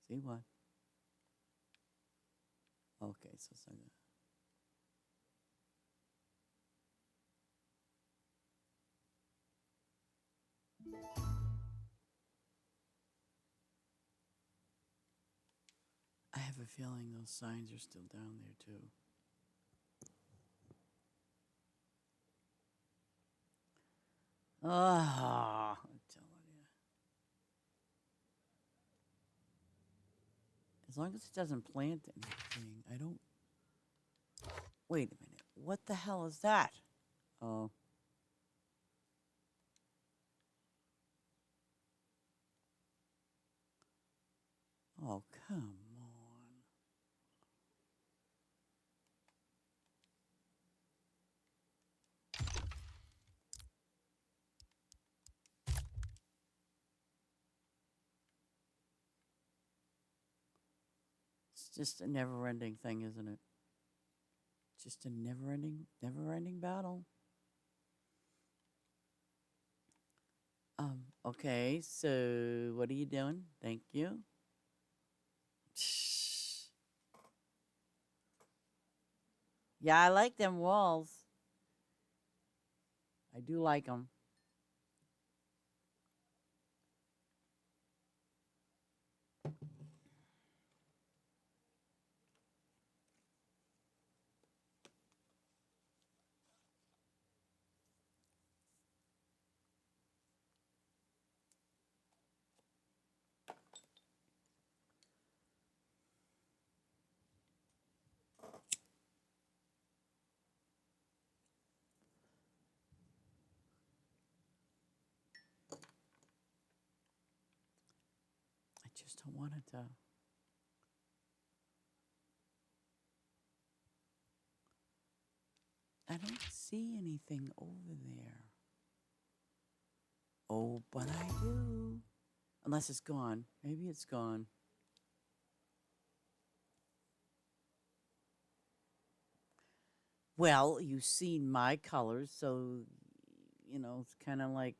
See what? Okay, so it's not gonna. I have a feeling those signs are still down there too. Ah, I'm telling you. As long as it doesn't plant anything, I don't. Wait a minute. What the hell is that? Oh, oh, come on. It's just a never-ending thing, isn't it? Just a never-ending battle. Okay, so what are you doing? Thank you. Yeah, I like them walls. I do like them. I wanted to. I don't see anything over there. Oh, but I do. Unless it's gone. Maybe it's gone. Well, you've seen my colors, so it's kind of like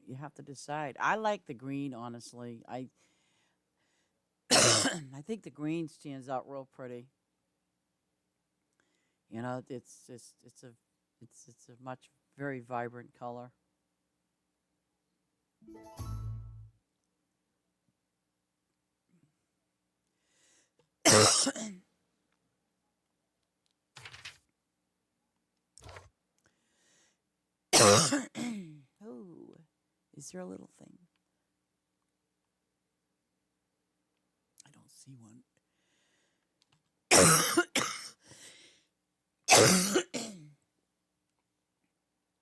you have to decide. I like the green, honestly. I think the green stands out real pretty. It's a much very vibrant color. Oh, is there a little thing? I don't see one.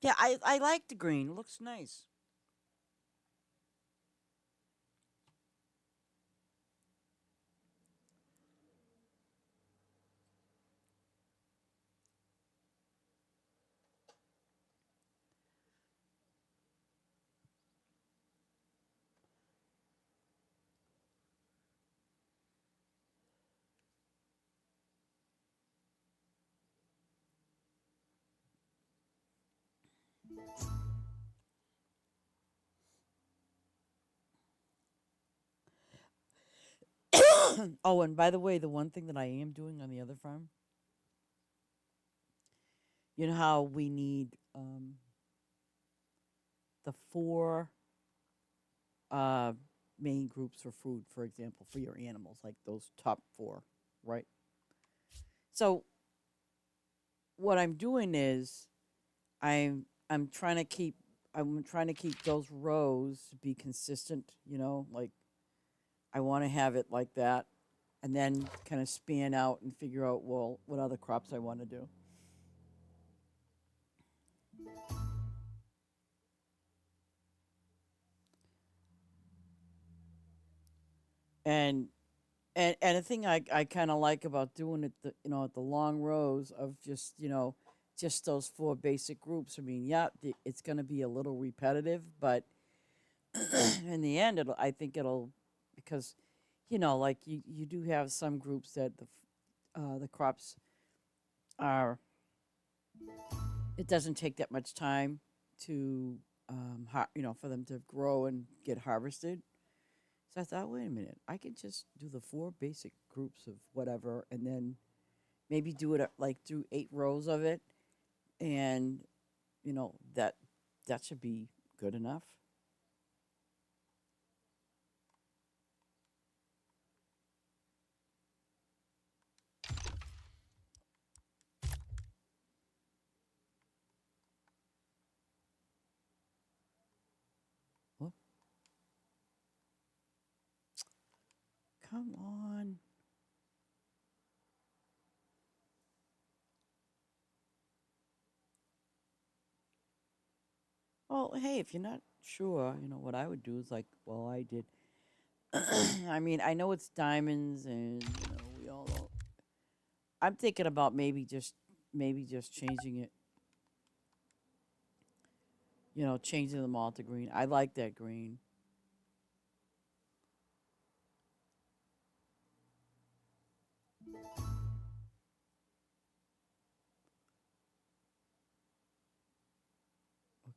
Yeah, I like the green. It looks nice. Oh, and by the way, the one thing that I am doing on the other farm, you know how we need the four uh, main groups for food, for example, for your animals, like those top four, right? So what I'm doing is I'm trying to keep those rows be consistent, like I want to have it like that, and then kind of span out and figure out, well, what other crops I want to do. And and the thing I kind of like about doing it, at the long rows of just those four basic groups. I mean, yeah, it's going to be a little repetitive, but in the end, I think it'll, because like you do have some groups that the crops are, it doesn't take that much time to for them to grow and get harvested. So I thought, wait a minute, I could just do the four basic groups of whatever, and then maybe do it like do 8 rows of it, and that should be good enough. Whoop, come on. Well, hey, if you're not sure, what I would do is like, well, I did. I mean, I know it's diamonds, and we all. I'm thinking about maybe just changing it. Changing them all to green. I like that green.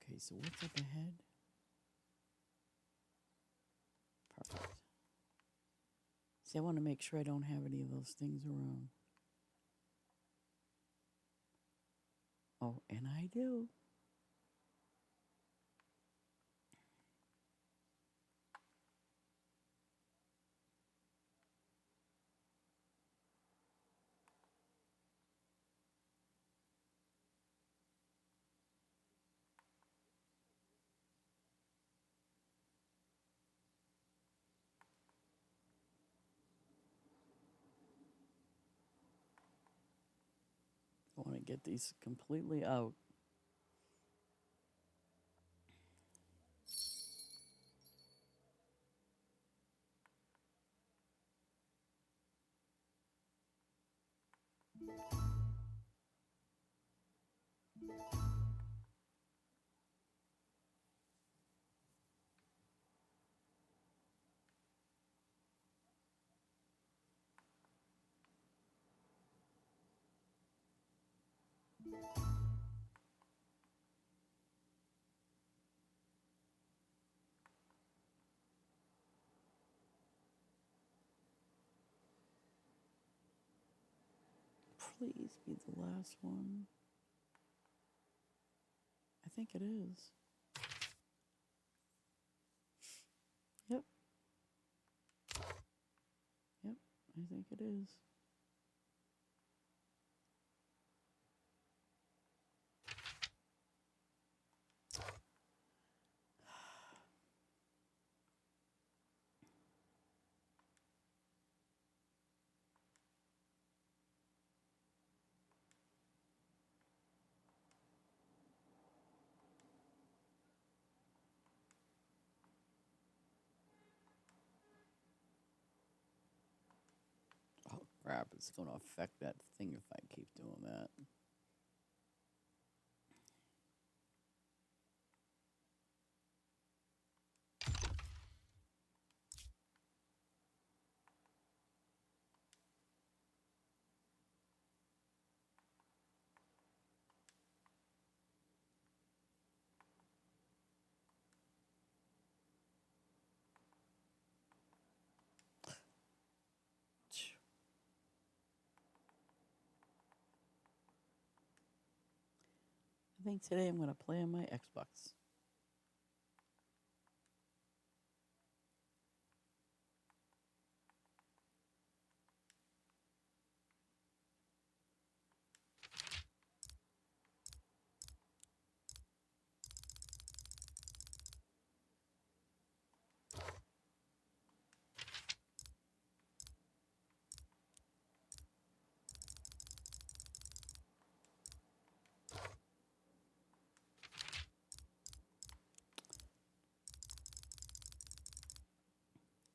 Okay, so what's up ahead? Perfect. See, I want to make sure I don't have any of those things around. Oh, and I do. I want to get these completely out. please be the last one. I think it is. Yep, yep, I think it is. Oh crap, it's going to affect that thing if I keep doing that. I think today I'm going to play on my Xbox.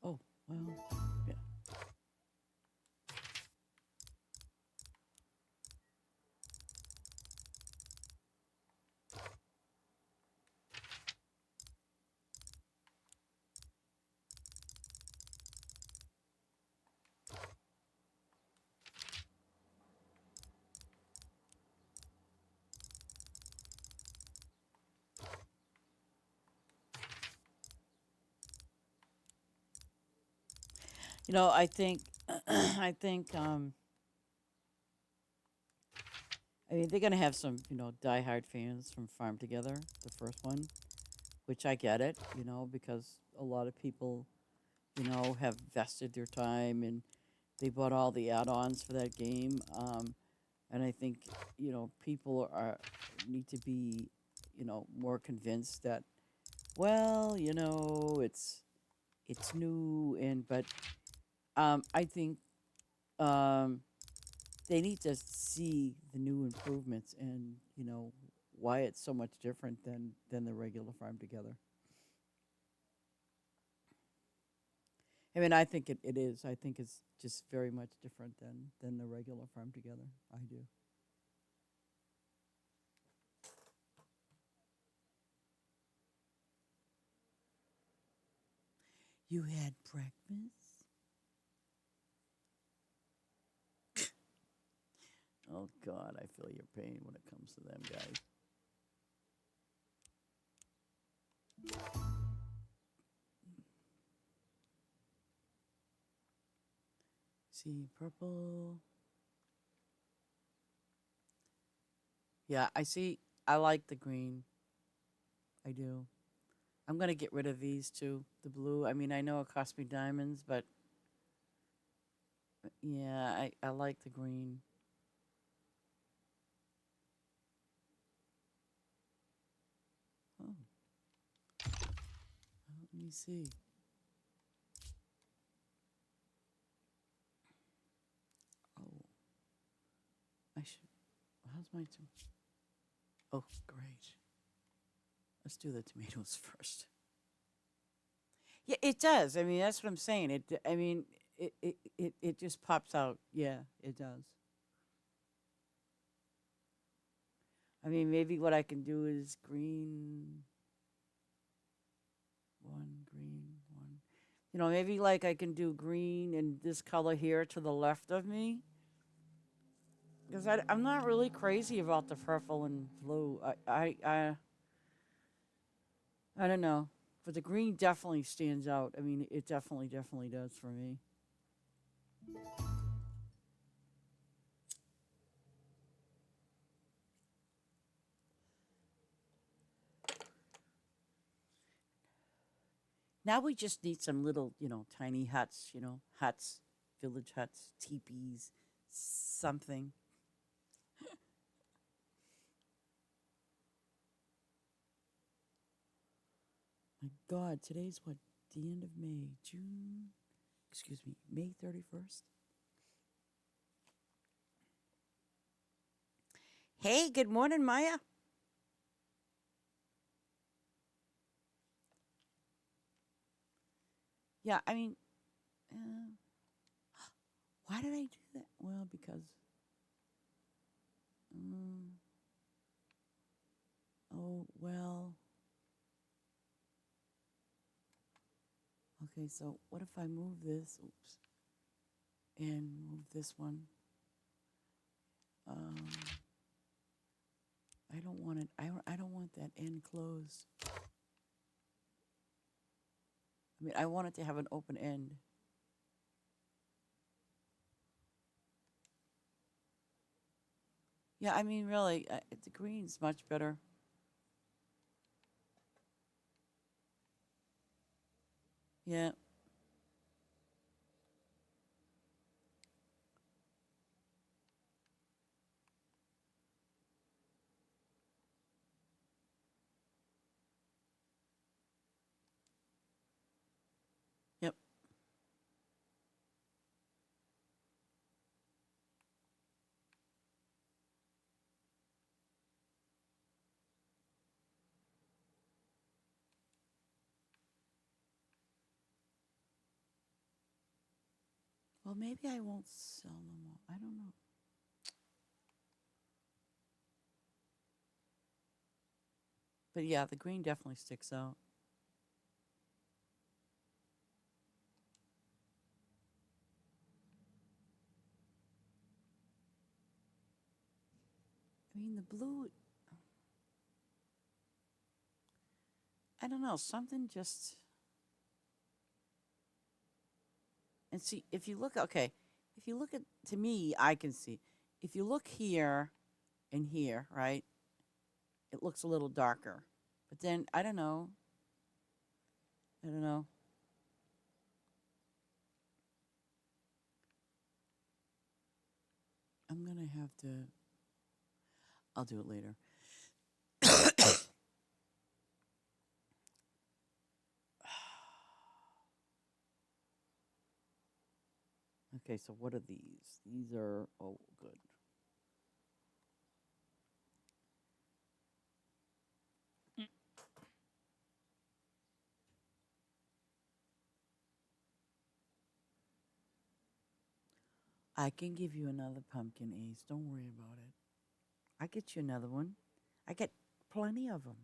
Oh, well, yeah. I think, I think, I mean, they're gonna have some, diehard fans from Farm Together, the first one, which I get it, because a lot of people, have vested their time and they bought all the add-ons for that game. And I think, people need to be, more convinced that, well, it's new but I think um, they need to see the new improvements and why it's so much different than the regular Farm Together. I mean, I think it is. I think it's just very much different than the regular Farm Together. I do. You had breakfast? Oh God, I feel your pain when it comes to them guys. See, purple. Yeah, I see. I like the green. I do. I'm gonna get rid of these two. The blue. I mean, I know it cost me diamonds, but yeah, I like the green. Oh, let me see. Oh, I should. How's my two? Oh, great. Let's do the tomatoes first. Yeah, it does. I mean, that's what I'm saying. I mean, it just pops out. Yeah, it does. I mean, maybe what I can do is green one, green one. Maybe like I can do green and this color here to the left of me. Because I'm not really crazy about the purple and blue. I don't know. But the green definitely stands out. I mean, it definitely does for me. Now we just need some little, tiny huts, huts, village huts, teepees, something. My God, today's what? The end of May, June, excuse me, May 31st. Hey, good morning, Maya. Yeah, I mean, uh, why did I do that? Well, because, um, oh, well, okay, so what if I move this, oops, and move this one? Um, I don't want it, I don't want that end closed. I mean, I want it to have an open end. Yeah, I mean, really, the green's much better. Yeah, yep. Well, maybe I won't sell them all. I don't know. But yeah, the green definitely sticks out. I mean, the blue, I don't know, something just, and see, if you look, okay, if you look at, to me, I can see, if you look here and here, right, it looks a little darker. But then, I don't know. I'm going to have to, I'll do it later. Okay, so what are these? These are, oh, good. I can give you another pumpkin, Ace. Don't worry about it. I get you another one. I get plenty of them.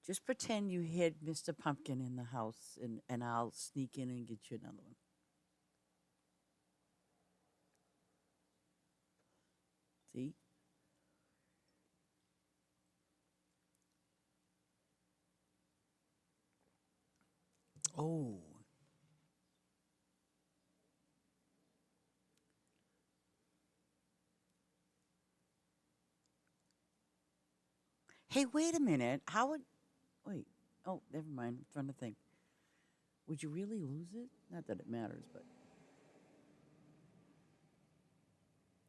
Just pretend you hid Mr. Pumpkin in the house, and I'll sneak in and get you another one. See? Oh. Hey, wait a minute. How would. Wait. Oh, never mind. I'm trying to think. Would you really lose it? Not that it matters, but.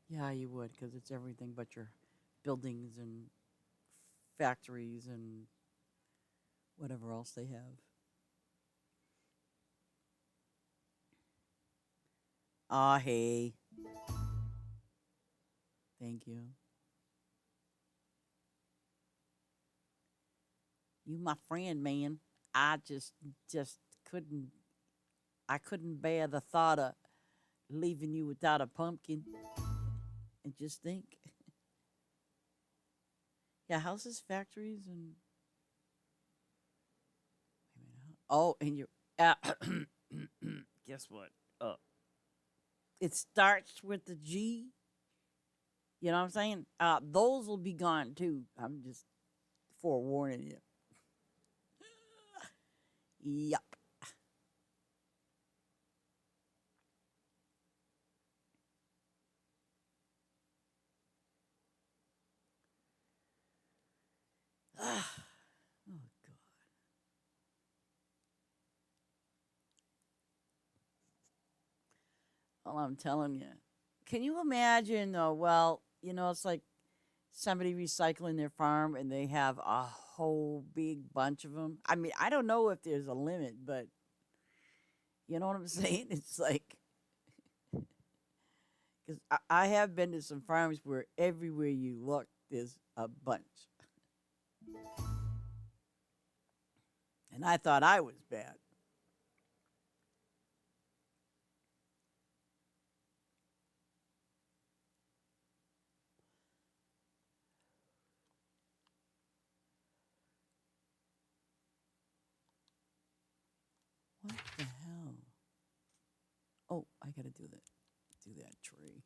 Yeah, you would, because it's everything but your buildings and factories and whatever else they have. Ah, hey. Thank you. You my friend, man. I just couldn't I couldn't bear the thought of leaving you without a pumpkin. And just think. Yeah, houses, factories, and oh, and you're guess what? It starts with the G. You know what I'm saying? Those will be gone too. I'm just forewarning you. Yup. Oh God. Well, I'm telling you. Can you imagine though? Well, it's like somebody recycling their farm and they have a whole big bunch of them. I mean, I don't know if there's a limit, but you know what I'm saying? It's like, because I have been to some farms where everywhere you look, there's a bunch. And I thought I was bad. What the hell? Oh, I gotta do that tree.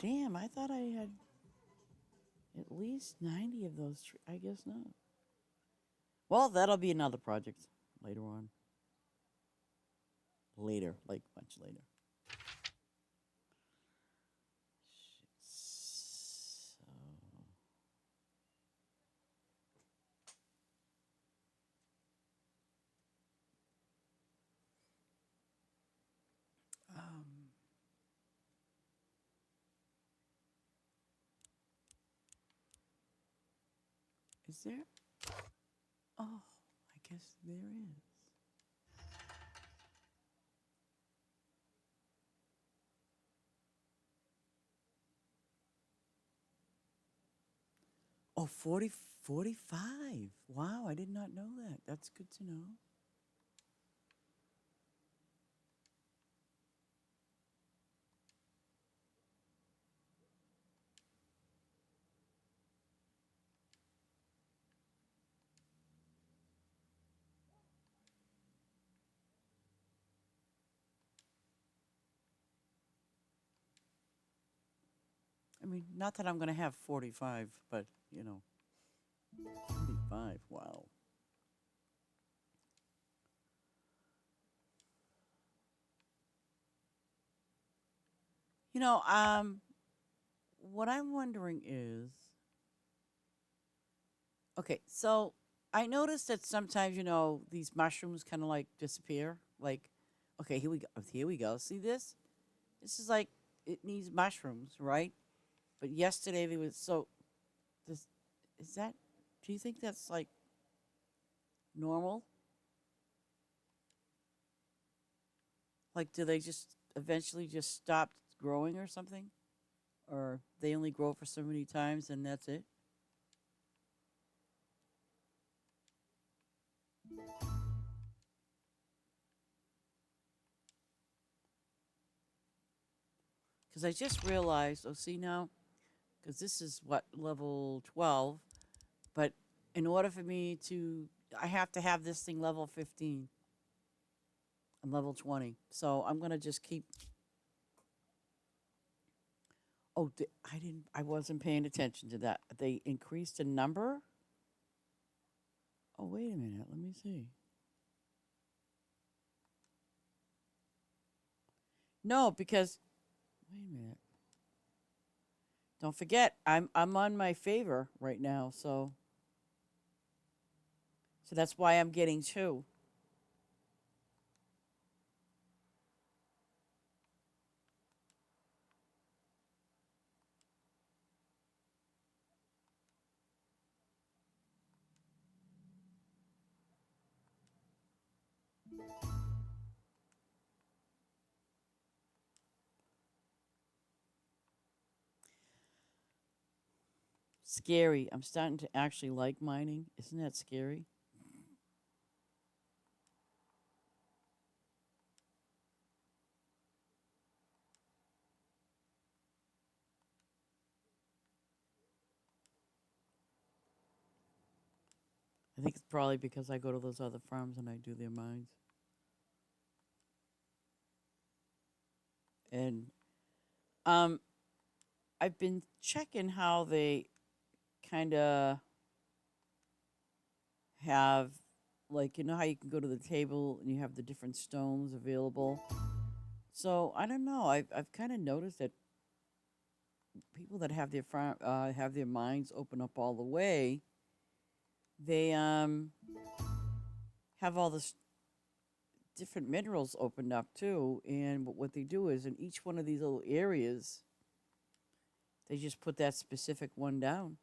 Damn, I thought I had at least 90 of those trees. I guess not. Well, that'll be another project later on. Later, like much later. So, um, is there? Oh, I guess there is. Oh, 40, 45. Wow, I did not know that. That's good to know. I mean, not that I'm going to have 45, but, 45. Wow. You know, um, what I'm wondering is, okay, so I noticed that sometimes, these mushrooms kind of like disappear. Like, okay, here we go. Here we go. See this? This is like it needs mushrooms, right? But yesterday there was so this is that do you think that's like normal? Like do they just eventually just stop growing or something? Or they only grow for so many times and that's it? Because I just realized, oh, see now, because this is what, level 12, but in order for me to, I have to have this thing level 15. I'm level 20. So I'm going to just keep, oh, I wasn't paying attention to that. They increased the number? Oh, wait a minute. Let me see. No, because, wait a minute. Don't forget, I'm on my favor right now, so that's why I'm getting two. Scary. I'm starting to actually like mining. Isn't that scary? I I think it's probably because I go to those other farms and I do their mines. And um, I've been checking how they kind of have, like, you know how you can go to the table and you have the different stones available. So I don't know. I've kind of noticed that people that have have their minds open up all the way, they have all this different minerals opened up too. And what they do is in each one of these little areas, they just put that specific one down.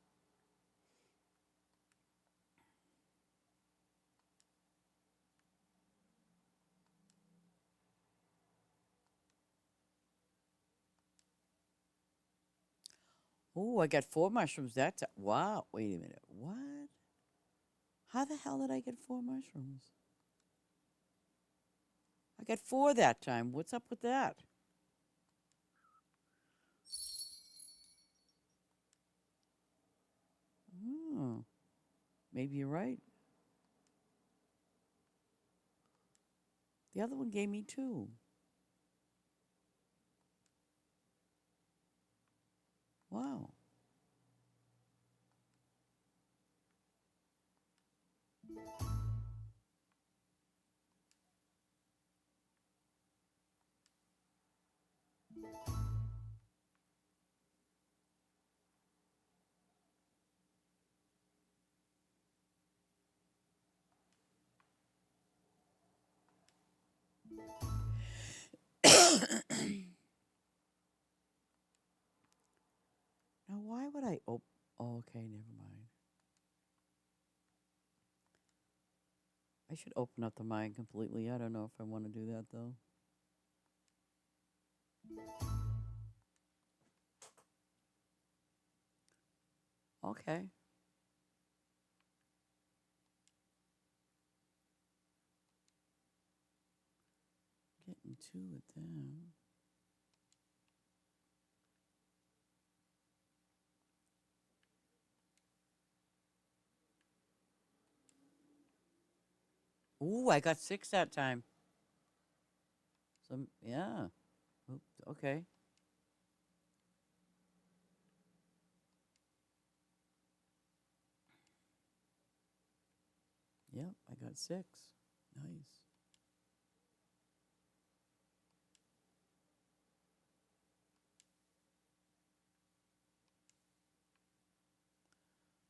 Oh, I got four mushrooms that time. Wow. Wait a minute. What? How the hell did I get four mushrooms? I got four that time. What's up with that? Oh, maybe you're right. The other one gave me two. Wow. Now, why would I open? Oh, okay, never mind. I should open up the mind completely. I don't know if I want to do that though. Okay, getting two with them. Ooh, I got six that time. So yeah. Oops, okay. Yep, I got six. Nice.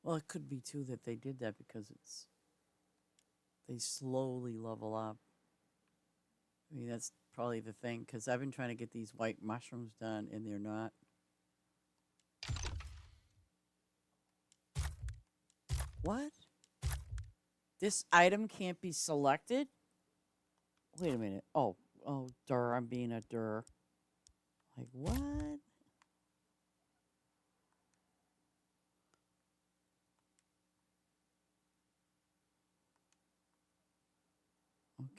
Well, it could be too that they did that because they slowly level up. I mean, that's probably the thing because I've been trying to get these white mushrooms done and they're not. What? This item can't be selected? Wait a minute. Oh, dur. I'm being a dur. Like, what?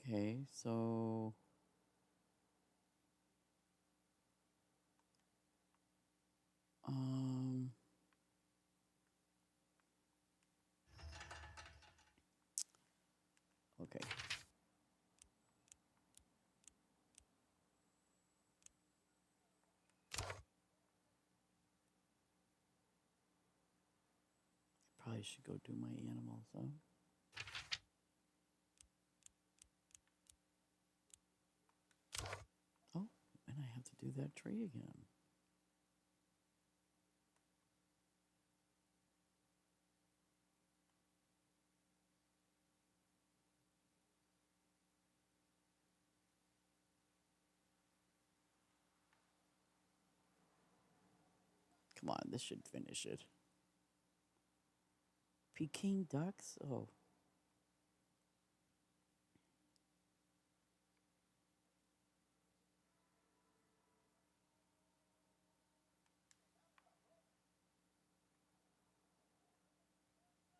Okay, so. Um. Okay. Probably should go do my animals, though. Oh, and I have to do that tree again. Come on, this should finish it. Peking ducks? Oh.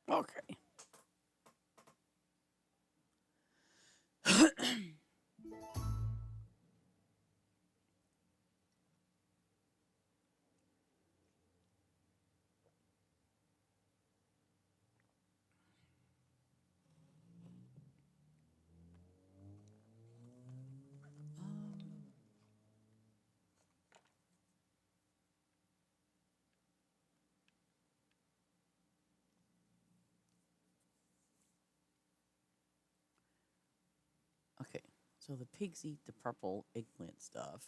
Okay. So the pigs eat the purple eggplant stuff.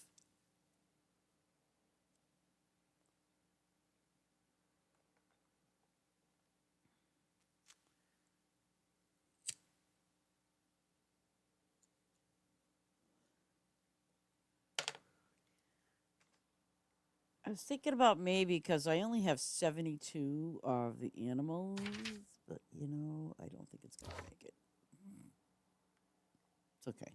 I was thinking about maybe because I only have 72 of the animals, but I don't think it's going to make it. It's okay.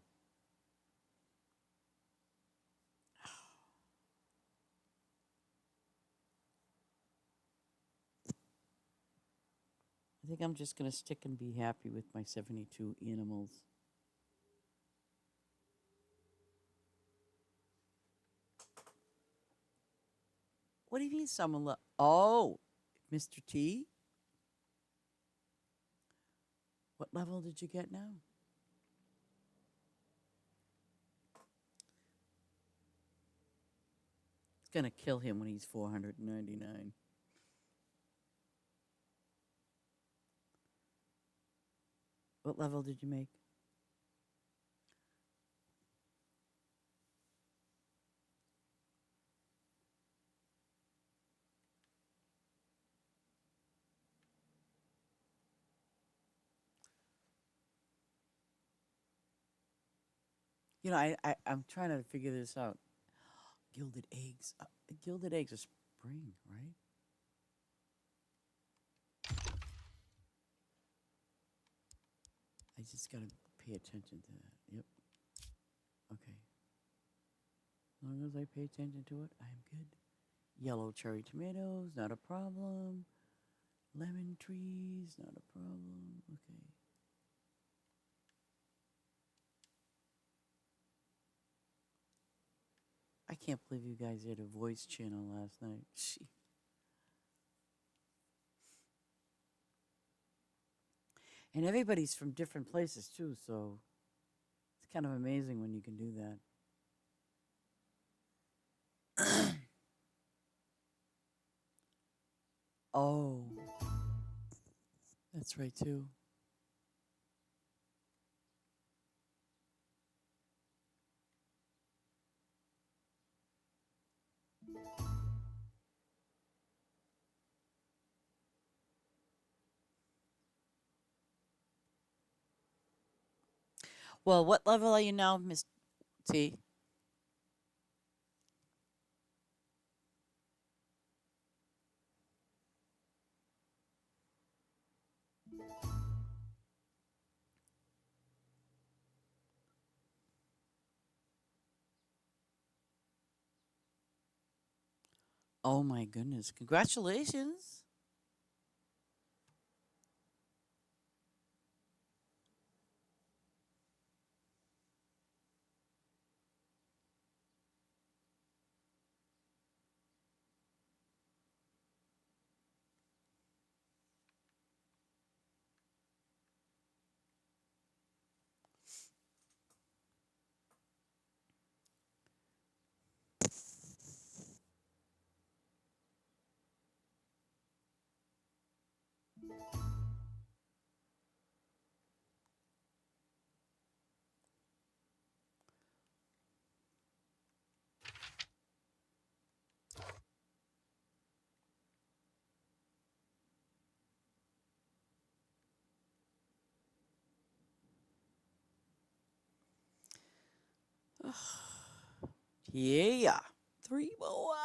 I think I'm just going to stick and be happy with my 72 animals. What do you mean someone Oh, Mr. T? What level did you get now? It's going to kill him when he's 499. What level did you make? I'm trying to figure this out. Gilded eggs. Gilded eggs are spring, right? I just got to pay attention to that. Yep. Okay. As long as I pay attention to it, I'm good. Yellow cherry tomatoes, not a problem. Lemon trees, not a problem. Okay. I can't believe you guys had a voice channel last night. And everybody's from different places too, so it's kind of amazing when you can do that. Oh, that's right too. Well, what level are you now, Miss T? Oh my goodness. Congratulations. Yeah. Three more.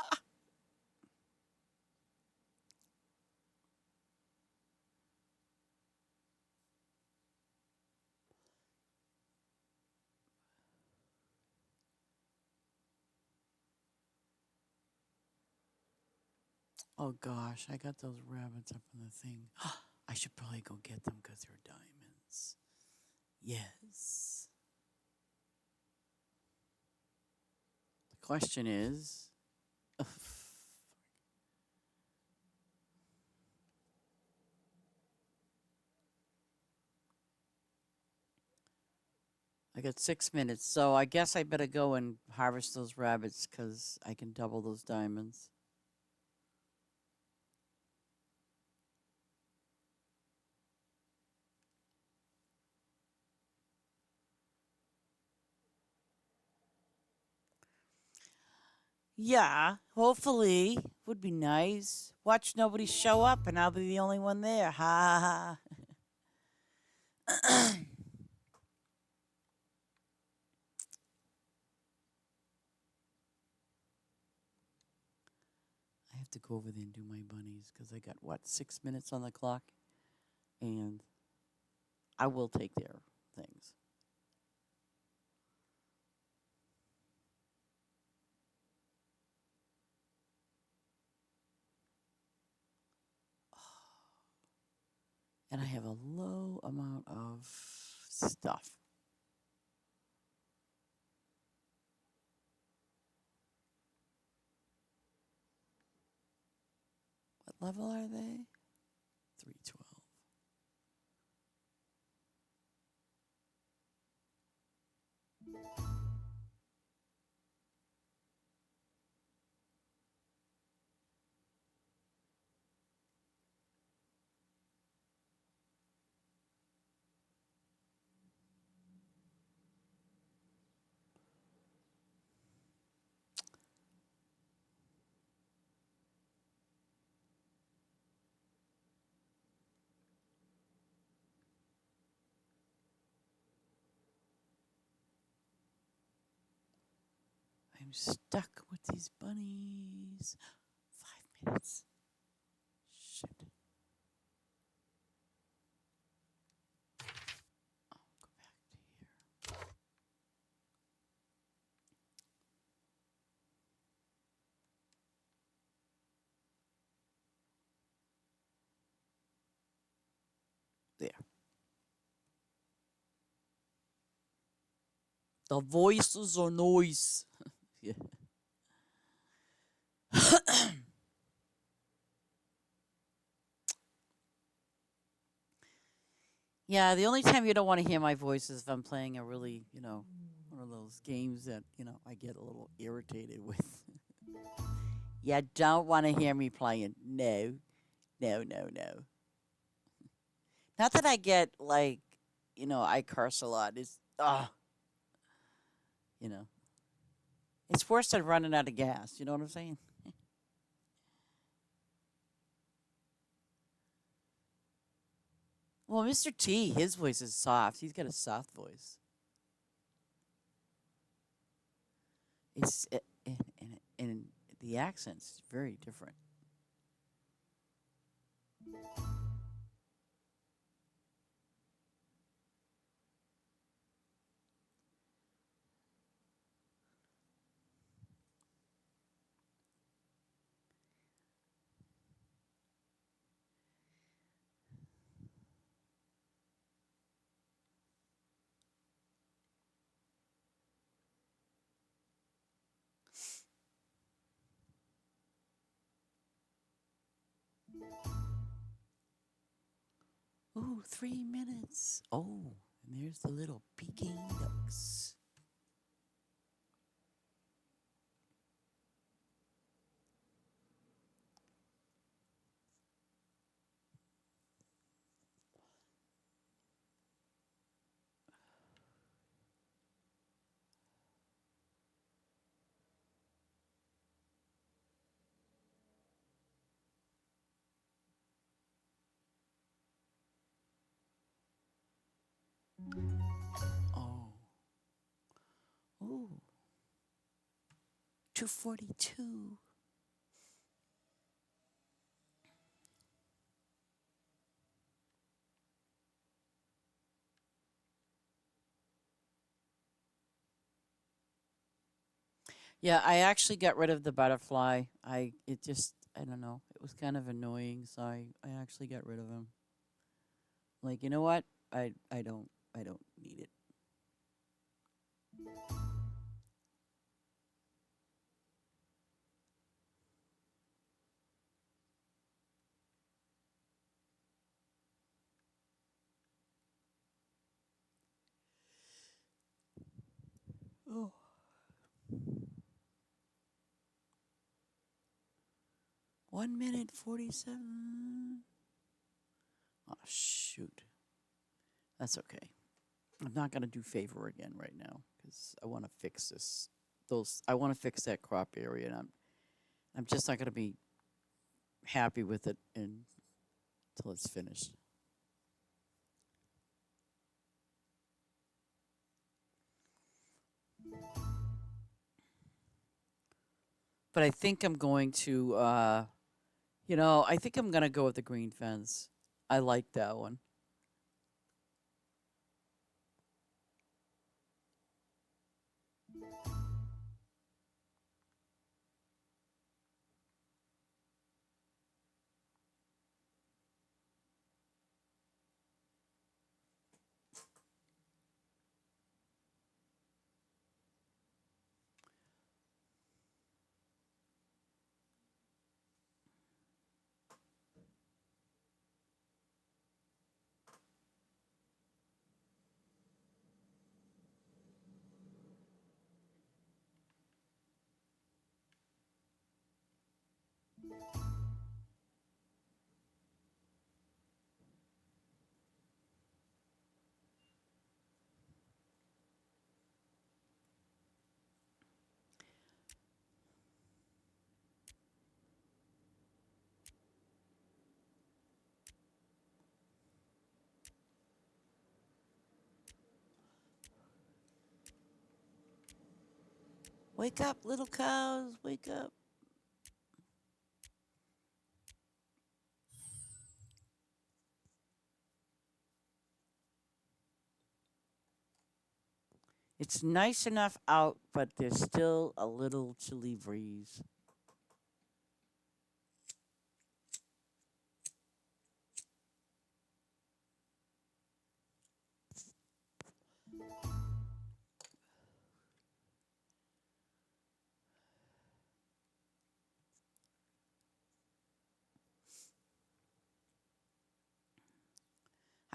Oh gosh, I got those rabbits up in the thing. I should probably go get them because they're diamonds. Yes. The question is, I got 6 minutes, so I guess I better go and harvest those rabbits because I can double those diamonds. Yeah, hopefully. Would be nice. Watch nobody show up and I'll be the only one there. Ha ha ha. I have to go over there and do my bunnies because I got, what, 6 minutes on the clock? And I will take their things. And I have a low amount of stuff. What level are they? 312. I'm stuck with these bunnies. 5 minutes. Shit. I'll go back to here. There. The voices are noise. Yeah. Yeah, the only time you don't want to hear my voice is if I'm playing a really, one of those games that, I get a little irritated with. You don't want to hear me playing. No, no, no, no. Not that I get like, I curse a lot. You know, it's worse than running out of gas. You know what I'm saying? Well, Mr. T, his voice is soft. He's got a soft voice. And the accent's very different. Ooh, 3 minutes. Oh, and there's the little Peking ducks. Oh, ooh, 242. Yeah, I actually got rid of the butterfly. I don't know. It was kind of annoying, so I actually got rid of him. Like, you know what? I don't need it. Oh, 1 minute 47. Oh shoot. That's okay. I'm not gonna do favor again right now because I want to fix this those. I want to fix that crop area, and I'm just not going to be happy with it until it's finished. But I think I'm going to, I think I'm going to go with the green fence. I like that one. Wake up, little cows, wake up. It's nice enough out, but there's still a little chilly breeze.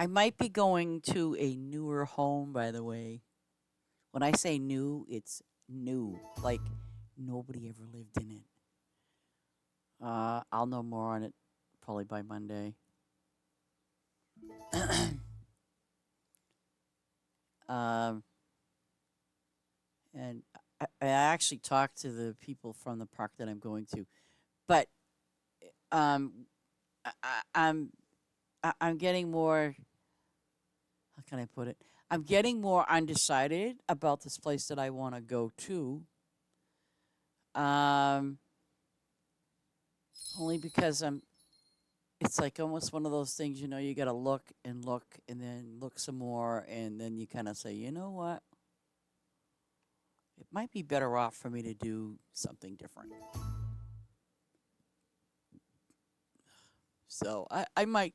I might be going to a newer home, by the way. When I say new, it's new. Like nobody ever lived in it. I'll know more on it probably by Monday. um, and I actually talked to the people from the park that I'm going to, but um, I, I, I'm I'm getting more. How can I put it? I'm getting more undecided about this place that I want to go to. Um, Only because it's like almost one of those things, you got to look and then look some more. And then you kind of say, you know what? It might be better off for me to do something different. So I might,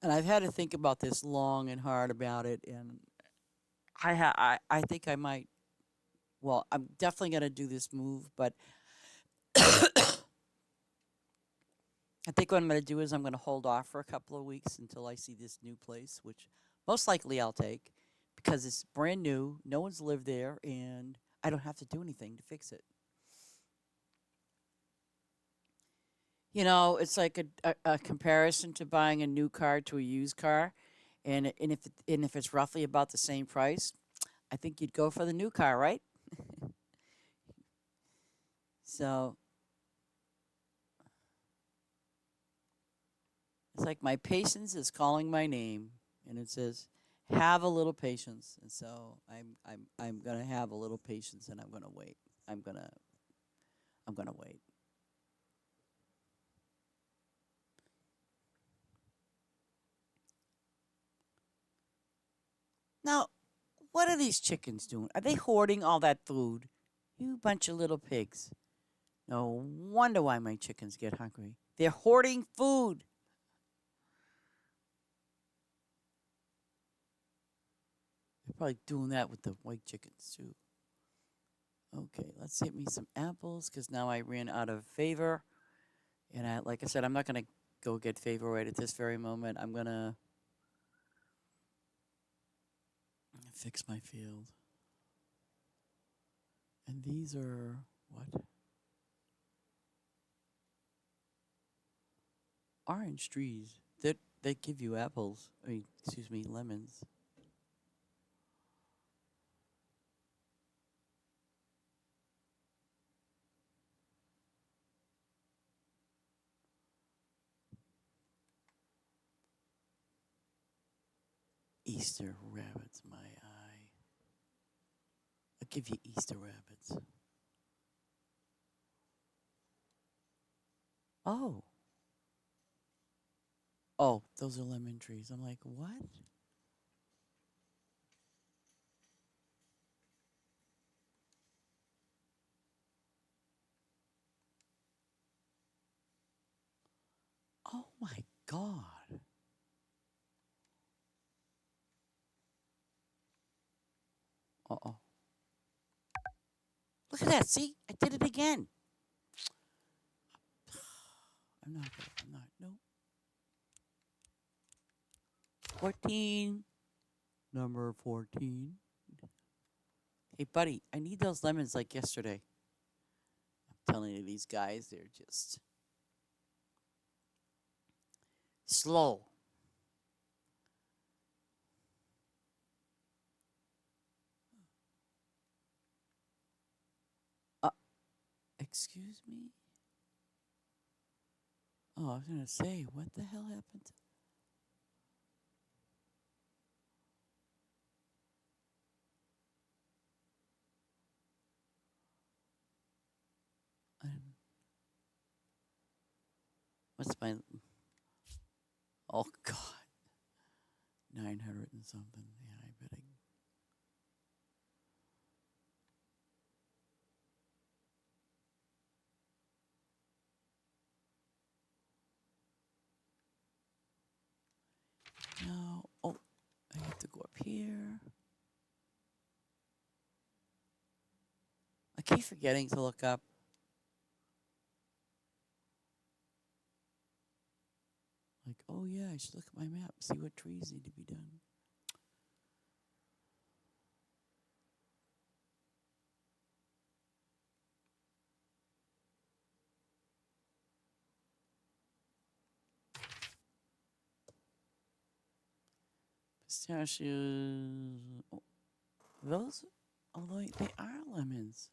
and I've had to think about this long and hard about it. And I think I might, well, I'm definitely going to do this move, but I think what I'm going to do is I'm going to hold off for a couple of weeks until I see this new place, which most likely I'll take because it's brand new. No one's lived there, and I don't have to do anything to fix it. It's like a comparison to buying a new car to a used car, and if it's roughly about the same price, I think you'd go for the new car, right? So it's like my patience is calling my name, and it says, "Have a little patience." And so I'm gonna have a little patience, and I'm gonna wait. I'm gonna I'm gonna wait. Now, what are these chickens doing? Are they hoarding all that food? You bunch of little pigs. No wonder why my chickens get hungry. They're hoarding food. They're probably doing that with the white chickens too. Okay, let's get me some apples because now I ran out of favor. And like I said, I'm not gonna go get favor right at this very moment. I'm gonna fix my field. And these are what? Orange trees that give you apples. I mean, excuse me, lemons. Easter rabbits, my eye. I'll give you Easter rabbits. Oh. Oh, those are lemon trees. I'm like, what? Oh my God. Uh-oh. Look at that. See? I did it again. I'm not. No. 14. Number 14. Hey, buddy, I need those lemons like yesterday. I'm telling you, these guys, they're just slow. Uh, excuse me? Oh, I was going to say, what the hell happened? Um, what's my. Oh, God. 900 and something. Yeah, I bet I. No. Oh, I have to go up here. I keep forgetting to look up. Like, oh, yeah, I should look at my map, see what trees need to be done. Pistachios. Oh, those, although they are lemons.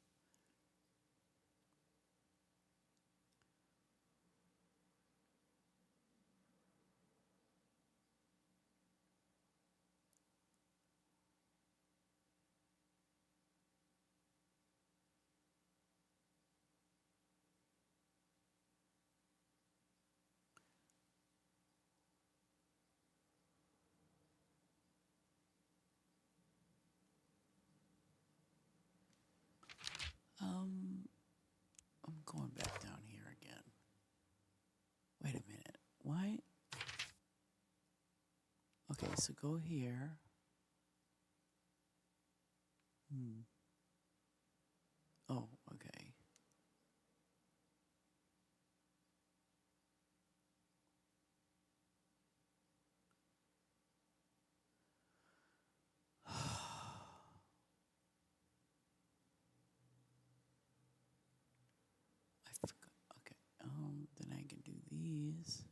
Um, I'm going back down here again. Wait a minute. Why? Okay, so go here. Hmm. Oh, okay. I forgot. Okay. Then I can do these.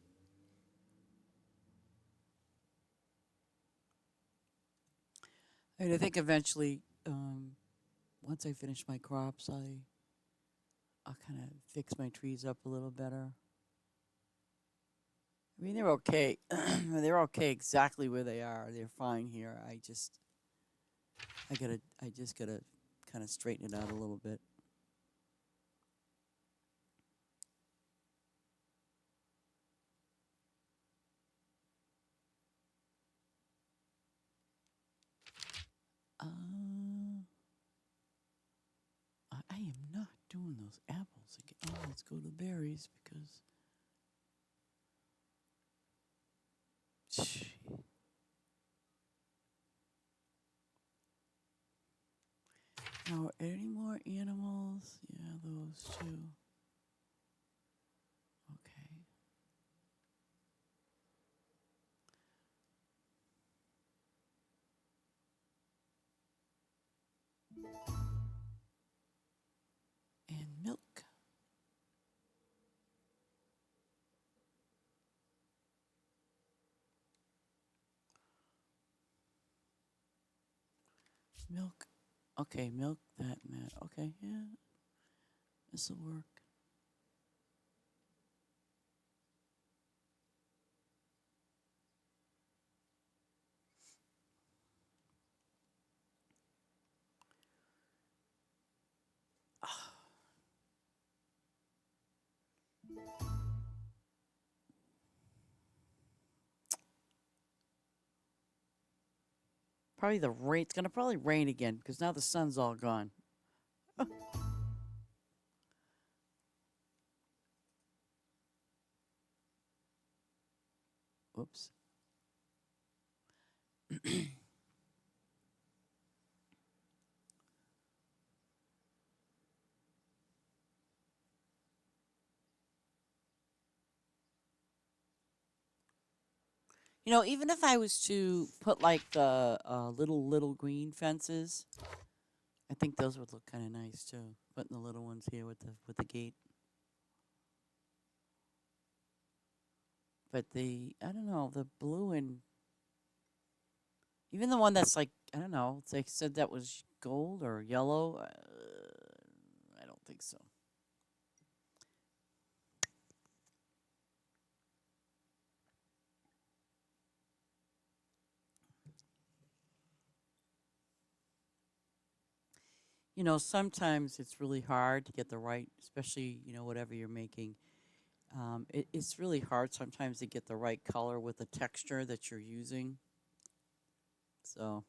I think eventually, once I finish my crops, I'll kind of fix my trees up a little better. I mean, they're okay. They're okay exactly where they are. They're fine here. I just gotta kind of straighten it out a little bit. Uh, I am not doing those apples again. Oh, let's go to berries because. Now, any more animals? Yeah, those two. Okay. And milk. Milk. Okay, milk that, man. Okay, yeah. This'll work. probably the rain. It's gonna probably rain again because now the sun's all gone. Whoops. Even if I was to put like the little green fences, I think those would look kind of nice too. Putting the little ones here with the gate. But I don't know, the blue and even the one that's like, I don't know, they said that was gold or yellow. I don't think so. Sometimes it's really hard to get the right, especially, whatever you're making. It's really hard sometimes to get the right color with the texture that you're using. So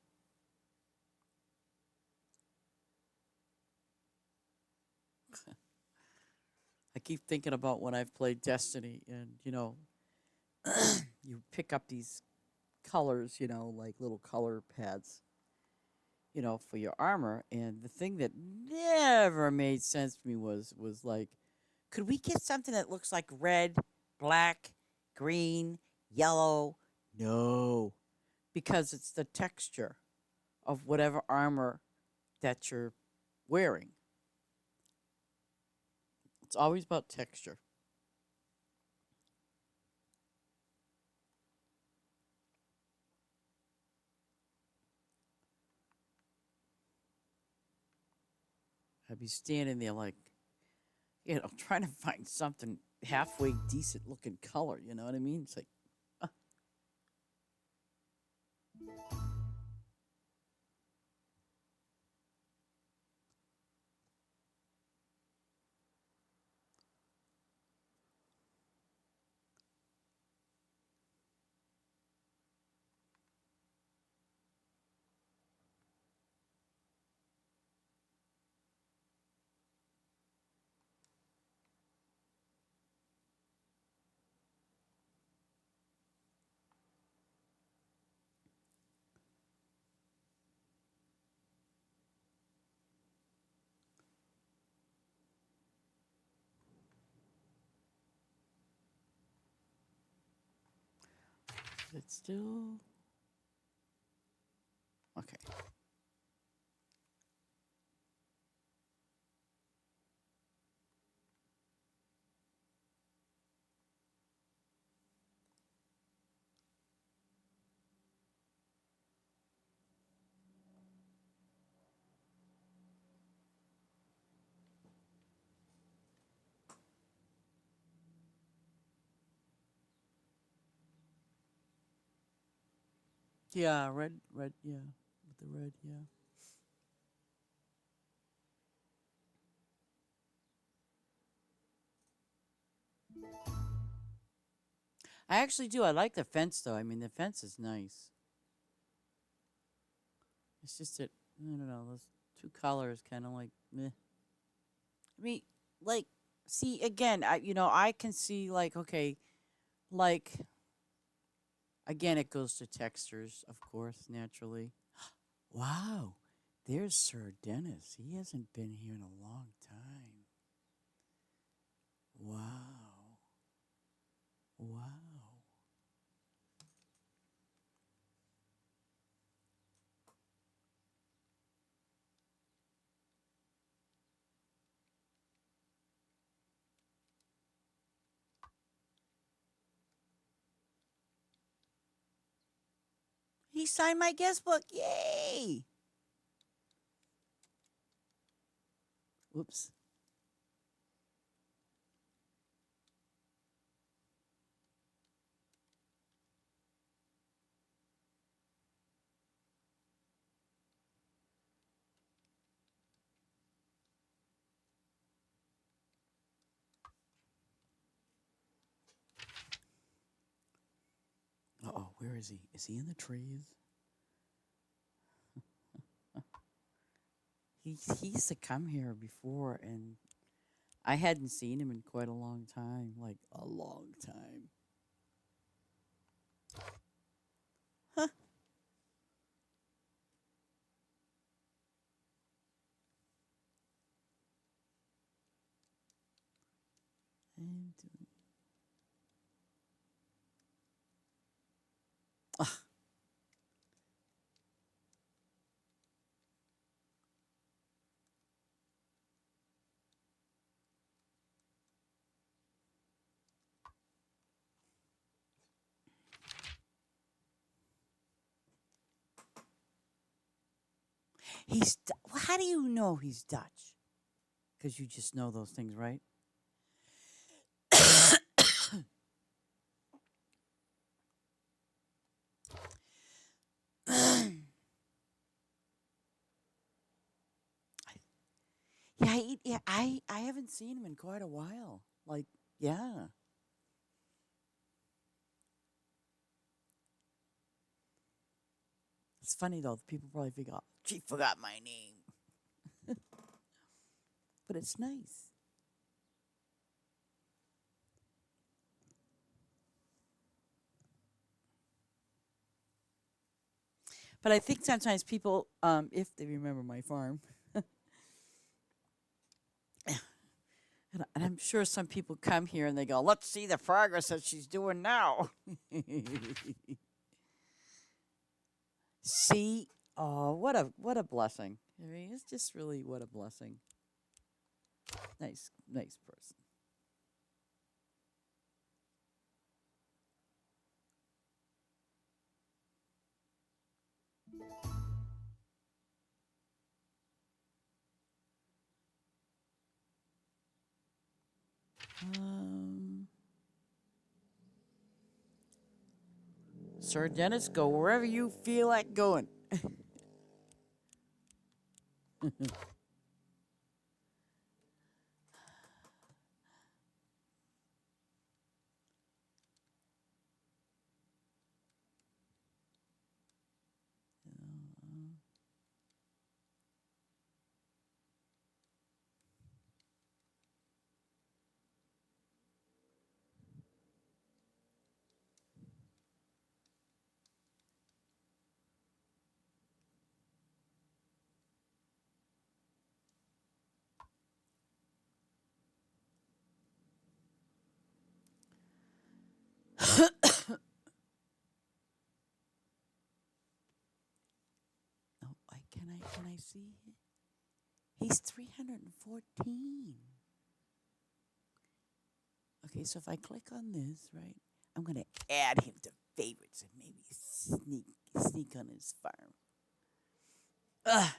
I keep thinking about when I've played Destiny and, you pick up these colors, like little color pads, for your armor. And the thing that never made sense to me was like, could we get something that looks like red, black, green, yellow? No, because it's the texture of whatever armor that you're wearing. It's always about texture. I'd be standing there like, trying to find something halfway decent looking color. You know what I mean? It's like, uh, it's still okay. Yeah, red, yeah, with the red, yeah. I actually do. I like the fence though. I mean, the fence is nice. It's just that I don't know. Those two colors kind of like meh. I mean, like, see again. I can see like okay, like again, it goes to textures, of course, naturally. Wow, there's Sir Dennis. He hasn't been here in a long time. Wow, wow. He signed my guest book. Yay! Whoops. Uh oh, where is he? Is he in the trees? he used to come here before, and I hadn't seen him in quite a long time, like a long time. Huh. And, well, how do you know he's Dutch? Because you just know those things, right? Yeah, I haven't seen him in quite a while. Like, yeah. It's funny though. People probably figure, oh, she forgot my name, but it's nice. But I think sometimes people, if they remember my farm, and I'm sure some people come here and they go, "Let's see the progress that she's doing now." See, oh, what a blessing. I mean, it's just really what a blessing. Nice person. Um, Sir Dennis, go wherever you feel like going. No, can I see? He's 314. Okay, so if I click on this, right, I'm gonna add him to favorites and maybe sneak on his farm. Ugh.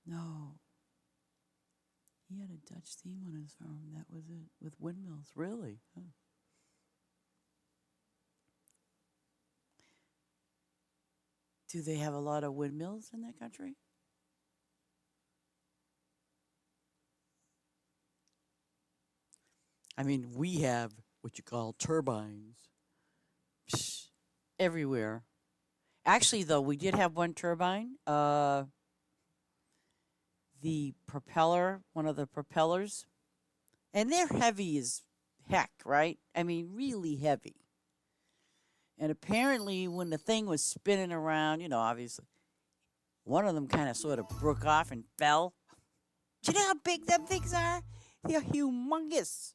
No, he had a Dutch theme on his farm. That was it with windmills. Really? Huh. Do they have a lot of windmills in that country? I mean, we have what you call turbines. Psh, everywhere. Actually, though, we did have one turbine. The propeller, one of the propellers, and they're heavy as heck, right? I mean, really heavy. And apparently, when the thing was spinning around, obviously, one of them kind of sort of broke off and fell. Do you know how big them things are? They're humongous.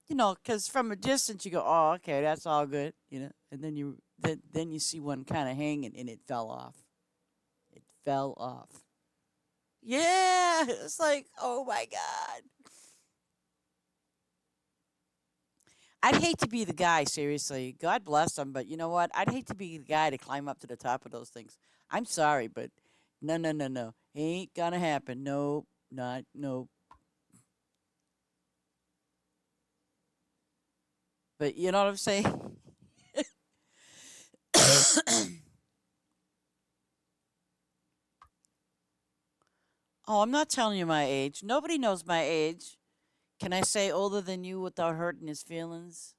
Because from a distance you go, oh, okay, that's all good, and then you see one kind of hanging, and it fell off. It fell off. Yeah, it's like, oh my god. I'd hate to be the guy, seriously. God bless them, but you know what? I'd hate to be the guy to climb up to the top of those things. I'm sorry, but no, no, no, no. Ain't gonna happen. Nope, not, nope. But you know what I'm saying? Oh, I'm not telling you my age. Nobody knows my age. Can I say older than you without hurting his feelings?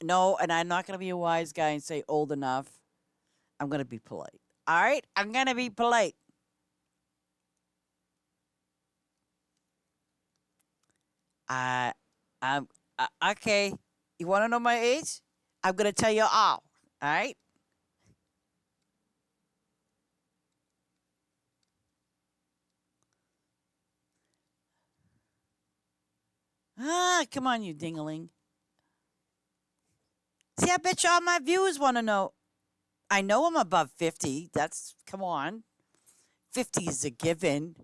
No, and I'm not going to be a wise guy and say old enough. I'm going to be polite. All right? I'm going to be polite. I, I'm, okay. You want to know my age? I'm going to tell you all. All right? Come on, you dingaling. See, I bet you all my viewers want to know. I know I'm above 50. Come on. 50 is a given.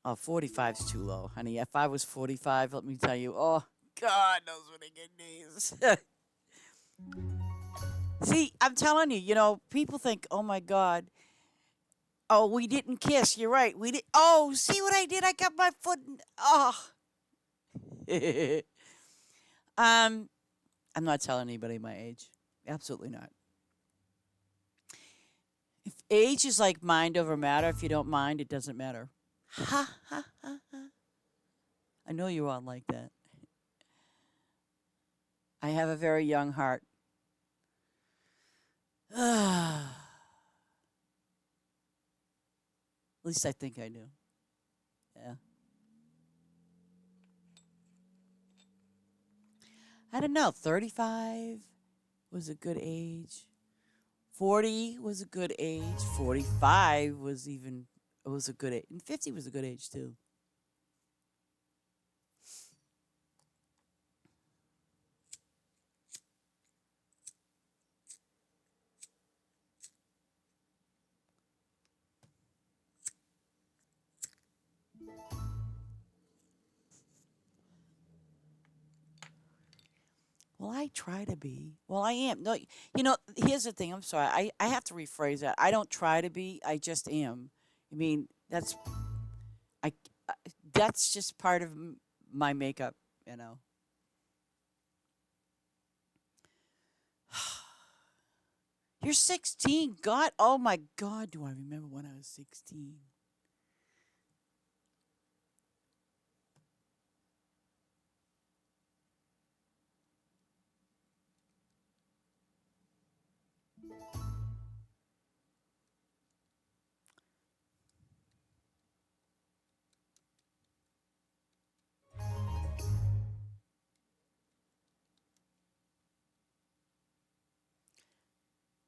Oh, 45 is too low, honey. If I was 45, let me tell you, oh, God knows what I get days. See, I'm telling you, people think, oh my God, oh, we didn't kiss. You're right. We did. Oh, see what I did? I got my foot. Oh. um, I'm not telling anybody my age. Absolutely not. If age is like mind over matter, if you don't mind, it doesn't matter. Ha, ha, ha, ha. I know you all like that. I have a very young heart. At least I think I do. Yeah. I don't know. 35 was a good age. 40 was a good age. 45 was a good age. And 50 was a good age too. Well, I try to be. Well, I am. No, here's the thing. I'm sorry. I have to rephrase that. I don't try to be. I just am. I mean, I, uh, that's just part of my makeup, you know. You're 16. God, oh my God, do I remember when I was 16?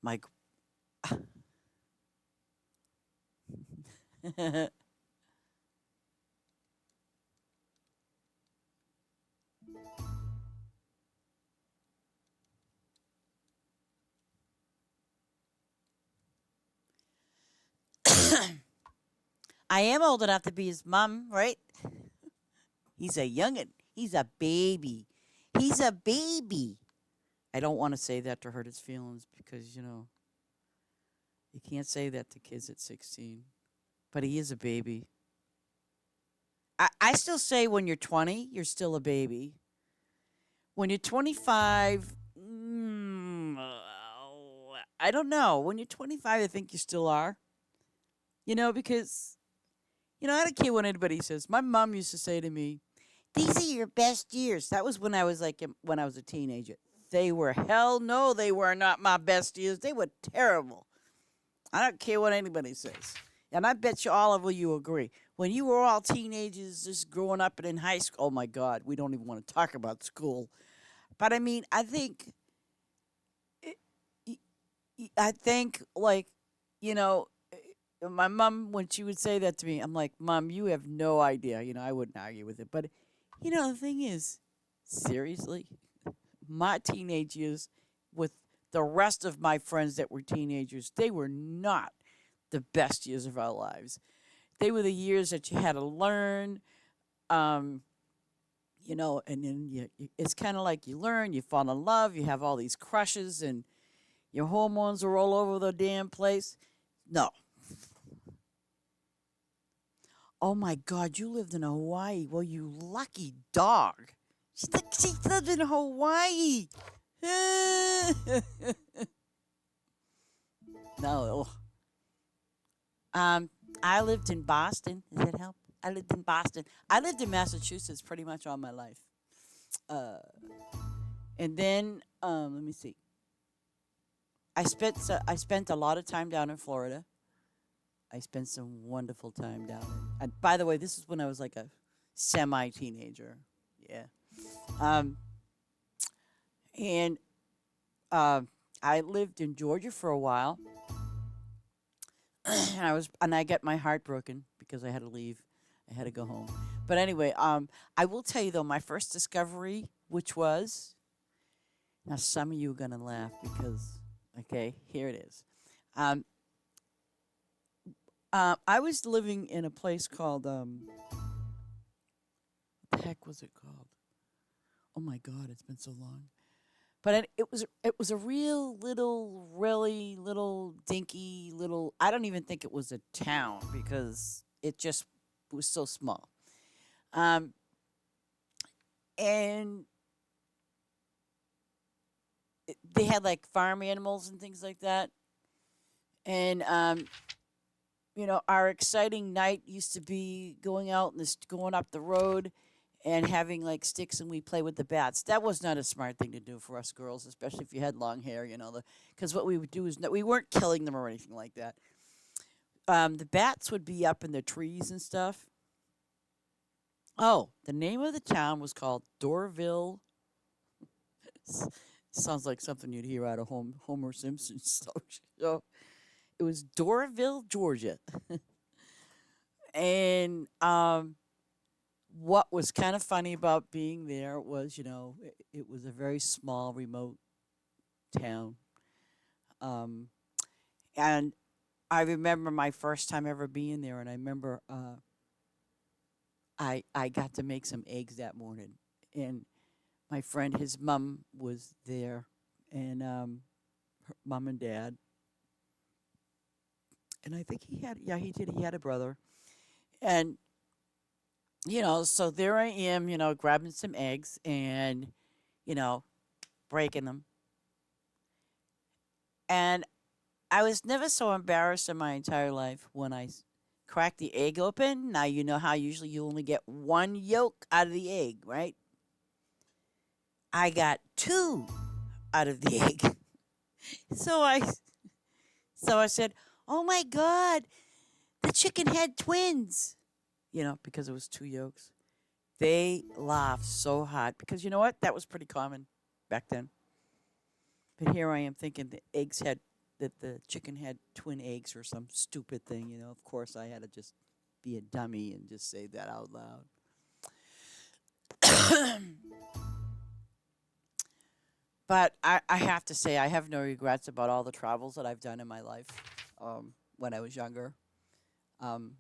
My I am old enough to be his mom, right? He's a youngin. He's a baby. He's a baby. I don't want to say that to hurt his feelings because, you can't say that to kids at 16. But he is a baby. I still say when you're 20, you're still a baby. When you're 25, I don't know. When you're 25, I think you still are. Because, I don't care what anybody says. My mom used to say to me, these are your best years. That was when I was when I was a teenager. They were hell no, they were not my best years. They were terrible. I don't care what anybody says. And I bet you all of you agree. When you were all teenagers, just growing up and in high school, oh my God, we don't even want to talk about school. But I mean, I think like, you know, my mom, when she would say that to me, I'm like, Mom, you have no idea. I wouldn't argue with it. But, the thing is, seriously, my teenage years with the rest of my friends that were teenagers, they were not the best years of our lives. They were the years that you had to learn, um, and then it's kind of like you learn, you fall in love, you have all these crushes, and your hormones are all over the damn place. No. Oh my God, you lived in Hawaii. Well, you lucky dog. She lived in Hawaii. No. Um, I lived in Boston. Does that help? I lived in Boston. I lived in Massachusetts pretty much all my life. Uh, and then let me see. I spent a lot of time down in Florida. I spent some wonderful time down in. And by the way, this is when I was like a semi teenager. Yeah. Um, and um, I lived in Georgia for a while, and I got my heart broken because I had to leave. I had to go home. But anyway, I will tell you though, my first discovery, which was now some of you are gonna laugh because okay, here it is. Um, I was living in a place called what the heck was it called? Oh my God, it's been so long. But it was a real little, really little dinky little. I don't even think it was a town because it just was so small. Um, and they had like farm animals and things like that. And our exciting night used to be going out and going up the road and having like sticks and we play with the bats. That was not a smart thing to do for us girls, especially if you had long hair, because what we would do is we weren't killing them or anything like that. The bats would be up in the trees and stuff. Oh, the name of the town was called Dorville. Sounds like something you'd hear out of Homer Simpson's show. It was Dorville, Georgia. And what was kind of funny about being there was, it was a very small, remote town. Um, and I remember my first time ever being there, and I remember I got to make some eggs that morning, and my friend, his mom was there, and her mom and dad, and I think he did, he had a brother, and so there I am, grabbing some eggs and you know breaking them, and I was never so embarrassed in my entire life when cracked the egg open. Now you know how usually you only get one yolk out of the egg, right? I got two out of the egg. So I said, "Oh my God, the chicken had twins!" Because it was two yolks. They laughed so hard because you know what? That was pretty common back then. But here I am thinking that the chicken had twin eggs or some stupid thing. Of course, I had to just be a dummy and just say that out loud. But I have to say, I have no regrets about all the travels that I've done in my life when I was younger. Um,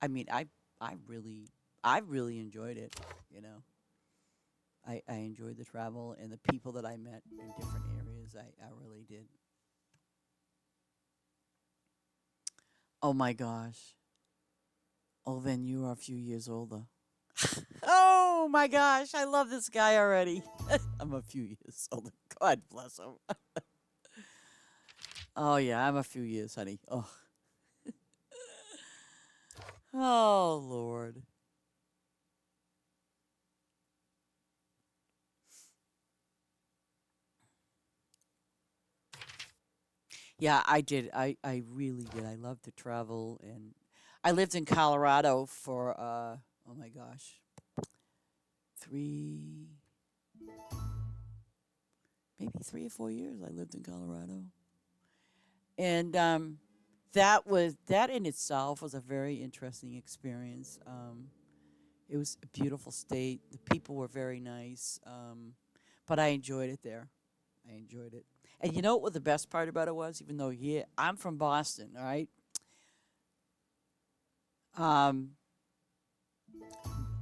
I mean, I really enjoyed it. You know, I enjoyed the travel and the people that I met in different areas. I really did. Oh my gosh. Oh, then you are a few years older. Oh my gosh, I love this guy already. I'm a few years older. God bless him. Oh yeah, I'm a few years, honey. Oh, oh Lord. Yeah, I did. I really did. I love to travel, and I lived in Colorado for oh my gosh, three maybe 3 or 4 years. I lived in Colorado, and that in itself was a very interesting experience. It was a beautiful state. The people were very nice, but I enjoyed it there. I enjoyed it. And you know what the best part about it was? Even though here I'm from Boston, all right. Um,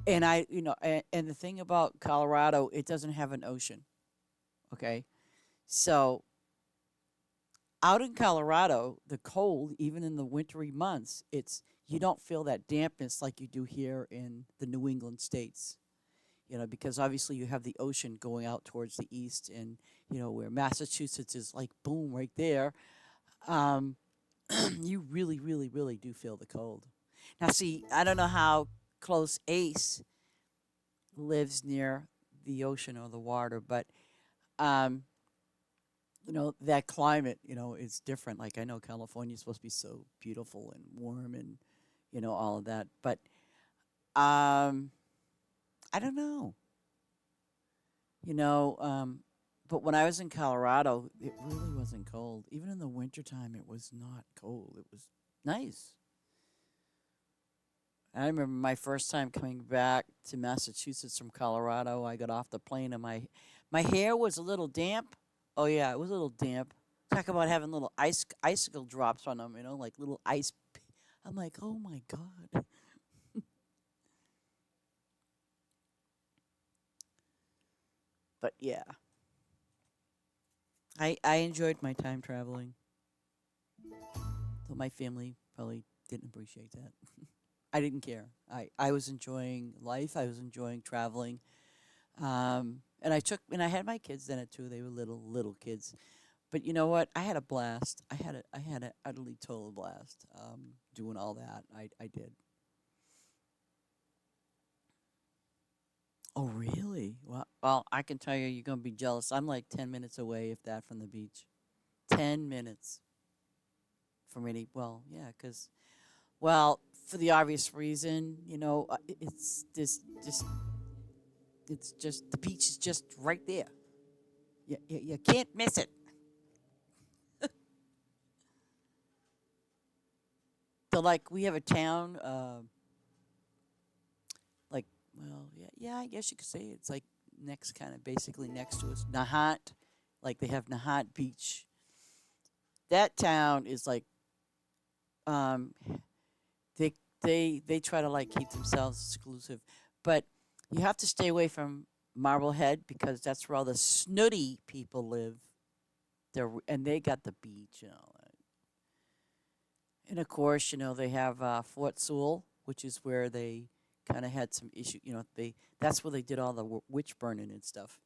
and and the thing about Colorado, it doesn't have an ocean. Okay, so out in Colorado, the cold, even in the wintry months, you don't feel that dampness like you do here in the New England states. because obviously you have the ocean going out towards the east, and where Massachusetts is like boom right there. Um, you really, really, really do feel the cold. Now, see, I don't know how close Ace lives near the ocean or the water, but um, that climate, is different. Like I know California is supposed to be so beautiful and warm and all of that, but um, I don't know. You know, um, but when I was in Colorado, it really wasn't cold. Even in the wintertime, it was not cold. It was nice. I remember my first time coming back to Massachusetts from Colorado. I got off the plane and my hair was a little damp. Oh yeah, it was a little damp. Talk about having little icicle drops on them, like little ice. I'm like, oh my god. But yeah, I enjoyed my time traveling. Though my family probably didn't appreciate that. I didn't care. I was enjoying life. I was enjoying traveling. And I had my kids in it too. They were little kids. But you know what? I had a blast. I had an utterly total blast doing all that. I did. Oh really? Well, I can tell you, you're gonna be jealous. I'm like 10 minutes away, if that, from the beach. 10 minutes from any. Well, yeah, because well, for the obvious reason, it's just the beach is just right there. You can't miss it. So like we have a town, like well, yeah, I guess you could say it's like next, kind of basically next to us, Nahat. Like they have Nahat Beach. That town is like um, they they try to like keep themselves exclusive, but you have to stay away from Marblehead because that's where all the snooty people live. And they got the beach and all that. And of course, they have Fort Sewell, which is where they kind of had some issue. That's where they did all the witch burning and stuff.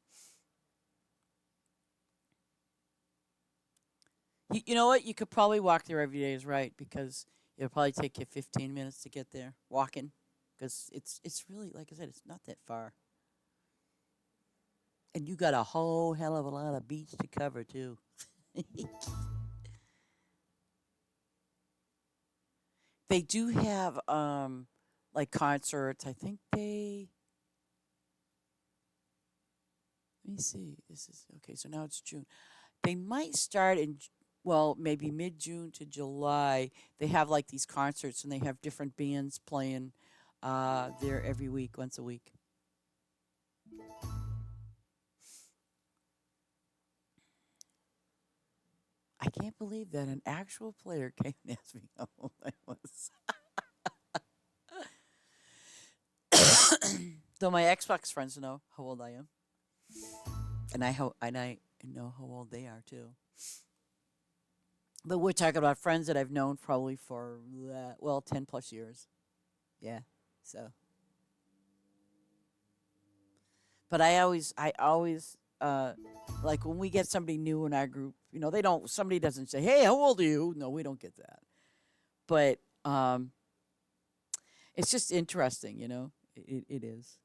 You know what? You could probably walk there every day, is right, because it'll probably take you 15 minutes to get there walking, because it's really, like I said, it's not that far, and you got a whole hell of a lot of beach to cover too. They do have like concerts. I think they. Let me see. This is okay. So now it's June. They might start in well, maybe mid June to July. They have like these concerts, and they have different bands playing there every week, once a week. I can't believe that an actual player came and asked me how old I was. Though my Xbox friends know how old I am, and I know how old they are too. But we're talking about friends that I've known probably for 10 plus years. Yeah. So, but I always like when we get somebody new in our group. They don't. Somebody doesn't say, "Hey, how old are you?" No, we don't get that. But it's just interesting. It is.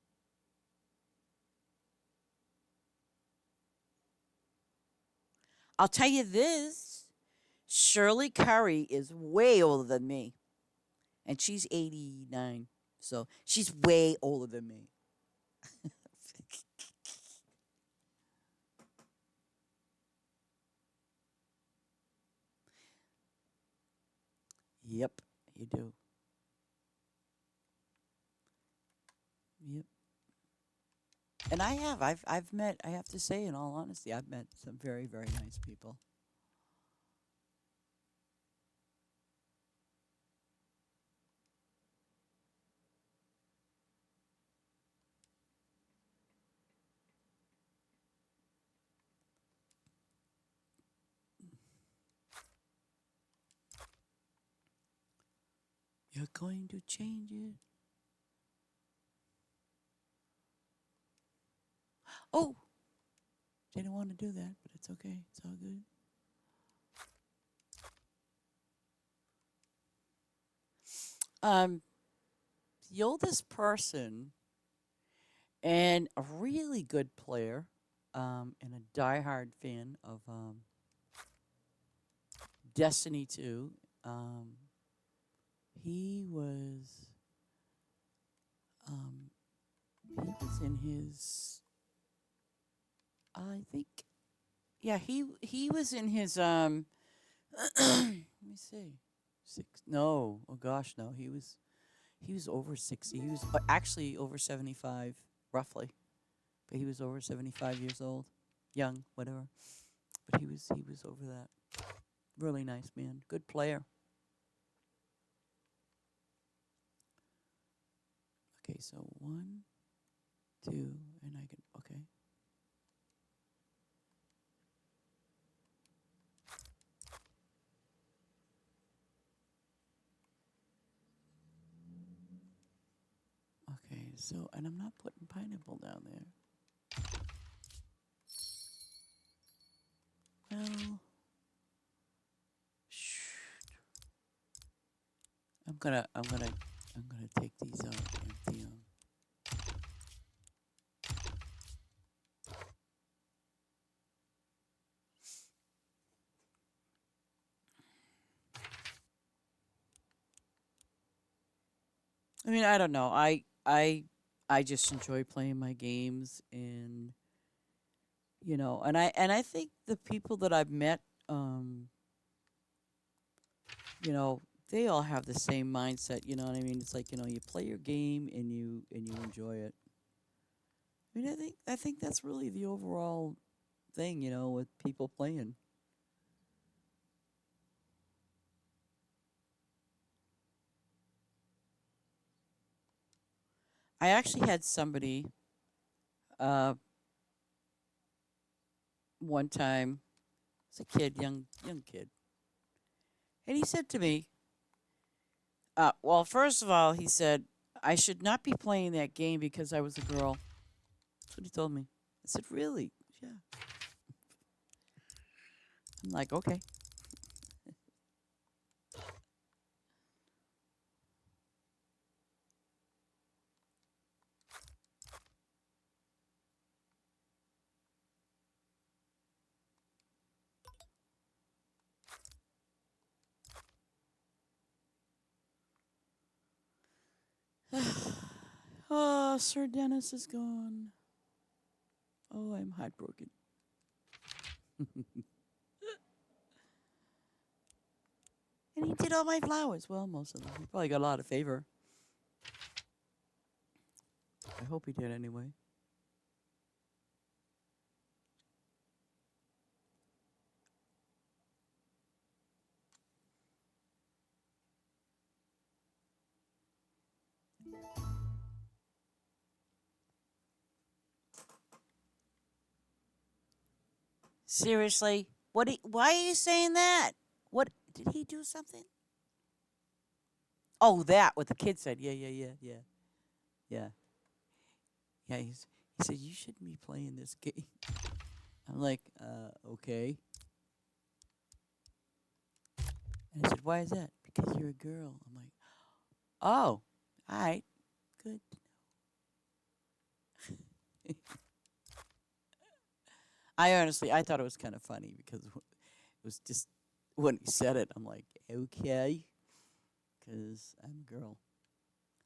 I'll tell you this: Shirley Curry is way older than me, and she's 89. So she's way older than me. Yep, you do. Yep. And I've met, I have to say, in all honesty, I've met some very, very nice people. You're going to change it. Oh, didn't want to do that, but it's okay. It's all good. Um, the oldest person and a really good player, and a diehard fan of Destiny 2. Um, he was um, he was in his I think yeah he was in his let me see, six, no, oh gosh, no, he was over 60. He was actually over 75 roughly, but he was over 75 years old, young, whatever, but he was over that. Really nice man, good player. Okay, so one, two, and I can, okay. Okay, so, and I'm not putting pineapple down there. Well, I'm gonna take these out and empty them. I mean, I don't know. I just enjoy playing my games, and and I think the people that I've met, um, you know, they all have the same mindset. You know what I mean? It's like you play your game and you enjoy it. I mean, I think that's really the overall thing. With people playing. I actually had somebody uh, one time, as a kid, young kid, and he said to me, well, first of all, he said I should not be playing that game because I was a girl. That's what he told me. I said, really? Yeah. I'm like, okay. Oh, Sir Dennis is gone. Oh, I'm heartbroken. And he did all my flowers. Well, most of them. He probably got a lot of favor. I hope he did anyway. Seriously? Why are you saying that? What did he do something? Oh, that what the kid said. Yeah, yeah, yeah, yeah, yeah, yeah. He said you shouldn't be playing this game. I'm like, okay. And I said, why is that? Because you're a girl. I'm like, oh, all right, good. I thought it was kind of funny because it was just when he said it, I'm like, okay, because I'm a girl.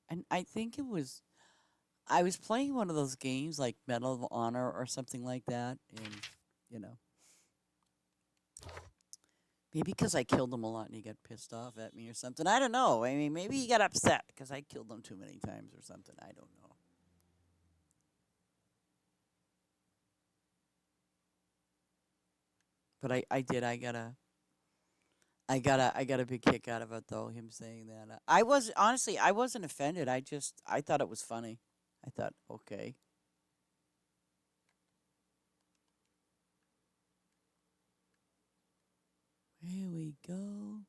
And I was playing one of those games like Medal of Honor or something like that, and you know, maybe because I killed him a lot and he got pissed off at me or something. I don't know. I mean, maybe he got upset because I killed him too many times or something. I don't know. But I did. I got a big kick out of it though. Him saying that. I was honestly I wasn't offended. I thought it was funny. I thought, okay. Here we go.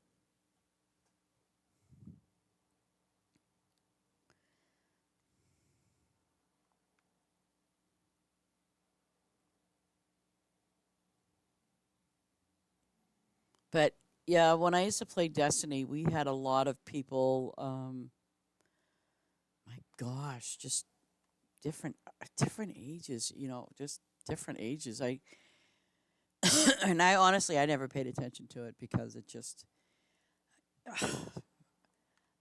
But yeah, when I used to play Destiny, we had a lot of people. My gosh, just different ages. Just different ages. I and I honestly, I never paid attention to it because it just.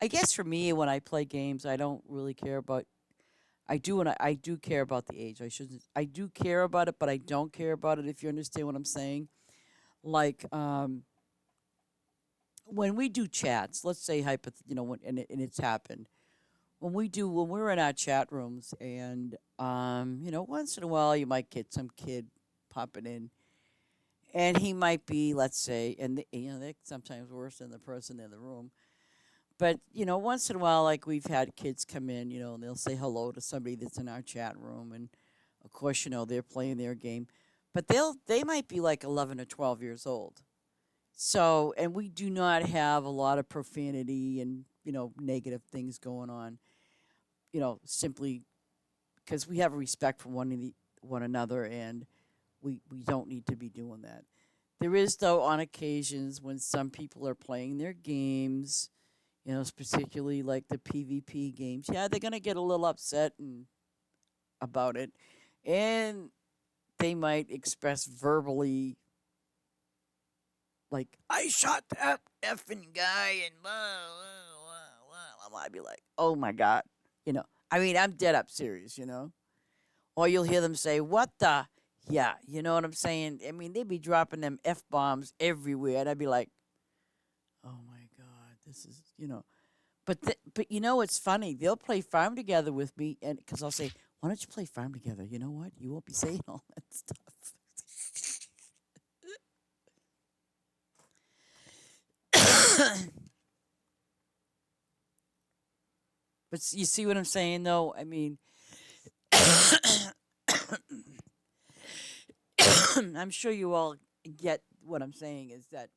I guess for me, when I play games, I don't really care about. I do, and I do care about the age. I shouldn't. I do care about it, but I don't care about it. If you understand what I'm saying, like when we do chats, let's say when and it's happened when we're in our chat rooms, and once in a while you might get some kid popping in, and he might be, let's say, and they're sometimes worse than the person in the room. But once in a while, like we've had kids come in, and they'll say hello to somebody that's in our chat room, and of course, they're playing their game, but they might be like 11 or 12 years old. So, and we do not have a lot of profanity and negative things going on. Simply because we have a respect for one another, and we don't need to be doing that. There is, though, on occasions when some people are playing their games, particularly like the PvP games. Yeah, they're gonna get a little upset about it, and they might express verbally like, "I shot that effing guy," and blah, blah, blah, blah. I'd be like, "Oh my god," I mean, I'm dead up serious, Or you'll hear them say, "What the?" Yeah, you know what I'm saying? I mean, they'd be dropping them F bombs everywhere, and I'd be like, "Oh my god, this is," But it's funny. They'll play farm together with me, and because I'll say, "Why don't you play farm together? You know what? You won't be saying all that stuff." But you see what I'm saying, though? I mean, I'm sure you all get what I'm saying is that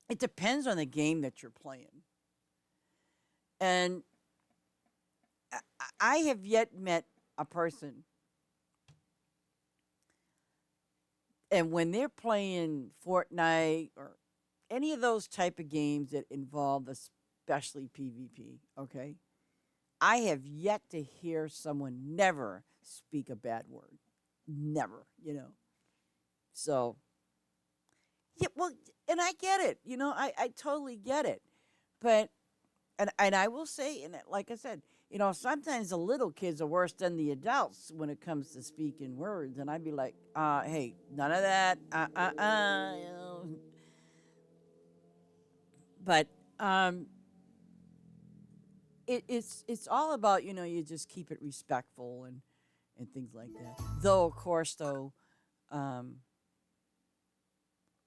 it depends on the game that you're playing. And I have yet met a person, and when they're playing Fortnite or any of those type of games that involve especially PvP, okay, I have yet to hear someone never speak a bad word. Never, So, yeah, well, and I get it, I totally get it. But, and I will say, and like I said, sometimes the little kids are worse than the adults when it comes to speaking words. And I'd be like, hey, none of that, But, it's all about, you just keep it respectful and things like that. Though, of course, though, um,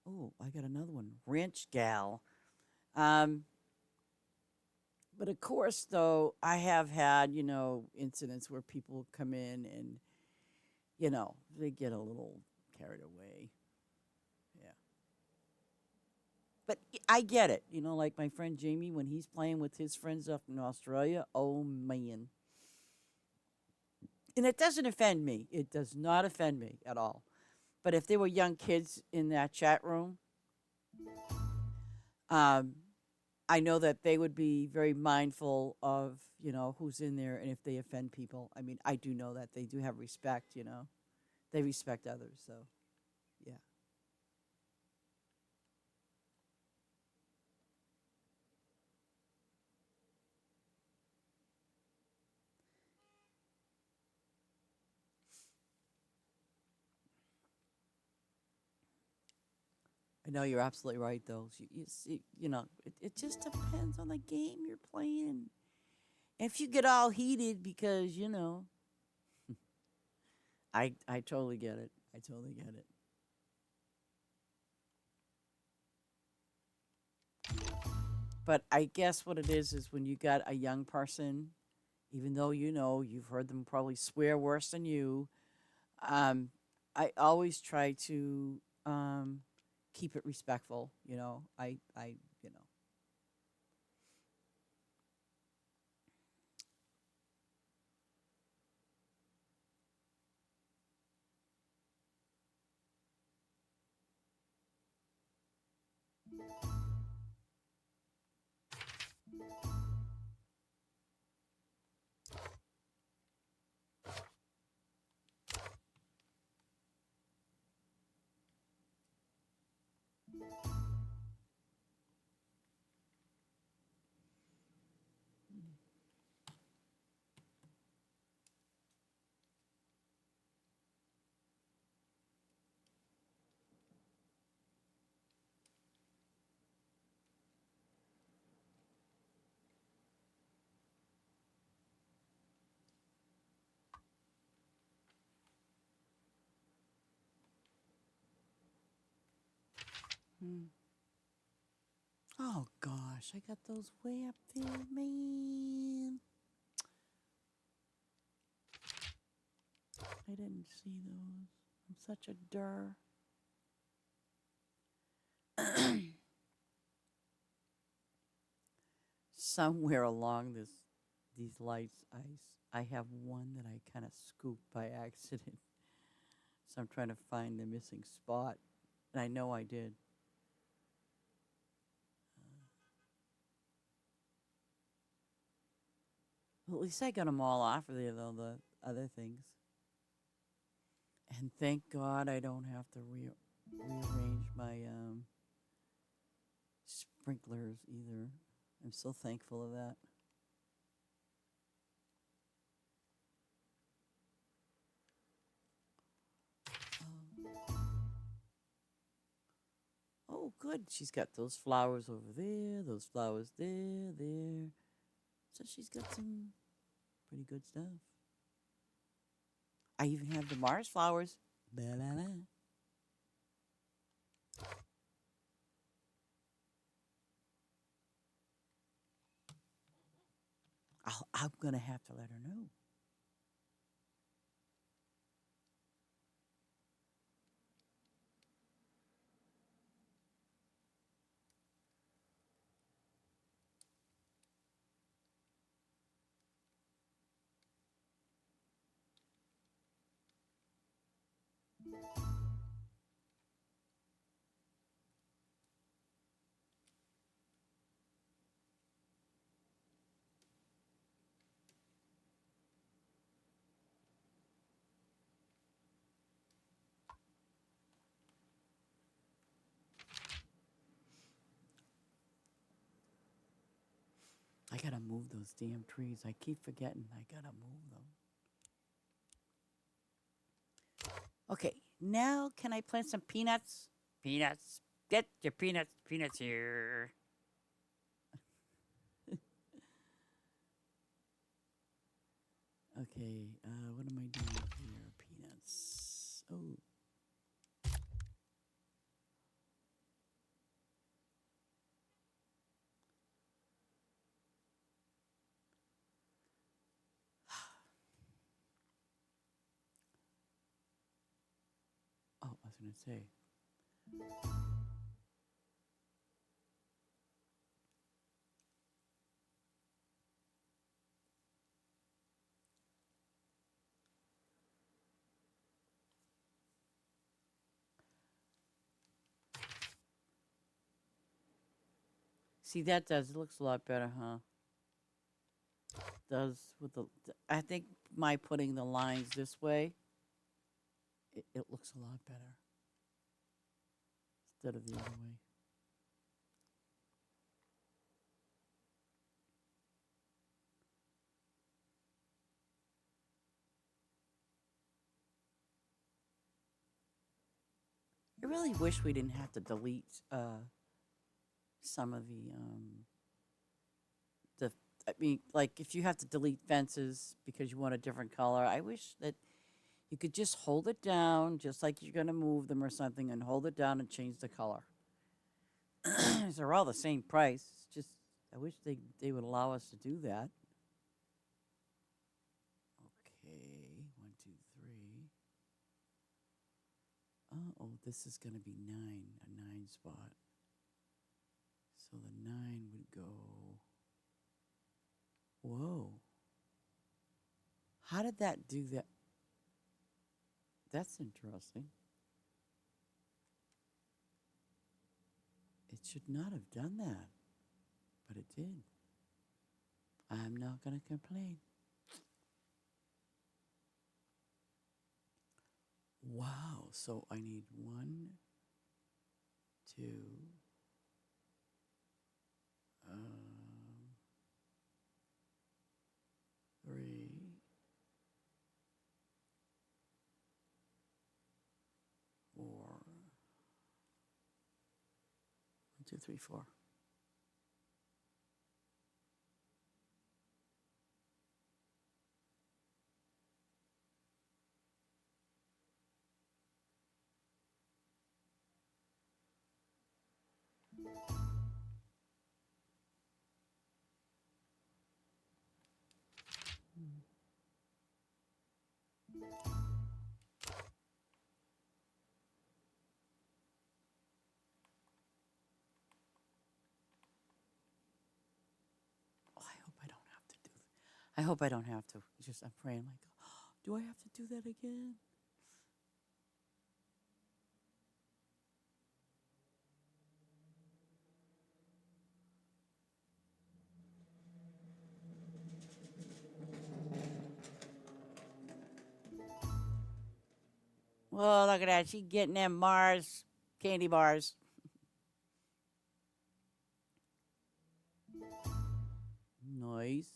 oh, I got another one, ranch gal. Um, but of course, though, I have had incidents where people come in and they get a little carried away. Yeah, but I get it. Like my friend Jamie when he's playing with his friends up in Australia. Oh man, and it doesn't offend me. It does not offend me at all. But if there were young kids in that chat room, um, I know that they would be very mindful of who's in there and if they offend people. I mean, I do know that they do have respect. They respect others. So yeah, I know you're absolutely right. Though you see, it just depends on the game you're playing. If you get all heated because I totally get it. I totally get it. But I guess what it is when you got a young person, even though you've heard them probably swear worse than you, um, I always try to keep it respectful. You know, Hmm. Oh gosh, I got those way up there, man. I didn't see those. I'm such a dir. Somewhere along these lights, I have one that I kind of scooped by accident. So I'm trying to find the missing spot, and I know I did. Well, at least I got them all off of there, though, the other things. And thank God I don't have to rearrange my sprinklers either. I'm so thankful of that. Oh, good. She's got those flowers over there, those flowers there, there. So she's got some pretty good stuff. I even have the Mars flowers. Ba la la. I'm going to have to let her know. I got to move those damn trees. I keep forgetting I got to move them. Okay, now can I plant some peanuts? Peanuts. Get your peanuts. Peanuts here. Okay, what am I doing here? Peanuts. Oh, oh, I was going to say. See, that does. It looks a lot better, huh? Does with the. I think my putting the lines this way, it looks a lot better instead of the other way. I really wish we didn't have to delete some of the. I mean, like if you have to delete fences because you want a different color, I wish that you could just hold it down, just like you're gonna move them or something, and hold it down and change the color. They're all the same price. It's just I wish they would allow us to do that. Okay, 1, 2, 3. Oh, this is gonna be 9, a 9 spot. So the 9 would go. Whoa. How did that do that? That's interesting. It should not have done that, but it did. I'm not going to complain. Wow. So I need 1, 2, um, 3, 4. 1, 2, 3, 4. I hope I don't have to. Just I'm praying like, do I have to do that again? Well, look at that. She getting them Mars candy bars. Nice.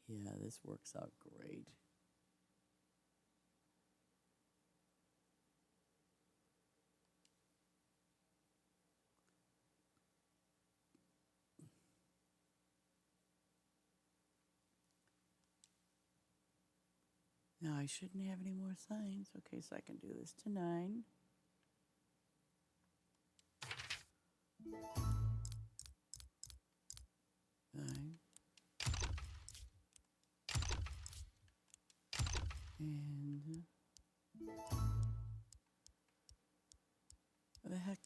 Yeah, this works out great. Now I shouldn't have any more signs. Okay, so I can do this to 9. Nine. And what the heck?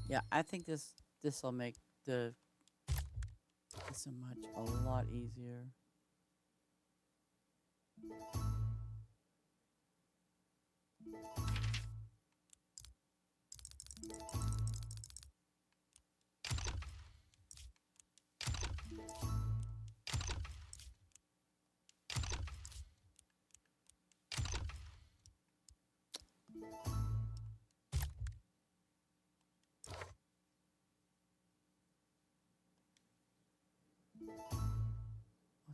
Yeah, I think this will make the this a lot easier.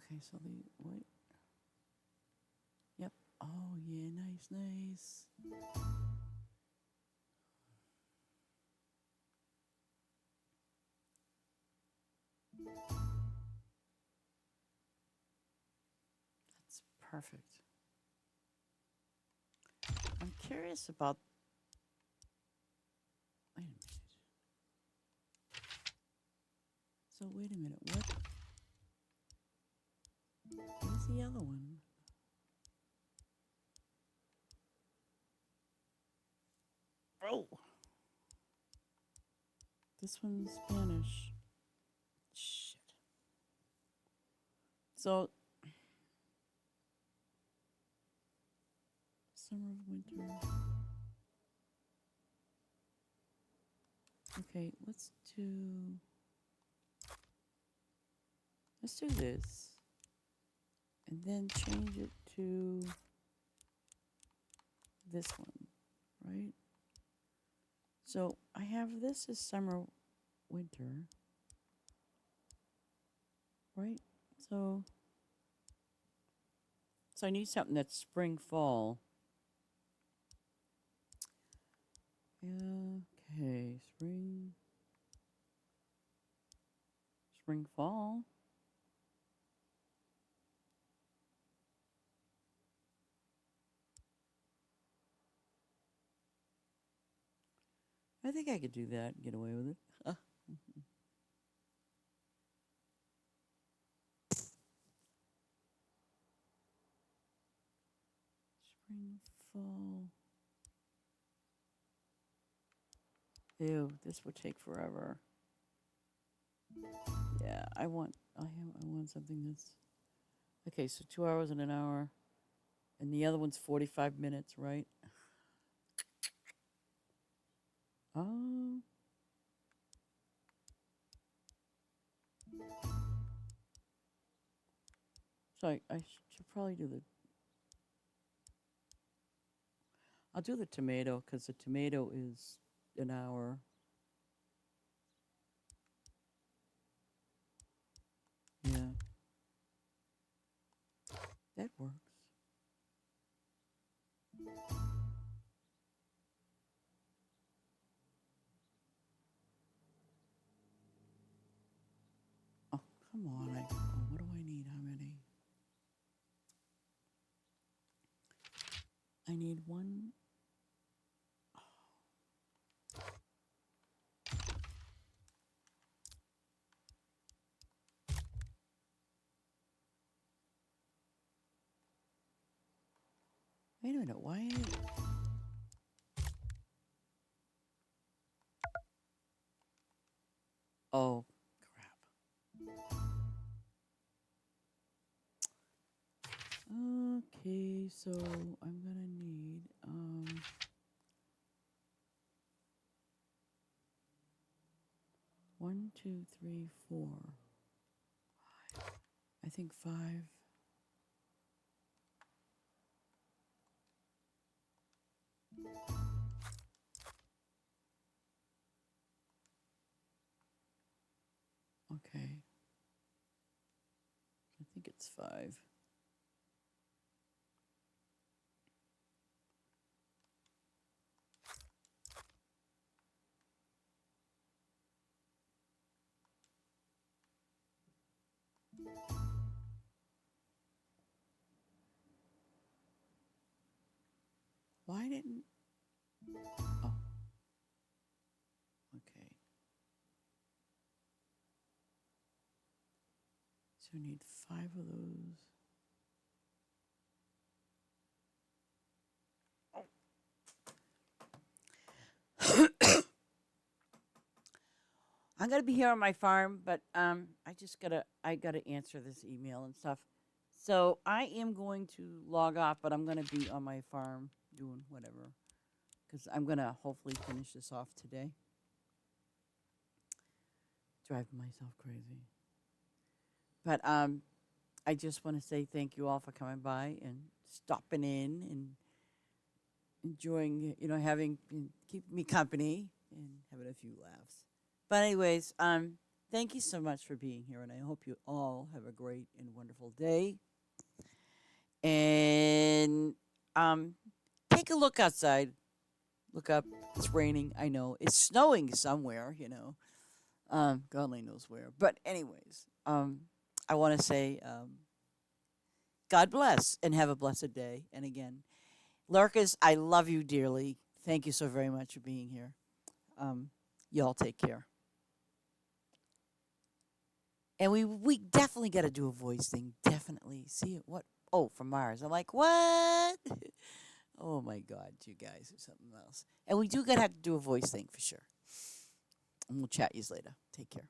Okay, so the wait. Yep. Oh yeah, nice, nice. That's perfect. I'm curious about. Wait a minute. So wait a minute. Where's the other one? Oh, this one's Spanish. Shit. So summer, winter. Okay, let's do this, and then change it to this one, right? So I have this as summer, winter, right? So I need something that's spring, fall. Yeah, okay, spring, fall. I think I could do that and get away with it. Spring, fall. Ew, this would take forever. Yeah, I want something that's okay. So 2 hours and an hour, and the other one's 45 minutes, right? Oh, So I should probably do the. I'll do the tomato because the tomato is an hour. Yeah, that works. Oh, come on. What do I need? How many? I need one. Wait a minute. Why? Oh, crap. Okay, so I'm gonna need 1, 2, 3, 4. I think 5. Okay, I think it's 5. Why didn't? Oh, okay. So I need 5 of those. I'm gonna be here on my farm, but I gotta answer this email and stuff. So I am going to log off, but I'm gonna be on my farm doing whatever because I'm gonna hopefully finish this off today. Driving myself crazy, but I just want to say thank you all for coming by and stopping in and enjoying, having keeping me company and having a few laughs. But anyways, thank you so much for being here, and I hope you all have a great and wonderful day. And um, take a look outside. Look up. It's raining. I know it's snowing somewhere. God only knows where. But anyways, I want to say God bless and have a blessed day. And again, Lurkers, I love you dearly. Thank you so very much for being here. Y'all take care. And we definitely got to do a voice thing. Definitely. See it. What? Oh, from Mars. I'm like, what? Oh my God, you guys are something else. And we do got to have to do a voice thing for sure. And we'll chat you later. Take care.